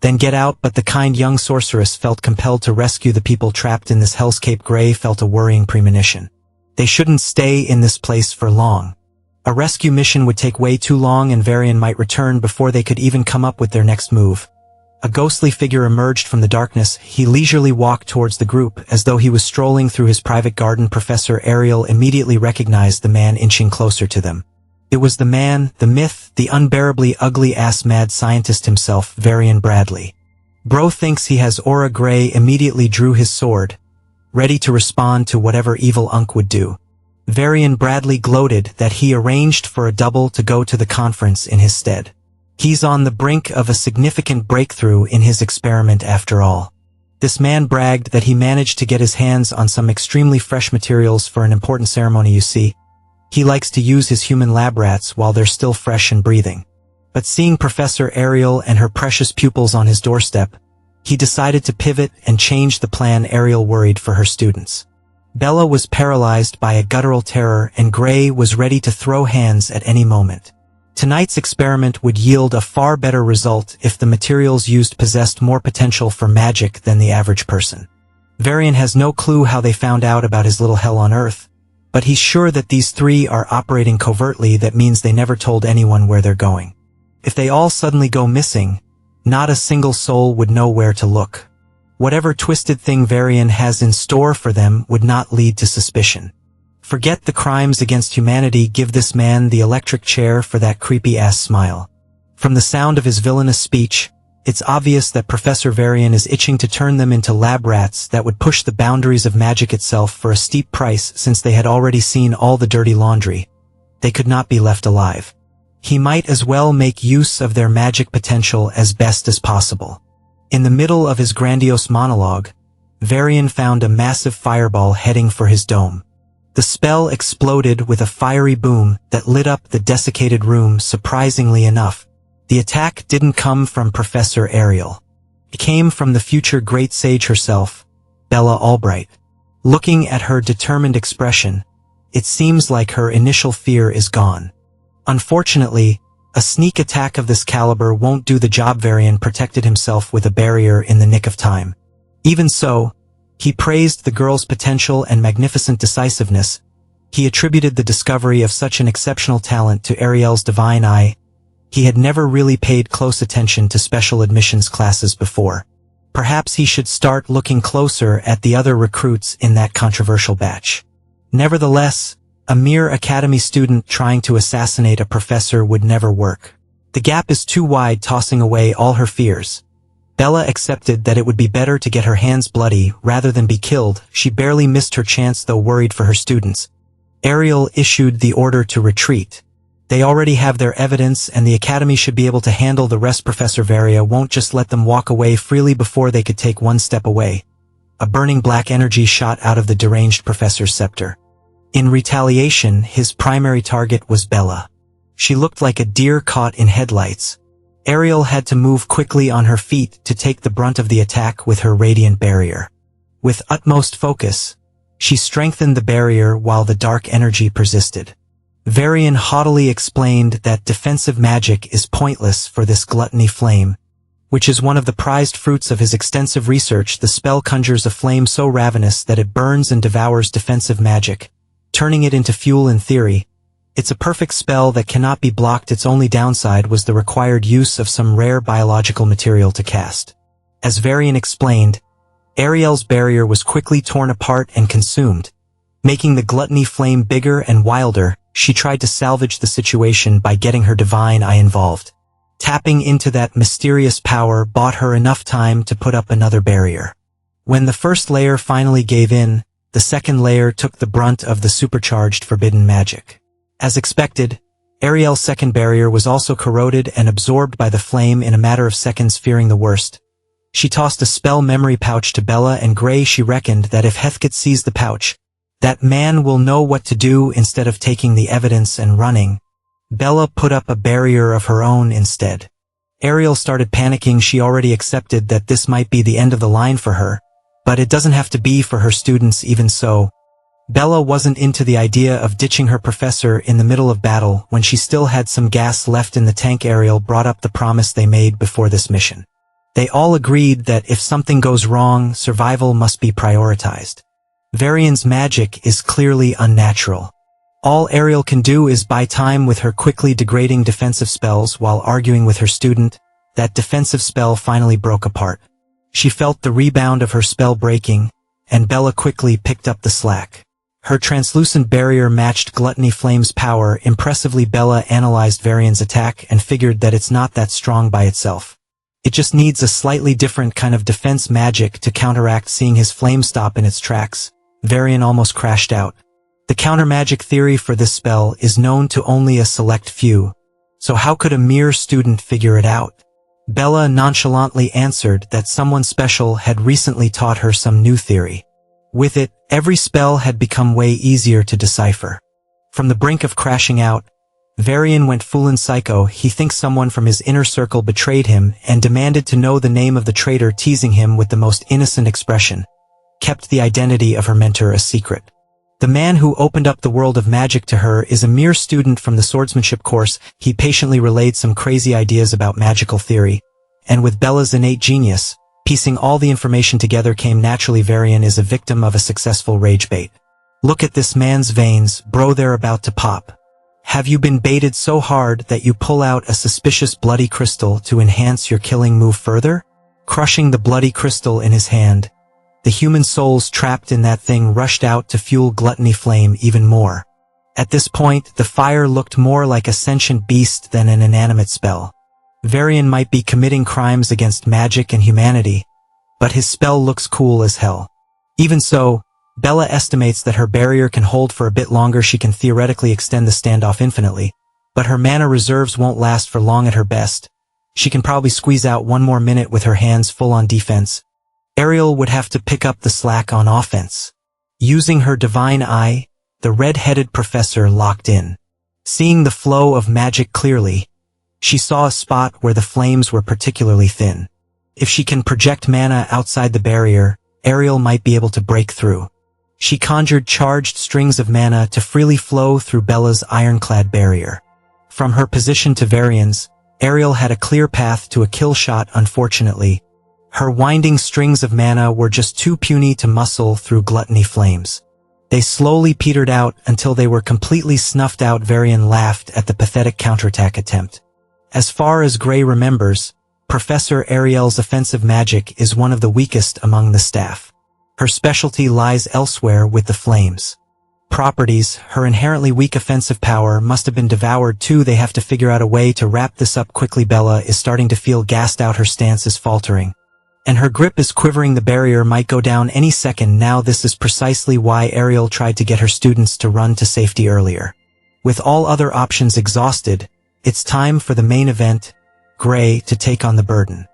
then get out, but the kind young sorceress felt compelled to rescue the people trapped in this hellscape. Gray felt a worrying premonition. They shouldn't stay in this place for long. A rescue mission would take way too long and Varian might return before they could even come up with their next move. A ghostly figure emerged from the darkness. He leisurely walked towards the group as though he was strolling through his private garden. Professor Ariel immediately recognized the man inching closer to them. It was the man, the myth, the unbearably ugly-ass mad scientist himself, Varian Bradley. Bro thinks he has aura. Gray immediately drew his sword, ready to respond to whatever evil Unk would do. Varian Bradley gloated that he arranged for a double to go to the conference in his stead. He's on the brink of a significant breakthrough in his experiment after all. This man bragged that he managed to get his hands on some extremely fresh materials for an important ceremony. You see, he likes to use his human lab rats while they're still fresh and breathing. But seeing Professor Ariel and her precious pupils on his doorstep, he decided to pivot and change the plan. Ariel worried for her students. Bella was paralyzed by a guttural terror and Gray was ready to throw hands at any moment. Tonight's experiment would yield a far better result if the materials used possessed more potential for magic than the average person. Varian has no clue how they found out about his little hell on Earth, but he's sure that these three are operating covertly. That means they never told anyone where they're going. If they all suddenly go missing, not a single soul would know where to look. Whatever twisted thing Varian has in store for them would not lead to suspicion. Forget the crimes against humanity. Give this man the electric chair for that creepy-ass smile. From the sound of his villainous speech, it's obvious that Professor Varian is itching to turn them into lab rats that would push the boundaries of magic itself for a steep price. Since they had already seen all the dirty laundry, they could not be left alive. He might as well make use of their magic potential as best as possible. In the middle of his grandiose monologue, Varian found a massive fireball heading for his dome. The spell exploded with a fiery boom that lit up the desiccated room. Surprisingly enough, the attack didn't come from Professor Ariel. It came from the future great sage herself, Bella Albright. Looking at her determined expression, it seems like her initial fear is gone. Unfortunately, a sneak attack of this caliber won't do the job. Varian protected himself with a barrier in the nick of time. Even so, he praised the girl's potential and magnificent decisiveness. He attributed the discovery of such an exceptional talent to Ariel's divine eye. He had never really paid close attention to special admissions classes before. Perhaps he should start looking closer at the other recruits in that controversial batch. Nevertheless, a mere academy student trying to assassinate a professor would never work. The gap is too wide, tossing away all her fears. Bella accepted that it would be better to get her hands bloody rather than be killed. She barely missed her chance, though worried for her students. Ariel issued the order to retreat. They already have their evidence, and the academy should be able to handle the rest. Professor Varia won't just let them walk away freely before they could take one step away. A burning black energy shot out of the deranged professor's scepter. In retaliation, his primary target was Bella. She looked like a deer caught in headlights. Ariel had to move quickly on her feet to take the brunt of the attack with her radiant barrier. With utmost focus, she strengthened the barrier while the dark energy persisted. Varian haughtily explained that defensive magic is pointless for this gluttony flame, which is one of the prized fruits of his extensive research. The spell conjures a flame so ravenous that it burns and devours defensive magic, turning it into fuel. In theory, it's a perfect spell that cannot be blocked. Its only downside was the required use of some rare biological material to cast. As Varian explained, Ariel's barrier was quickly torn apart and consumed, making the gluttony flame bigger and wilder. She tried to salvage the situation by getting her divine eye involved. Tapping into that mysterious power bought her enough time to put up another barrier. When the first layer finally gave in, the second layer took the brunt of the supercharged forbidden magic. As expected, Ariel's second barrier was also corroded and absorbed by the flame in a matter of seconds. Fearing the worst, she tossed a spell memory pouch to Bella and Gray. She reckoned that if Heathkit sees the pouch, that man will know what to do. Instead of taking the evidence and running, Bella put up a barrier of her own instead. Ariel started panicking. She already accepted that this might be the end of the line for her, but it doesn't have to be for her students. Even so, Bella wasn't into the idea of ditching her professor in the middle of battle. When she still had some gas left in the tank, Ariel brought up the promise they made before this mission. They all agreed that if something goes wrong, survival must be prioritized. Varian's magic is clearly unnatural. All Ariel can do is buy time with her quickly degrading defensive spells while arguing with her student. That defensive spell finally broke apart. She felt the rebound of her spell breaking, and Bella quickly picked up the slack. Her translucent barrier matched Gluttony Flame's power impressively. Bella analyzed Varian's attack and figured that it's not that strong by itself. It just needs a slightly different kind of defense magic to counteract. Seeing his flame stop in its tracks, Varian almost crashed out. The counter-magic theory for this spell is known to only a select few, so how could a mere student figure it out? Bella nonchalantly answered that someone special had recently taught her some new theory. With it, every spell had become way easier to decipher. From the brink of crashing out, Varian went full-on psycho. He thinks someone from his inner circle betrayed him and demanded to know the name of the traitor. Teasing him with the most innocent expression, kept the identity of her mentor a secret. The man who opened up the world of magic to her is a mere student from the swordsmanship course. He patiently relayed some crazy ideas about magical theory, and with Bella's innate genius, piecing all the information together came naturally. Varian is a victim of a successful rage bait. Look at this man's veins, bro, they're about to pop. Have you been baited so hard that you pull out a suspicious bloody crystal to enhance your killing move further? Crushing the bloody crystal in his hand, the human souls trapped in that thing rushed out to fuel Gluttony Flame even more. At this point, the fire looked more like a sentient beast than an inanimate spell. Varian might be committing crimes against magic and humanity, but his spell looks cool as hell. Even so, Bella estimates that her barrier can hold for a bit longer. She can theoretically extend the standoff infinitely, but her mana reserves won't last for long. At her best, she can probably squeeze out one more minute with her hands full on defense. Ariel would have to pick up the slack on offense. Using her divine eye, the red-headed professor locked in. Seeing the flow of magic clearly, she saw a spot where the flames were particularly thin. If she can project mana outside the barrier, Ariel might be able to break through. She conjured charged strings of mana to freely flow through Bella's ironclad barrier. From her position to Varian's, Ariel had a clear path to a kill shot. Unfortunately, her winding strings of mana were just too puny to muscle through Gluttony Flames. They slowly petered out until they were completely snuffed out. Varian laughed at the pathetic counterattack attempt. As far as Gray remembers, Professor Ariel's offensive magic is one of the weakest among the staff. Her specialty lies elsewhere with the flames. properties, her inherently weak offensive power must have been devoured too. They have to figure out a way to wrap this up quickly. Bella is starting to feel gassed out, her stance is faltering, and her grip is quivering. The barrier might go down any second now. This is precisely why Ariel tried to get her students to run to safety earlier. With all other options exhausted, it's time for the main event, Gray to take on the burden.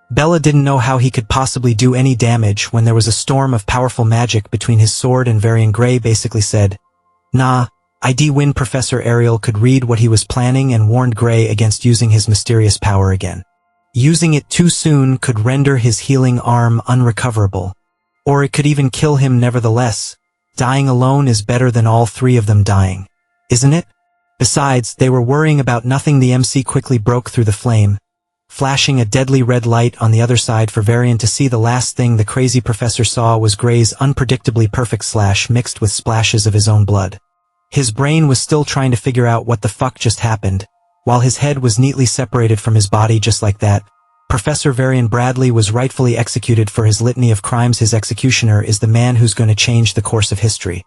Bella didn't know how he could possibly do any damage when there was a storm of powerful magic between his sword and Varian. Gray basically said, "Nah, I'd win." Professor Ariel could read what he was planning and warned Gray against using his mysterious power again. Using it too soon could render his healing arm unrecoverable, or it could even kill him. Nevertheless, dying alone is better than all three of them dying, isn't it? Besides, they were worrying about nothing. The MC quickly broke through the flame, flashing a deadly red light on the other side for Varian to see. The last thing the crazy professor saw was Gray's unpredictably perfect slash mixed with splashes of his own blood. His brain was still trying to figure out what the fuck just happened, while his head was neatly separated from his body. Just like that, Professor Varian Bradley was rightfully executed for his litany of crimes. His executioner is the man who's going to change the course of history.